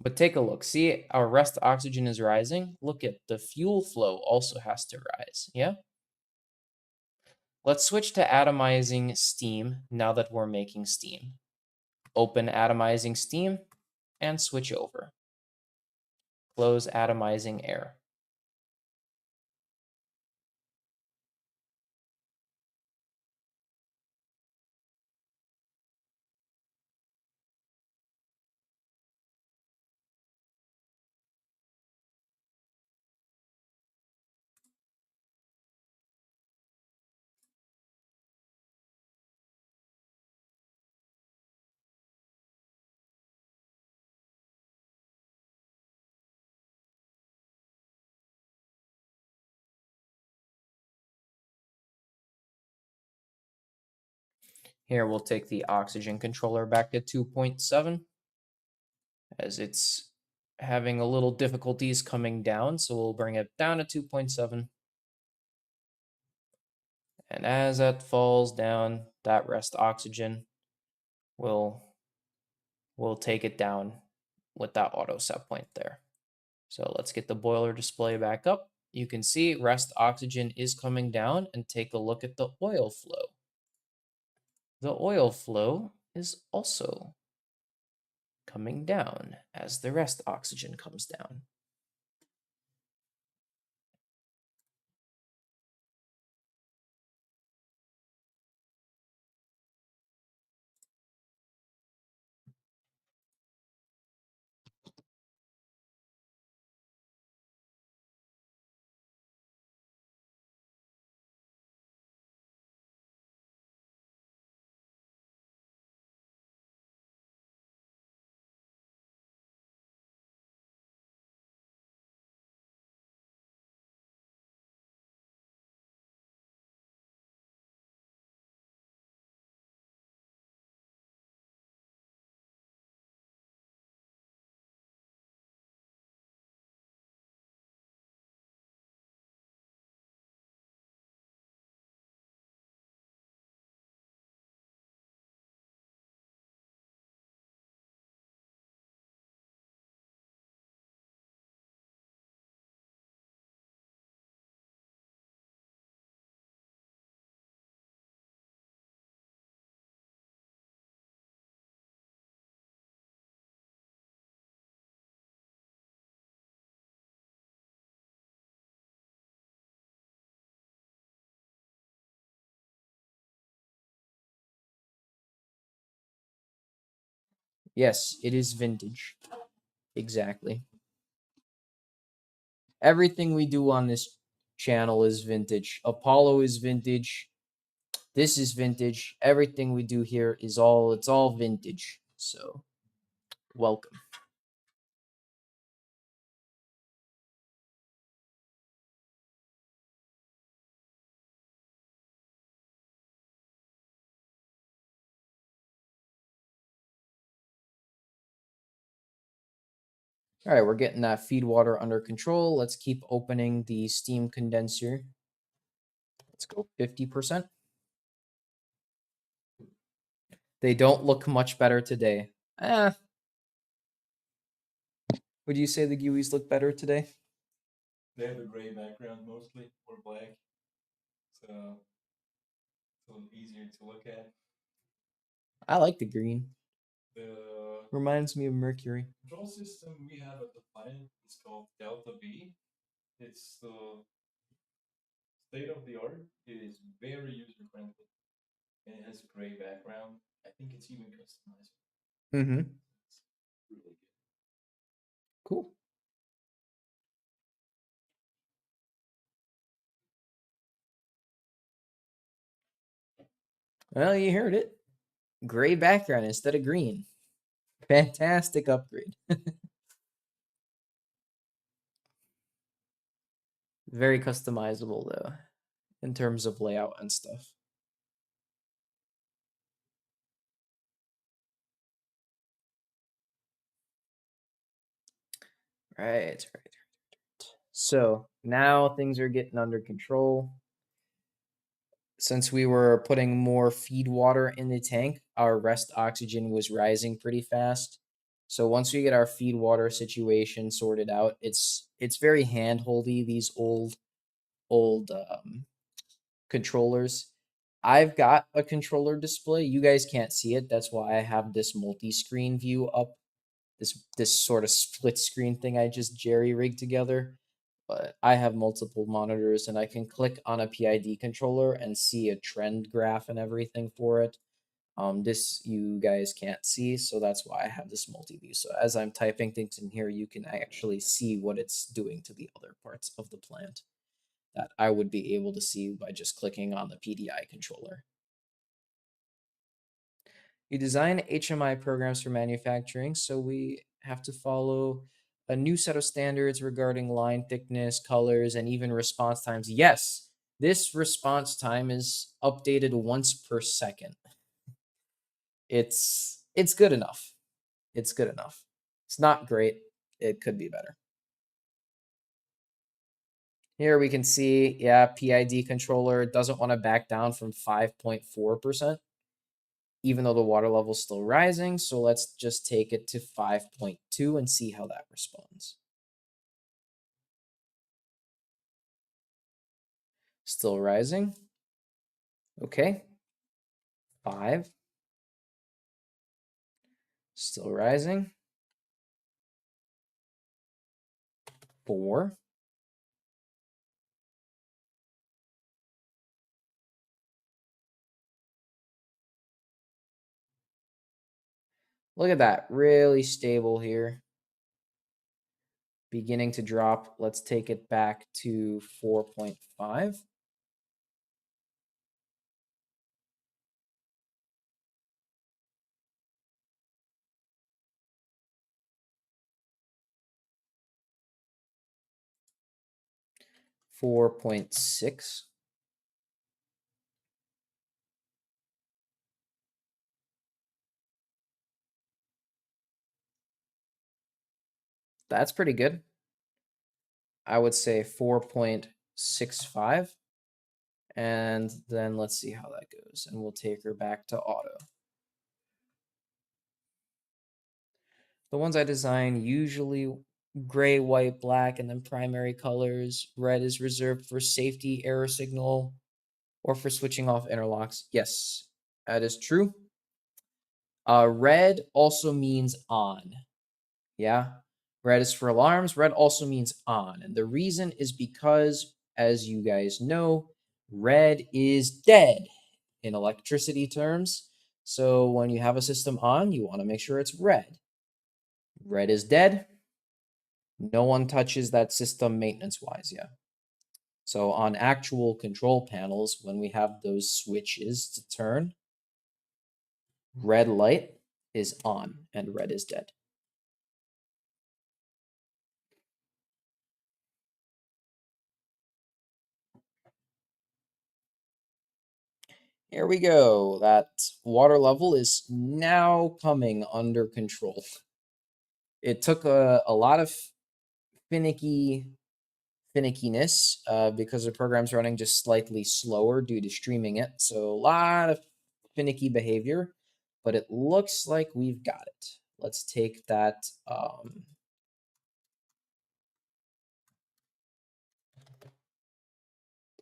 But take a look. See, our rest oxygen is rising. Look at the fuel flow also has to rise. Yeah? Let's switch to atomizing steam now that we're making steam. Open atomizing steam and switch over. Close atomizing air. Here we'll take the oxygen controller back to 2.7 as it's having a little difficulties coming down, so we'll bring it down to 2.7. And as that falls down, that rest oxygen will take it down with that auto set point there. So let's get the boiler display back up. You can see rest oxygen is coming down, and take a look at the oil flow. The oil flow is also coming down as the rest oxygen comes down. Yes, it is vintage. Exactly. Everything we do on this channel is vintage. Apollo is vintage. This is vintage. Everything we do here is all vintage. So, welcome. All right, we're getting that feed water under control. Let's keep opening the steam condenser. Let's go 50%. They don't look much better today. Would you say the GUIs look better today? They have a gray background mostly, or black. So it's a little easier to look at. I like the green. The Reminds me of Mercury. control system we have at the plant is called Delta V. It's the state of the art. It is very user friendly, and it has a gray background. I think it's even customizable. Mm-hmm. It's really good. Cool. Well, you heard it. Gray background instead of green. Fantastic upgrade. Very customizable though, in terms of layout and stuff. Right. So now things are getting under control. Since we were putting more feed water in the tank, our rest oxygen was rising pretty fast. So once we get our feed water situation sorted out, it's very handholdy, these old controllers. I've got a controller display. You guys can't see it. That's why I have this multi-screen view up. This sort of split screen thing I just jerry rigged together. But I have multiple monitors and I can click on a PID controller and see a trend graph and everything for it. This you guys can't see, so that's why I have this multi-view. So as I'm typing things in here, you can actually see what it's doing to the other parts of the plant that I would be able to see by just clicking on the PDI controller. You design HMI programs for manufacturing, so we have to follow a new set of standards regarding line thickness, colors, and even response times. Yes, this response time is updated once per second. It's good enough. It's good enough. It's not great. It could be better. Here we can see, yeah, PID controller doesn't want to back down from 5.4%, even though the water level is still rising. So let's just take it to 5.2 and see how that responds. Still rising. Okay. 5. Still rising. 4. Look at that. Really stable here. Beginning to drop. Let's take it back to 4.5. $4.6. That's pretty good. I would say 4.65. And then let's see how that goes. And we'll take her back to auto. The ones I design usually gray, white, black, and then primary colors. Red is reserved for safety, error signal, or for switching off interlocks. Yes, that is true. Red also means on. Yeah. Red is for alarms. Red also means on. And the reason is because, as you guys know, red is dead in electricity terms. So when you have a system on, you want to make sure it's red. Red is dead. No one touches that system maintenance-wise yet. So on actual control panels, when we have those switches to turn, red light is on and red is dead. Here we go. That water level is now coming under control. It took a lot of finickiness because the program's running just slightly slower due to streaming it. So a lot of finicky behavior, but it looks like we've got it. Let's take that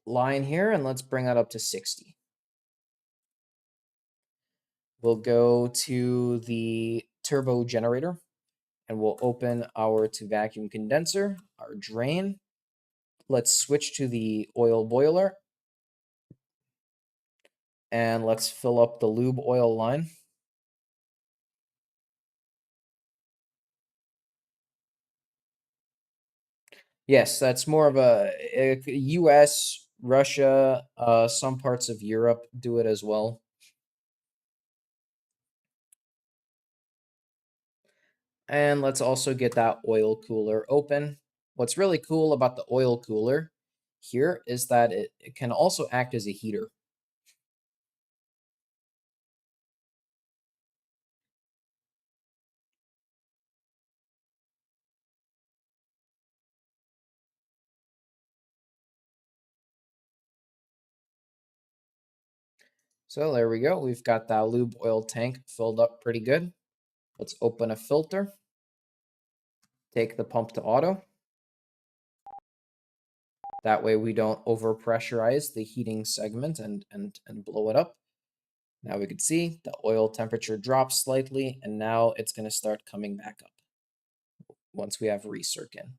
line here and let's bring that up to 60. We'll go to the turbo generator and we'll open our to vacuum condenser, our drain. Let's switch to the oil boiler and let's fill up the lube oil line. Yes, that's more of a US, Russia, some parts of Europe do it as well. And let's also get that oil cooler open. What's really cool about the oil cooler here is that it can also act as a heater. So there we go. We've got that lube oil tank filled up pretty good. Let's open a filter. Take the pump to auto. That way we don't overpressurize the heating segment and blow it up. Now we can see the oil temperature drops slightly, and now it's going to start coming back up once we have recirc in.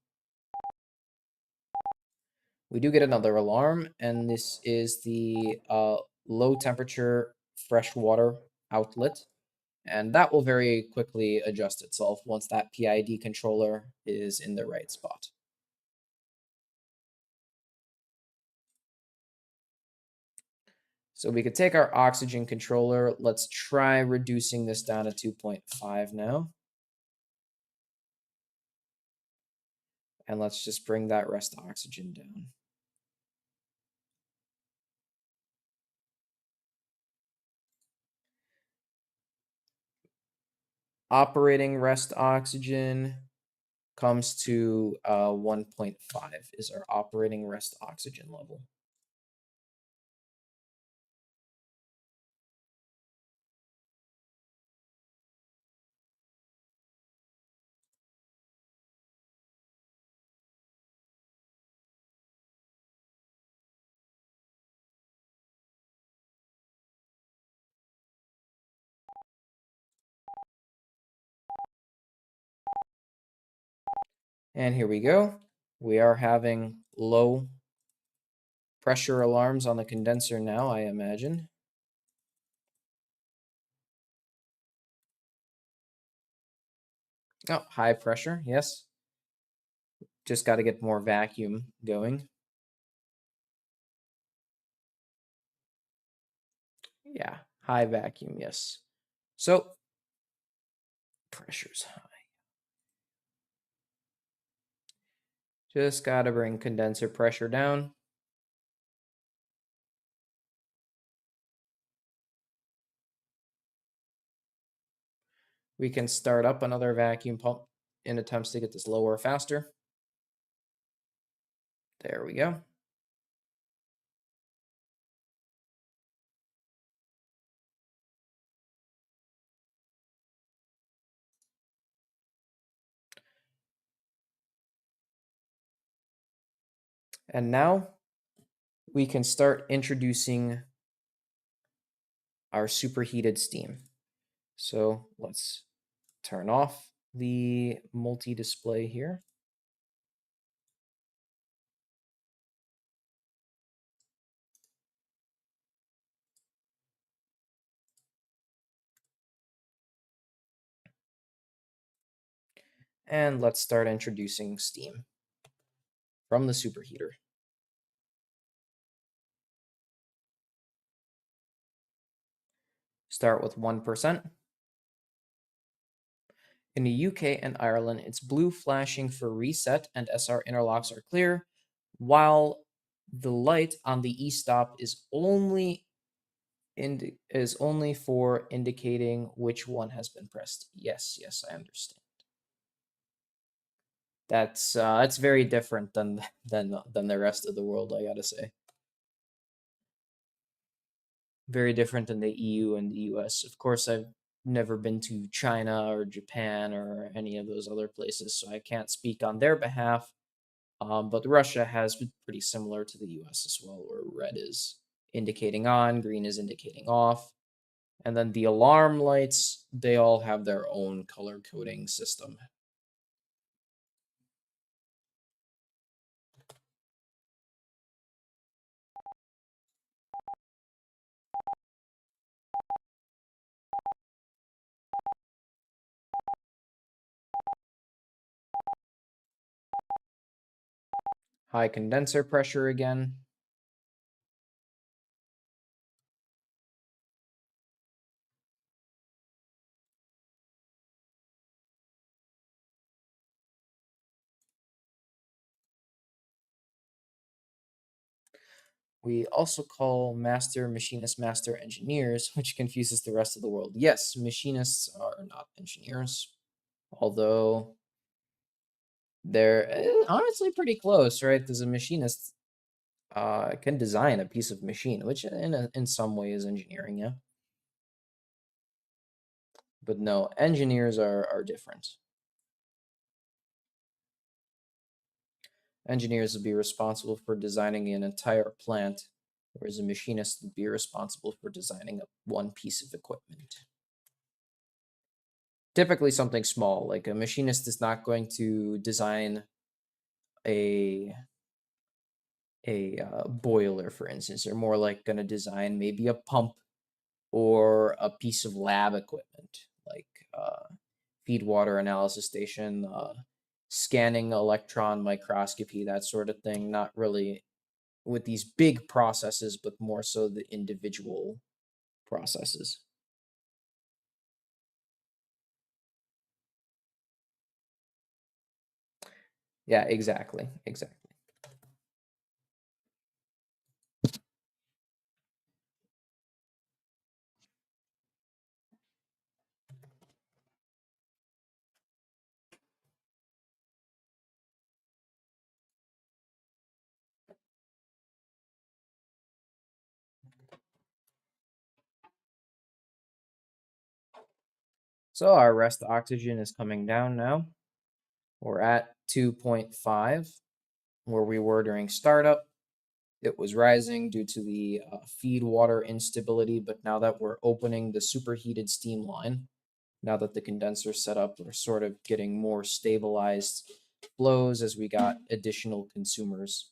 We do get another alarm, and this is the low temperature freshwater outlet. And that will very quickly adjust itself once that PID controller is in the right spot. So we could take our oxygen controller. Let's try reducing this down to 2.5 now. And let's just bring that rest oxygen down. operating rest oxygen comes to 1.5 is our operating rest oxygen level. And here we go. We are having low pressure alarms on the condenser now, I imagine. Oh, high pressure, yes. Just got to get more vacuum going. Yeah, high vacuum, yes. So, pressure's high. Just got to bring condenser pressure down. We can start up another vacuum pump in attempts to get this lower faster. There we go. And now we can start introducing our superheated steam. So let's turn off the multi-display here. And let's start introducing steam from the superheater. Start with 1%. In the UK and Ireland, it's blue flashing for reset and SR interlocks are clear, while the light on the e-stop is only for indicating which one has been pressed. Yes, I understand. That's very different than the rest of the world, I gotta say. Very different than the EU and the US. Of course, I've never been to China or Japan or any of those other places, so I can't speak on their behalf. But Russia has been pretty similar to the US as well, where red is indicating on, green is indicating off. And then the alarm lights, they all have their own color coding system. High condenser pressure again. We also call master machinists master engineers, which confuses the rest of the world. Yes, machinists are not engineers, although they're honestly pretty close, right? Because a machinist can design a piece of machine, which in some way is engineering, yeah. But no, engineers are different. Engineers would be responsible for designing an entire plant, whereas a machinist would be responsible for designing one piece of equipment. Typically something small, like a machinist is not going to design a boiler, for instance. They're more like going to design maybe a pump or a piece of lab equipment, like feed water analysis station, scanning electron microscopy, that sort of thing. Not really with these big processes, but more so the individual processes. Yeah, exactly. So our rest oxygen is coming down now. We're at 2.5, where we were during startup. It was rising due to the feed water instability, but now that we're opening the superheated steam line, now that the condenser's set up, we're sort of getting more stabilized flows as we got additional consumers.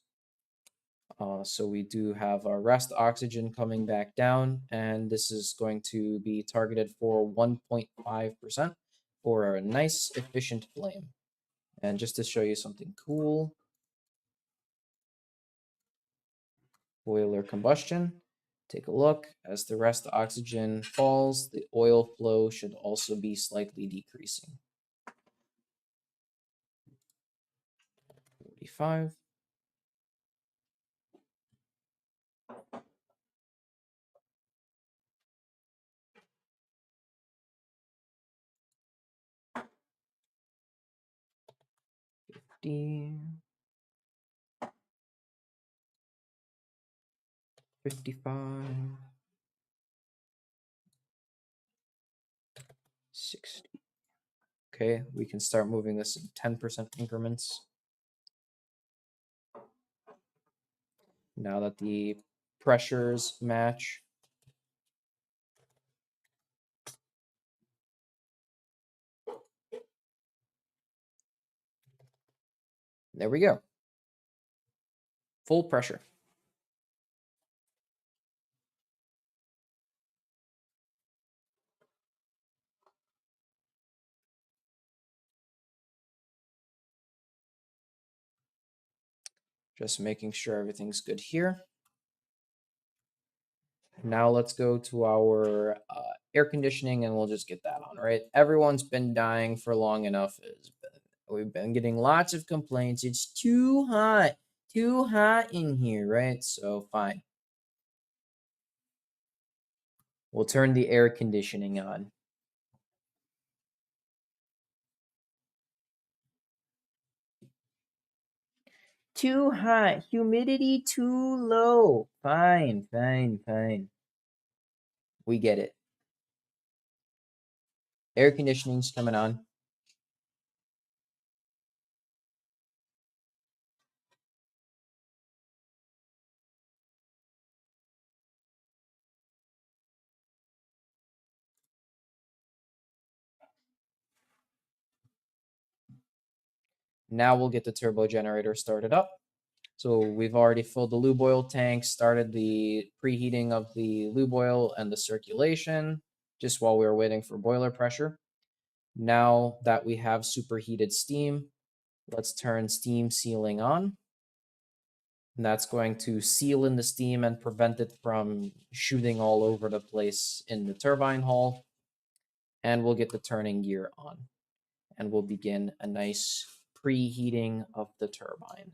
So we do have our rest oxygen coming back down, and this is going to be targeted for 1.5% for a nice efficient flame. And just to show you something cool, boiler combustion, take a look. As the rest oxygen falls, the oil flow should also be slightly decreasing. 45. D 55, 60. Okay, we can start moving this in 10% increments. Now that the pressures match. There we go. Full pressure. Just making sure everything's good here. Now let's go to our air conditioning and we'll just get that on, right? Everyone's been dying for long enough. We've been getting lots of complaints. It's too hot in here, right? So fine. We'll turn the air conditioning on. Too hot. Humidity too low. Fine. We get it. Air conditioning's coming on. Now we'll get the turbo generator started up. So we've already filled the lube oil tank, started the preheating of the lube oil and the circulation, just while we were waiting for boiler pressure. Now that we have superheated steam, let's turn steam sealing on. And that's going to seal in the steam and prevent it from shooting all over the place in the turbine hull. And we'll get the turning gear on. And we'll begin a nice preheating of the turbine.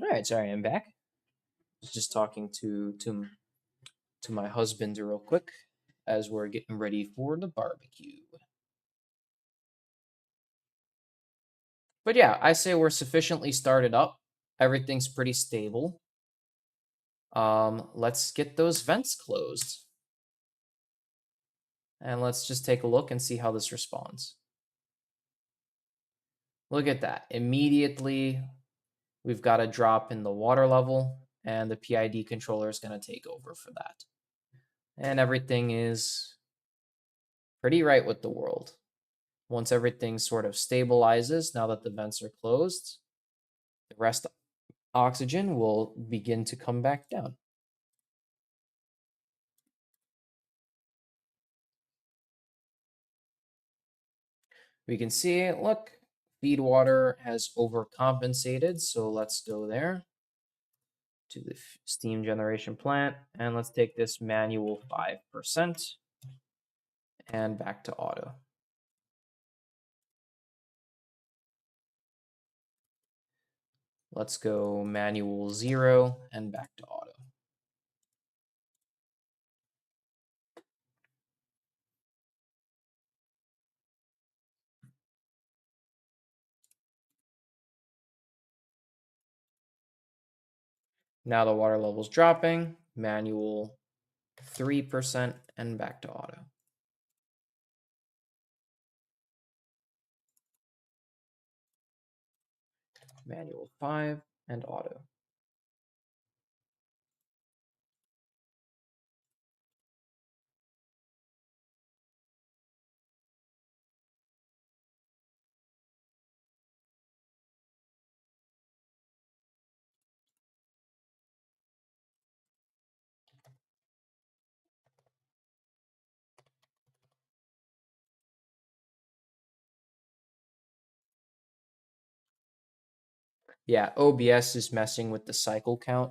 All right, sorry, I'm back. Was just talking to my husband real quick as we're getting ready for the barbecue. But yeah, I say we're sufficiently started up. Everything's pretty stable. Let's get those vents closed. And let's just take a look and see how this responds. Look at that. Immediately, we've got a drop in the water level, and the PID controller is going to take over for that. And everything is pretty right with the world. Once everything sort of stabilizes, now that the vents are closed, the rest oxygen will begin to come back down. We can see, look, feed water has overcompensated, so let's go there to the steam generation plant, and let's take this manual 5% and back to auto. Let's go manual 0 and back to auto. Now the water level's dropping, manual 3% and back to auto. Manual 5 and auto. Yeah, OBS is messing with the cycle count.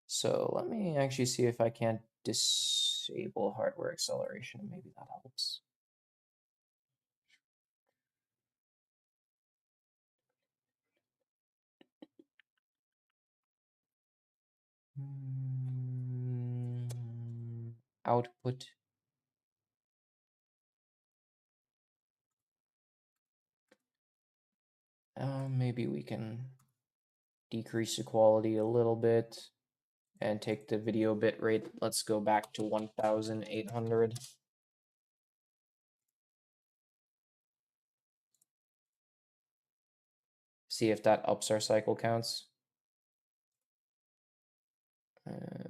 So let me actually see if I can't disable hardware acceleration. Maybe that helps. Output. Maybe we can decrease the quality a little bit and take the video bit rate. Let's go back to 1,800. See if that ups our cycle counts. And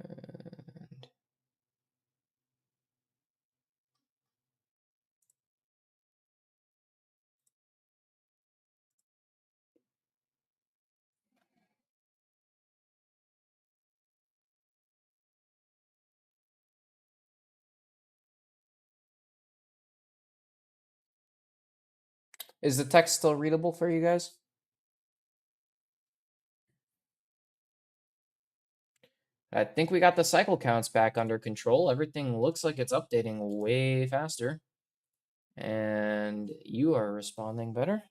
is the text still readable for you guys? I think we got the cycle counts back under control. Everything looks like it's updating way faster. And you are responding better.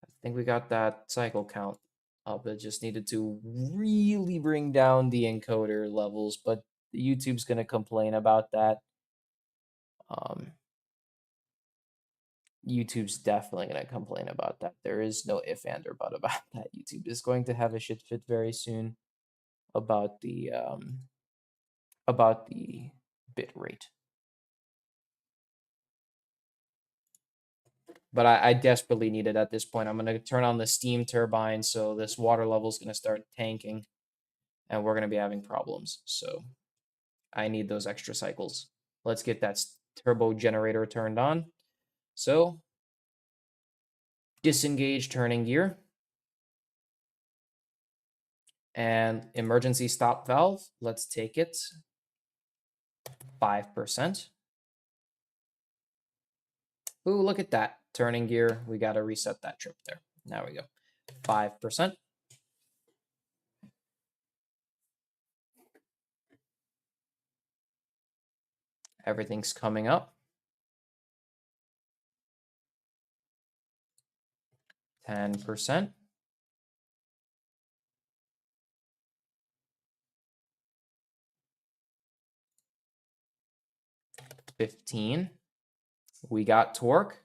I think we got that cycle count up. It just needed to really bring down the encoder levels, but YouTube's going to complain about that. YouTube's definitely going to complain about that. There is no if and or but about that. YouTube is going to have a shit fit very soon about the bit rate. But I desperately need it at this point. I'm going to turn on the steam turbine, so this water level is going to start tanking, and we're going to be having problems. So I need those extra cycles. Let's get that turbo generator turned on. So disengage turning gear. And emergency stop valve, let's take it 5%. Ooh, look at that. Turning gear, we got to reset that trip there. Now we go. 5%. Everything's coming up. 10%. 15. We got torque.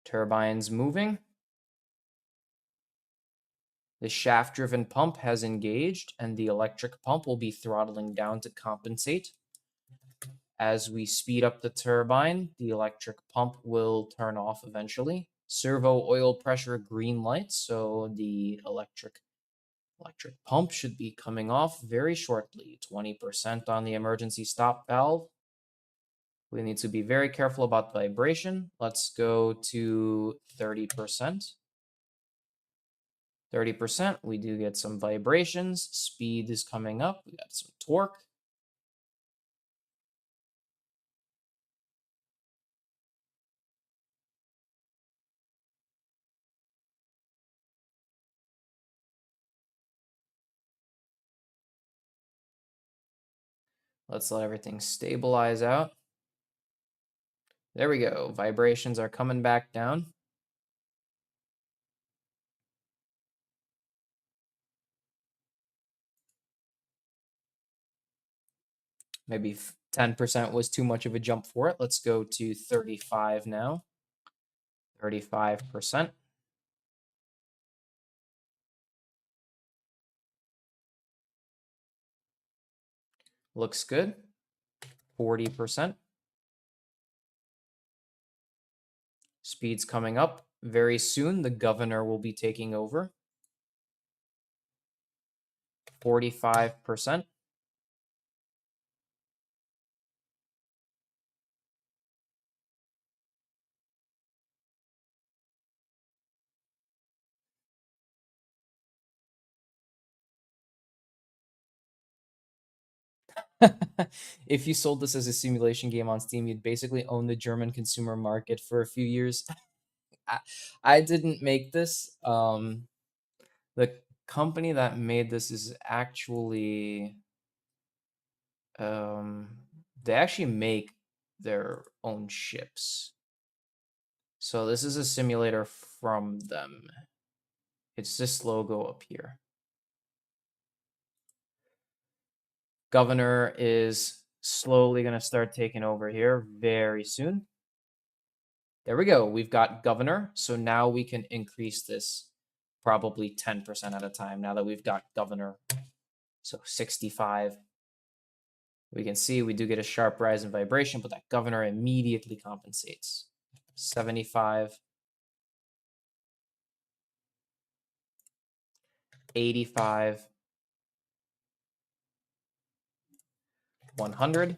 Turbines moving. The shaft-driven pump has engaged, and the electric pump will be throttling down to compensate. As we speed up the turbine, the electric pump will turn off eventually. Servo oil pressure green light, so the electric pump should be coming off very shortly. 20% on the emergency stop valve. We need to be very careful about vibration. Let's go to 30%. 30%, we do get some vibrations. Speed is coming up. We got some torque. Let's let everything stabilize out. There we go. Vibrations are coming back down. Maybe 10% was too much of a jump for it. Let's go to 35 now. 35%. Looks good. 40%. Speed's coming up. Very soon, the governor will be taking over. 45%. If you sold this as a simulation game on Steam, you'd basically own the German consumer market for a few years. I didn't make this. The company that made this is actually they actually make their own ships. So this is a simulator from them. It's this logo up here. Governor is slowly going to start taking over here very soon. There we go. We've got governor. So now we can increase this probably 10% at a time now that we've got governor. So 65. We can see we do get a sharp rise in vibration, but that governor immediately compensates. 75. 85. 100.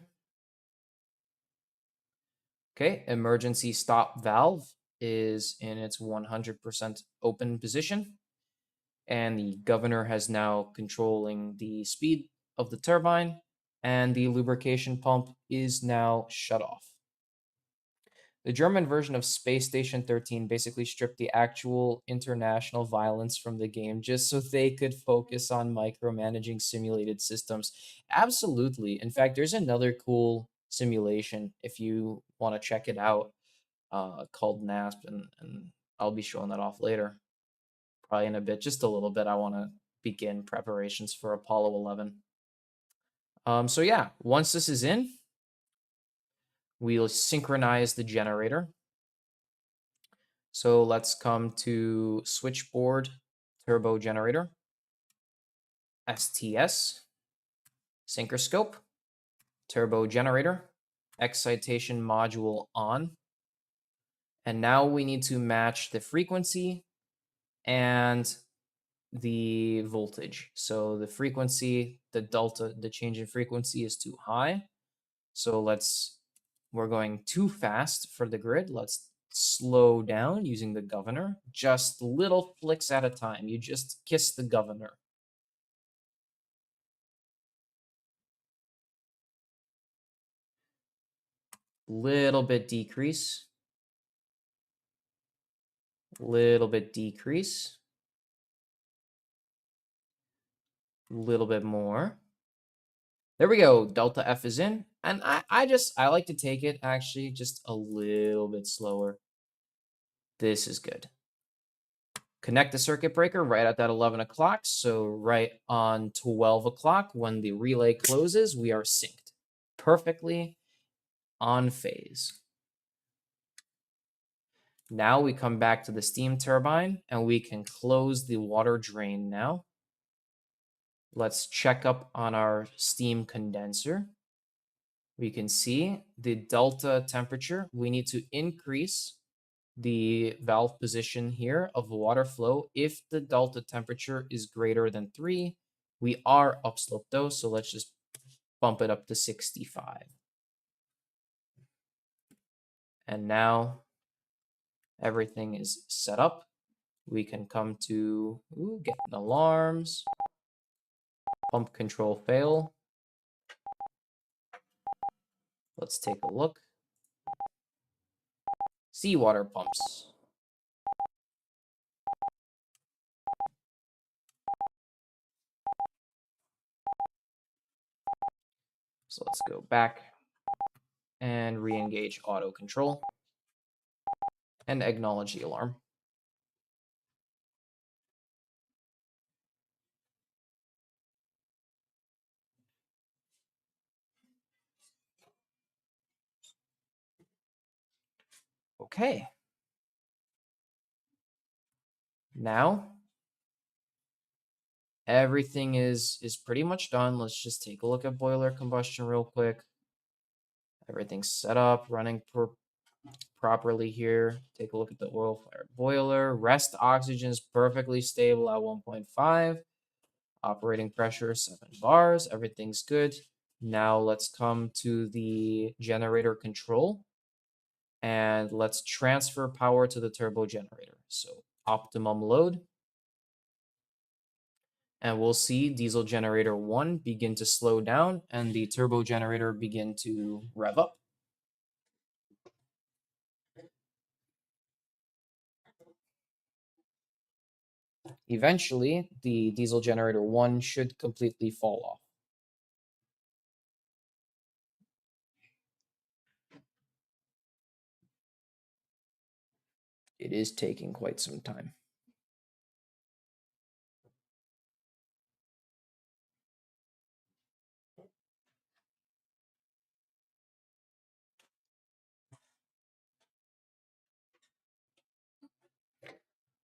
Okay, emergency stop valve is in its 100% open position. And the governor has now controlling the speed of the turbine, and the lubrication pump is now shut off. The German version of Space Station 13 basically stripped the actual international violence from the game just so they could focus on micromanaging simulated systems. Absolutely. In fact, there's another cool simulation if you want to check it out called NASP, and I'll be showing that off later. Probably in a bit, just a little bit. I want to begin preparations for Apollo 11. So yeah, once this is in, we'll synchronize the generator. So let's come to switchboard turbo generator, STS, synchronous, turbo generator, excitation module on. And now we need to match the frequency and the voltage. So the frequency, the delta, the change in frequency is too high. So we're going too fast for the grid. Let's slow down using the governor. Just little flicks at a time. You just kiss the governor. Little bit decrease. Little bit decrease. Little bit more. There we go. Delta F is in. And I like to take it actually just a little bit slower. This is good. Connect the circuit breaker right at that 11 o'clock. So right on 12 o'clock when the relay closes, we are synced perfectly on phase. Now we come back to the steam turbine and we can close the water drain now. Let's check up on our steam condenser. We can see the delta temperature. We need to increase the valve position here of water flow if the delta temperature is greater than 3. We are upslope though, so let's just bump it up to 65. And now everything is set up. We can come to getting alarms, pump control fail. Let's take a look. Seawater pumps. So let's go back and re-engage auto control and acknowledge the alarm. Okay. Now everything is pretty much done. Let's just take a look at boiler combustion real quick. Everything's set up, running properly here. Take a look at the oil-fired boiler. Rest oxygen is perfectly stable at 1.5. Operating pressure 7 bars. Everything's good. Now let's come to the generator control. And let's transfer power to the turbo generator. So optimum load. And we'll see diesel generator 1 begin to slow down and the turbo generator begin to rev up. Eventually, the diesel generator 1 should completely fall off. It is taking quite some time.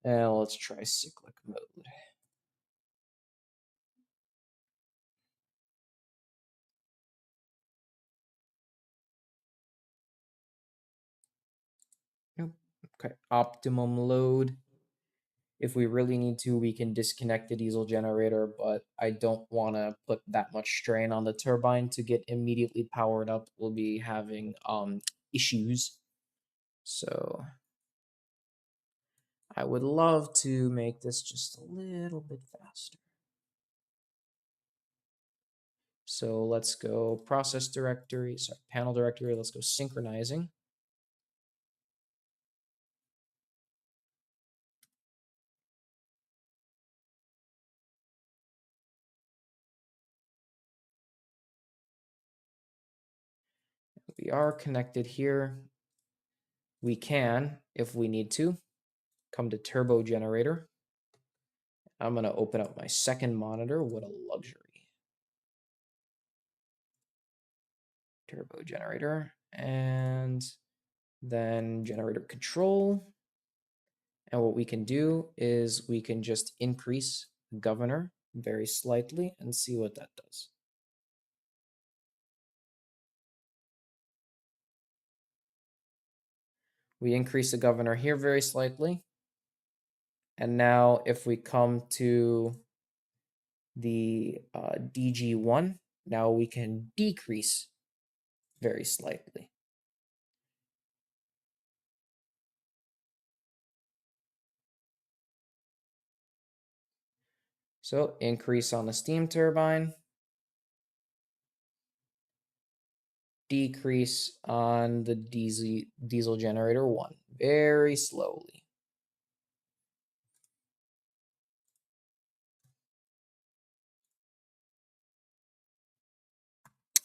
And let's try cyclic mode. Okay, optimum load. If we really need to, we can disconnect the diesel generator, but I don't want to put that much strain on the turbine to get immediately powered up. We'll be having issues. So I would love to make this just a little bit faster. So let's go process directory, sorry, panel directory. Let's go synchronizing. We are connected here. We can, if we need to, come to turbo generator. I'm going to open up my second monitor. What a luxury. Turbo generator and then generator control. And what we can do is we can just increase governor very slightly and see what that does. We increase the governor here very slightly. And now if we come to the DG1, now we can decrease very slightly. So increase on the steam turbine, decrease on the diesel generator 1, very slowly.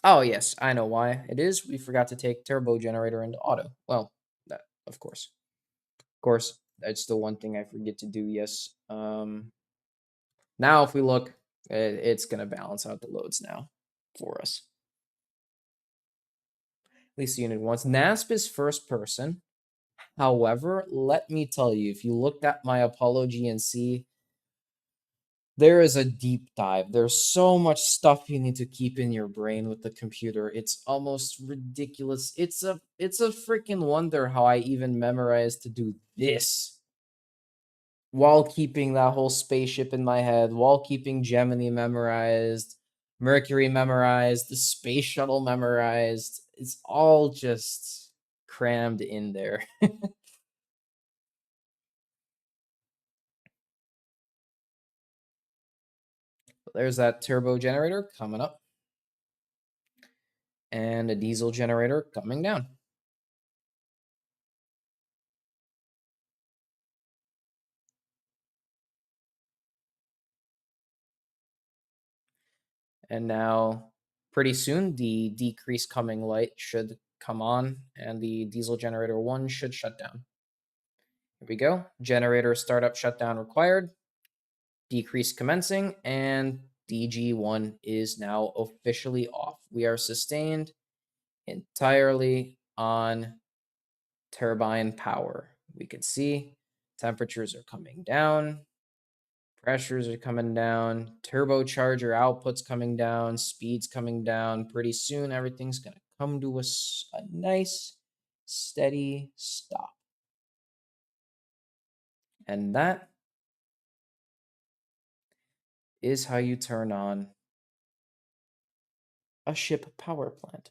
Oh yes, I know why it is. We forgot to take turbo generator into auto. Well, that of course. Of course, that's the one thing I forget to do, yes. Now if we look, it's gonna balance out the loads now for us. least unit once. NASP is first person. However, let me tell you, if you looked at my Apollo GNC, there is a deep dive. There's so much stuff you need to keep in your brain with the computer. It's almost ridiculous. It's a freaking wonder how I even memorized to do this while keeping that whole spaceship in my head, while keeping Gemini memorized, Mercury memorized, the space shuttle memorized. It's all just crammed in there. There's that turbo generator coming up and a diesel generator coming down. And now pretty soon the decrease coming light should come on and the diesel generator 1 should shut down. Here we go. Generator startup shutdown required. Decrease commencing, and DG1 is now officially off. We are sustained entirely on turbine power. We can see temperatures are coming down, pressures are coming down, turbocharger output's coming down, speed's coming down. Pretty soon, everything's going to come to a nice, steady stop. And that is how you turn on a ship power plant.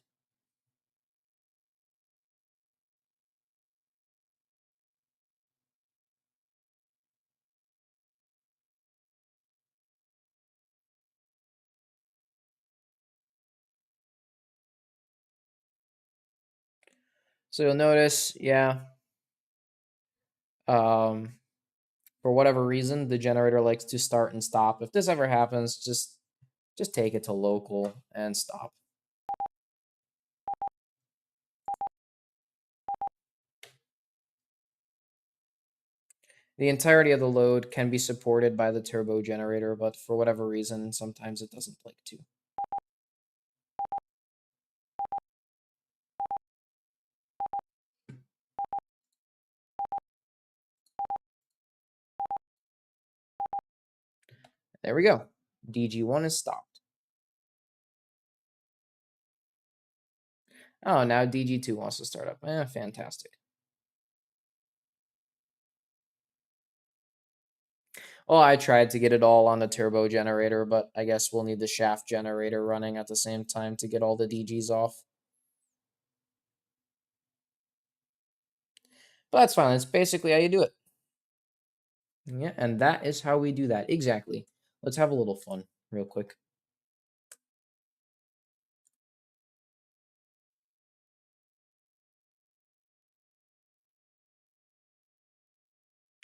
So you'll notice, yeah, for whatever reason, the generator likes to start and stop. If this ever happens, just take it to local and stop. The entirety of the load can be supported by the turbo generator, but for whatever reason, sometimes it doesn't like to. There we go. DG1 is stopped. Oh, now DG2 wants to start up. Fantastic. Well, I tried to get it all on the turbo generator, but I guess we'll need the shaft generator running at the same time to get all the DGs off. But that's fine. That's basically how you do it. Yeah, and that is how we do that. Exactly. Let's have a little fun real quick.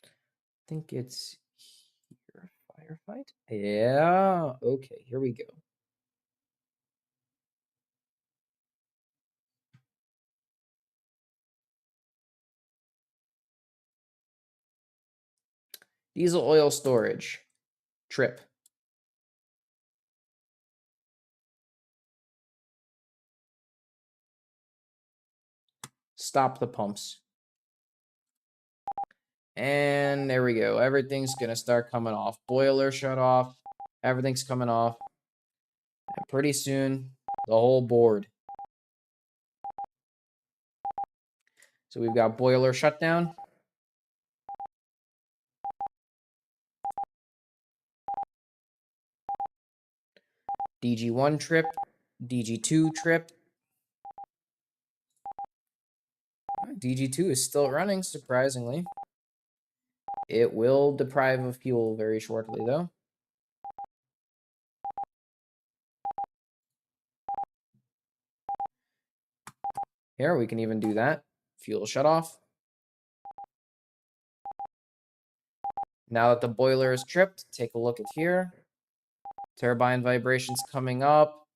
I think it's here. Firefight? Yeah. Okay, here we go. Diesel oil storage. Trip. Stop the pumps. And there we go. Everything's going to start coming off. Boiler shut off. Everything's coming off. And pretty soon, the whole board. So we've got boiler shutdown. DG1 trip. DG2 trip. DG2 is still running, surprisingly. It will deprive of fuel very shortly, though. Here, we can even do that. Fuel shut off. Now that the boiler is tripped, take a look at here. Turbine vibrations coming up.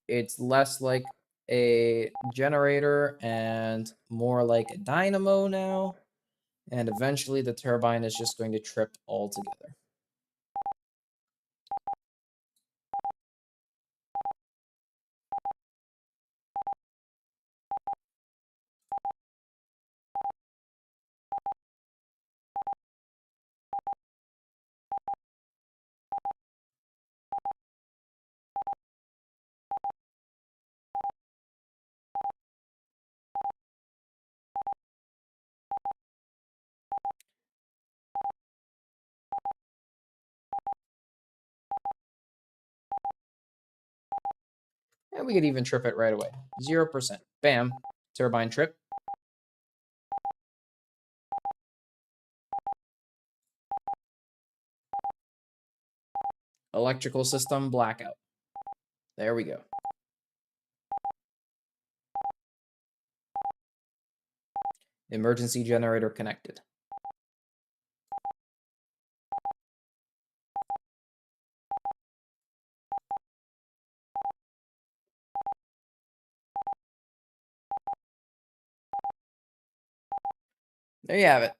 It's less like a generator and more like a dynamo now. And eventually the turbine is just going to trip altogether. And we could even trip it right away. 0%. Bam. Turbine trip. Electrical system blackout. There we go. Emergency generator connected. There you have it.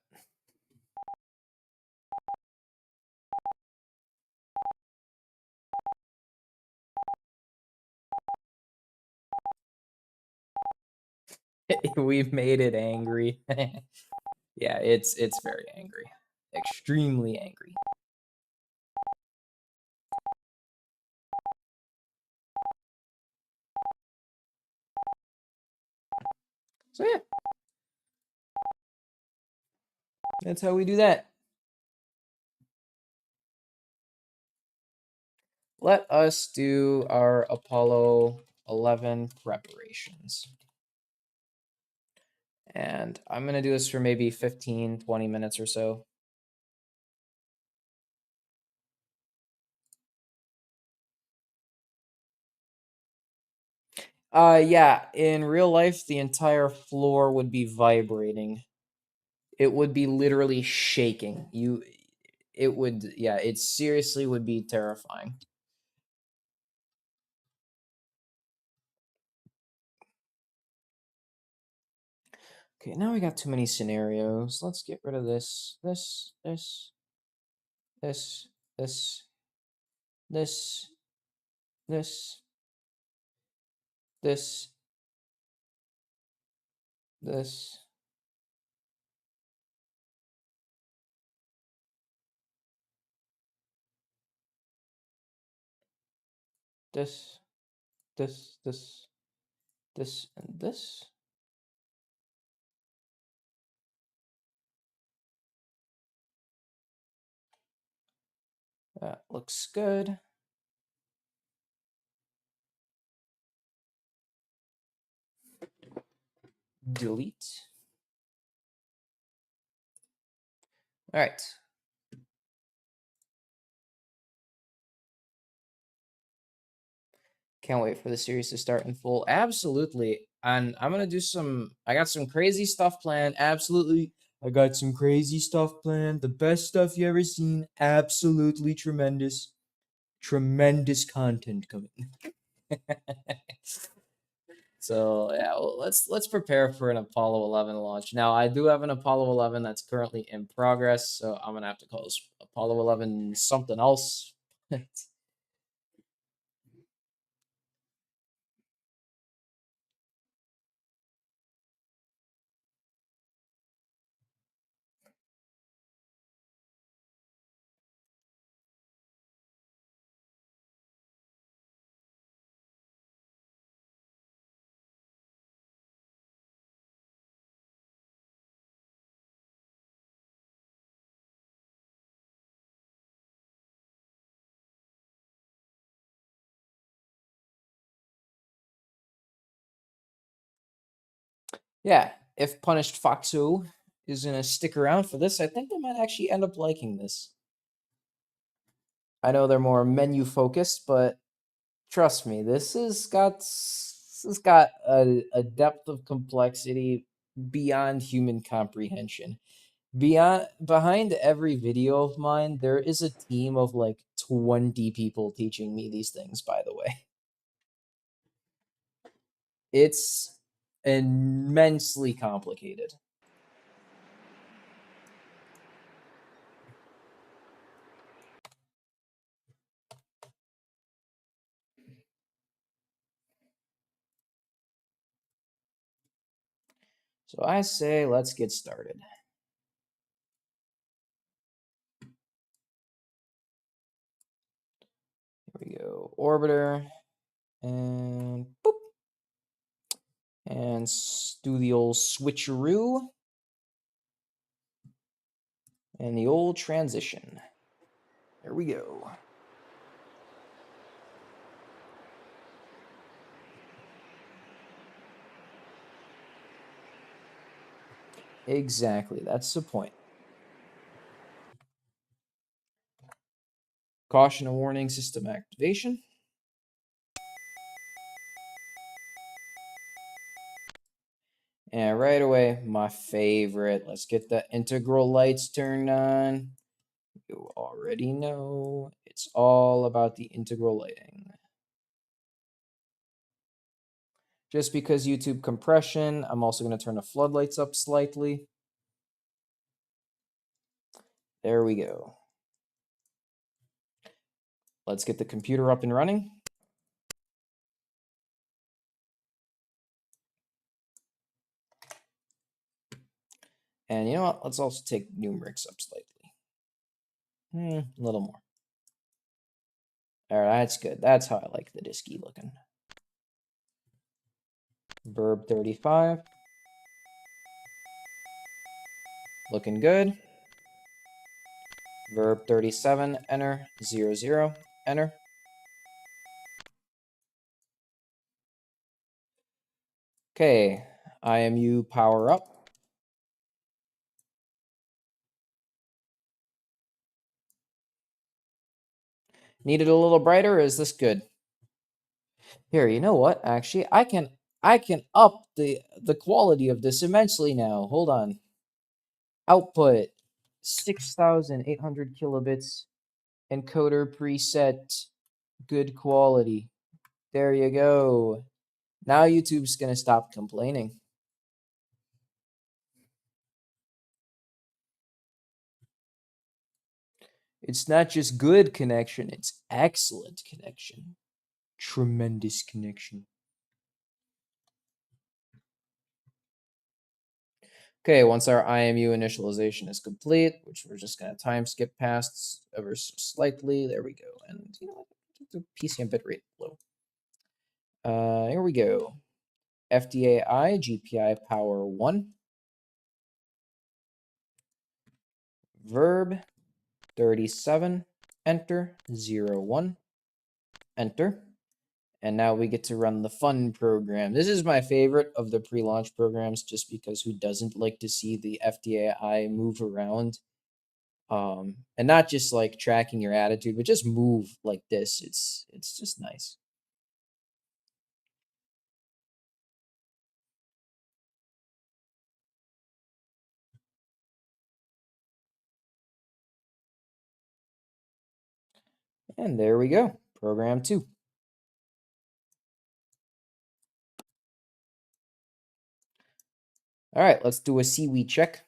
We've made it angry. Yeah, it's very angry. Extremely angry. So yeah. That's how we do that. Let us do our Apollo 11 preparations. And I'm going to do this for maybe 15, 20 minutes or so. Yeah, in real life, the entire floor would be vibrating. It would be literally shaking. It would, yeah, it seriously would be terrifying. Okay, now we got too many scenarios. Let's get rid of this, this, this, this, this, this, this, this, this. This, this, this, this, and this. That looks good. Delete. All right. Can't wait for the series to start in full. Absolutely. And I'm going to do I got some crazy stuff planned. Absolutely. I got some crazy stuff planned. The best stuff you ever seen. Absolutely tremendous. Tremendous content coming. So yeah, well, let's prepare for an Apollo 11 launch. Now I do have an Apollo 11 that's currently in progress, so I'm gonna have to call this Apollo 11 something else. Yeah, if Punished Foxo is gonna stick around for this, I think they might actually end up liking this. I know they're more menu focused, but trust me, this has got a depth of complexity beyond human comprehension. Behind every video of mine, there is a team of like 20 people teaching me these things, by the way. It's immensely complicated. So I say let's get started. Here we go. Orbiter. And boop. And do the old switcheroo. And the old transition. There we go. Exactly. That's the point. Caution and warning system activation. And right away, my favorite. Let's get the integral lights turned on. You already know it's all about the integral lighting. Just because YouTube compression, I'm also going to turn the floodlights up slightly. There we go. Let's get the computer up and running. And you know what? Let's also take numerics up slightly. A little more. All right, that's good. That's how I like the disky looking. Verb 35. Looking good. Verb 37, enter, 0, 0, enter. Okay, IMU power up. Need it a little brighter, or is this good? Here, you know what? Actually, I can up the quality of this immensely now. Hold on. Output 6,800 kilobits. Encoder preset, good quality. There you go. Now YouTube's gonna stop complaining. It's not just good connection, it's excellent connection. Tremendous connection. Okay, once our IMU initialization is complete, which we're just going to time skip past ever so slightly. There we go. And you know what? The PCM bitrate low. Here we go. FDAI GPI power 1. Verb 37. Enter 0, 1. Enter. And now we get to run the fun program. This is my favorite of the pre-launch programs just because who doesn't like to see the FDAI move around? And not just like tracking your attitude, but just move like this. It's just nice. And there we go. Program 2. All right, let's do a seaweed check.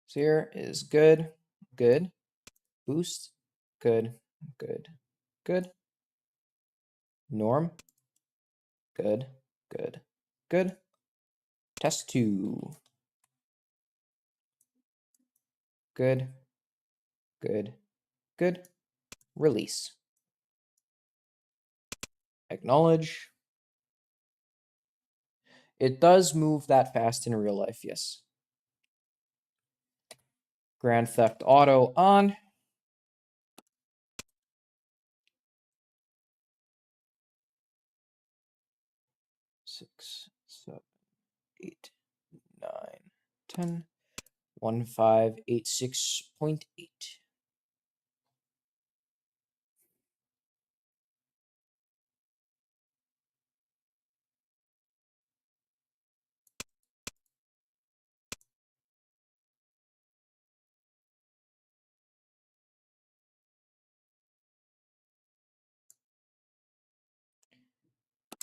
So here is good, good, boost, good, good, good, norm, good, good, good, test 2, good, good, good, release, acknowledge. It does move that fast in real life, yes. Grand Theft Auto on. 6, 7, 8, 9, 10, 1586.8.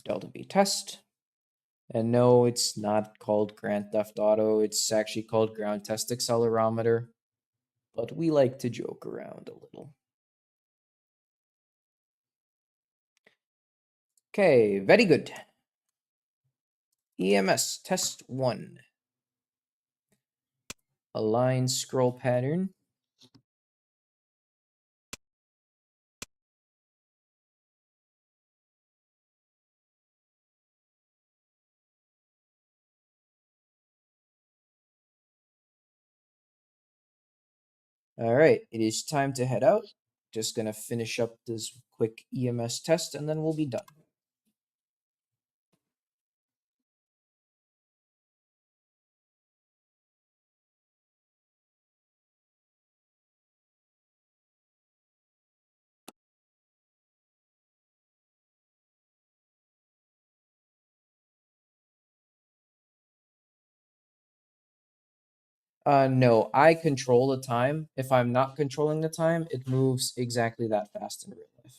Delta V test. And no, it's not called Grand Theft Auto. It's actually called Ground Test Accelerometer. But we like to joke around a little. Okay, very good. EMS test 1. Align scroll pattern. All right, it is time to head out. Just gonna finish up this quick EMS test and then we'll be done. No, I control the time. If I'm not controlling the time, it moves exactly that fast in real life.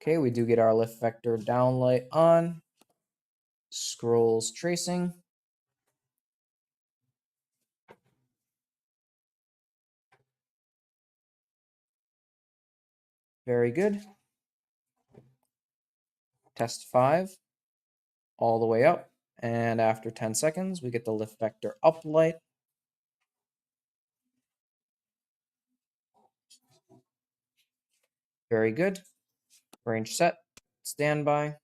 Okay, we do get our lift vector downlight on. Scrolls tracing. Very good. Test 5. All the way up. And after 10 seconds, we get the lift vector up light. Very good. Range set. Standby.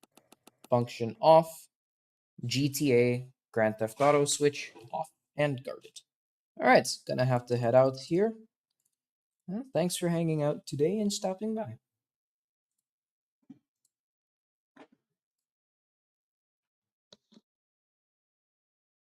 Function off. GTA Grand Theft Auto switch off and guarded. All right, gonna have to head out here. Well, thanks for hanging out today and stopping by.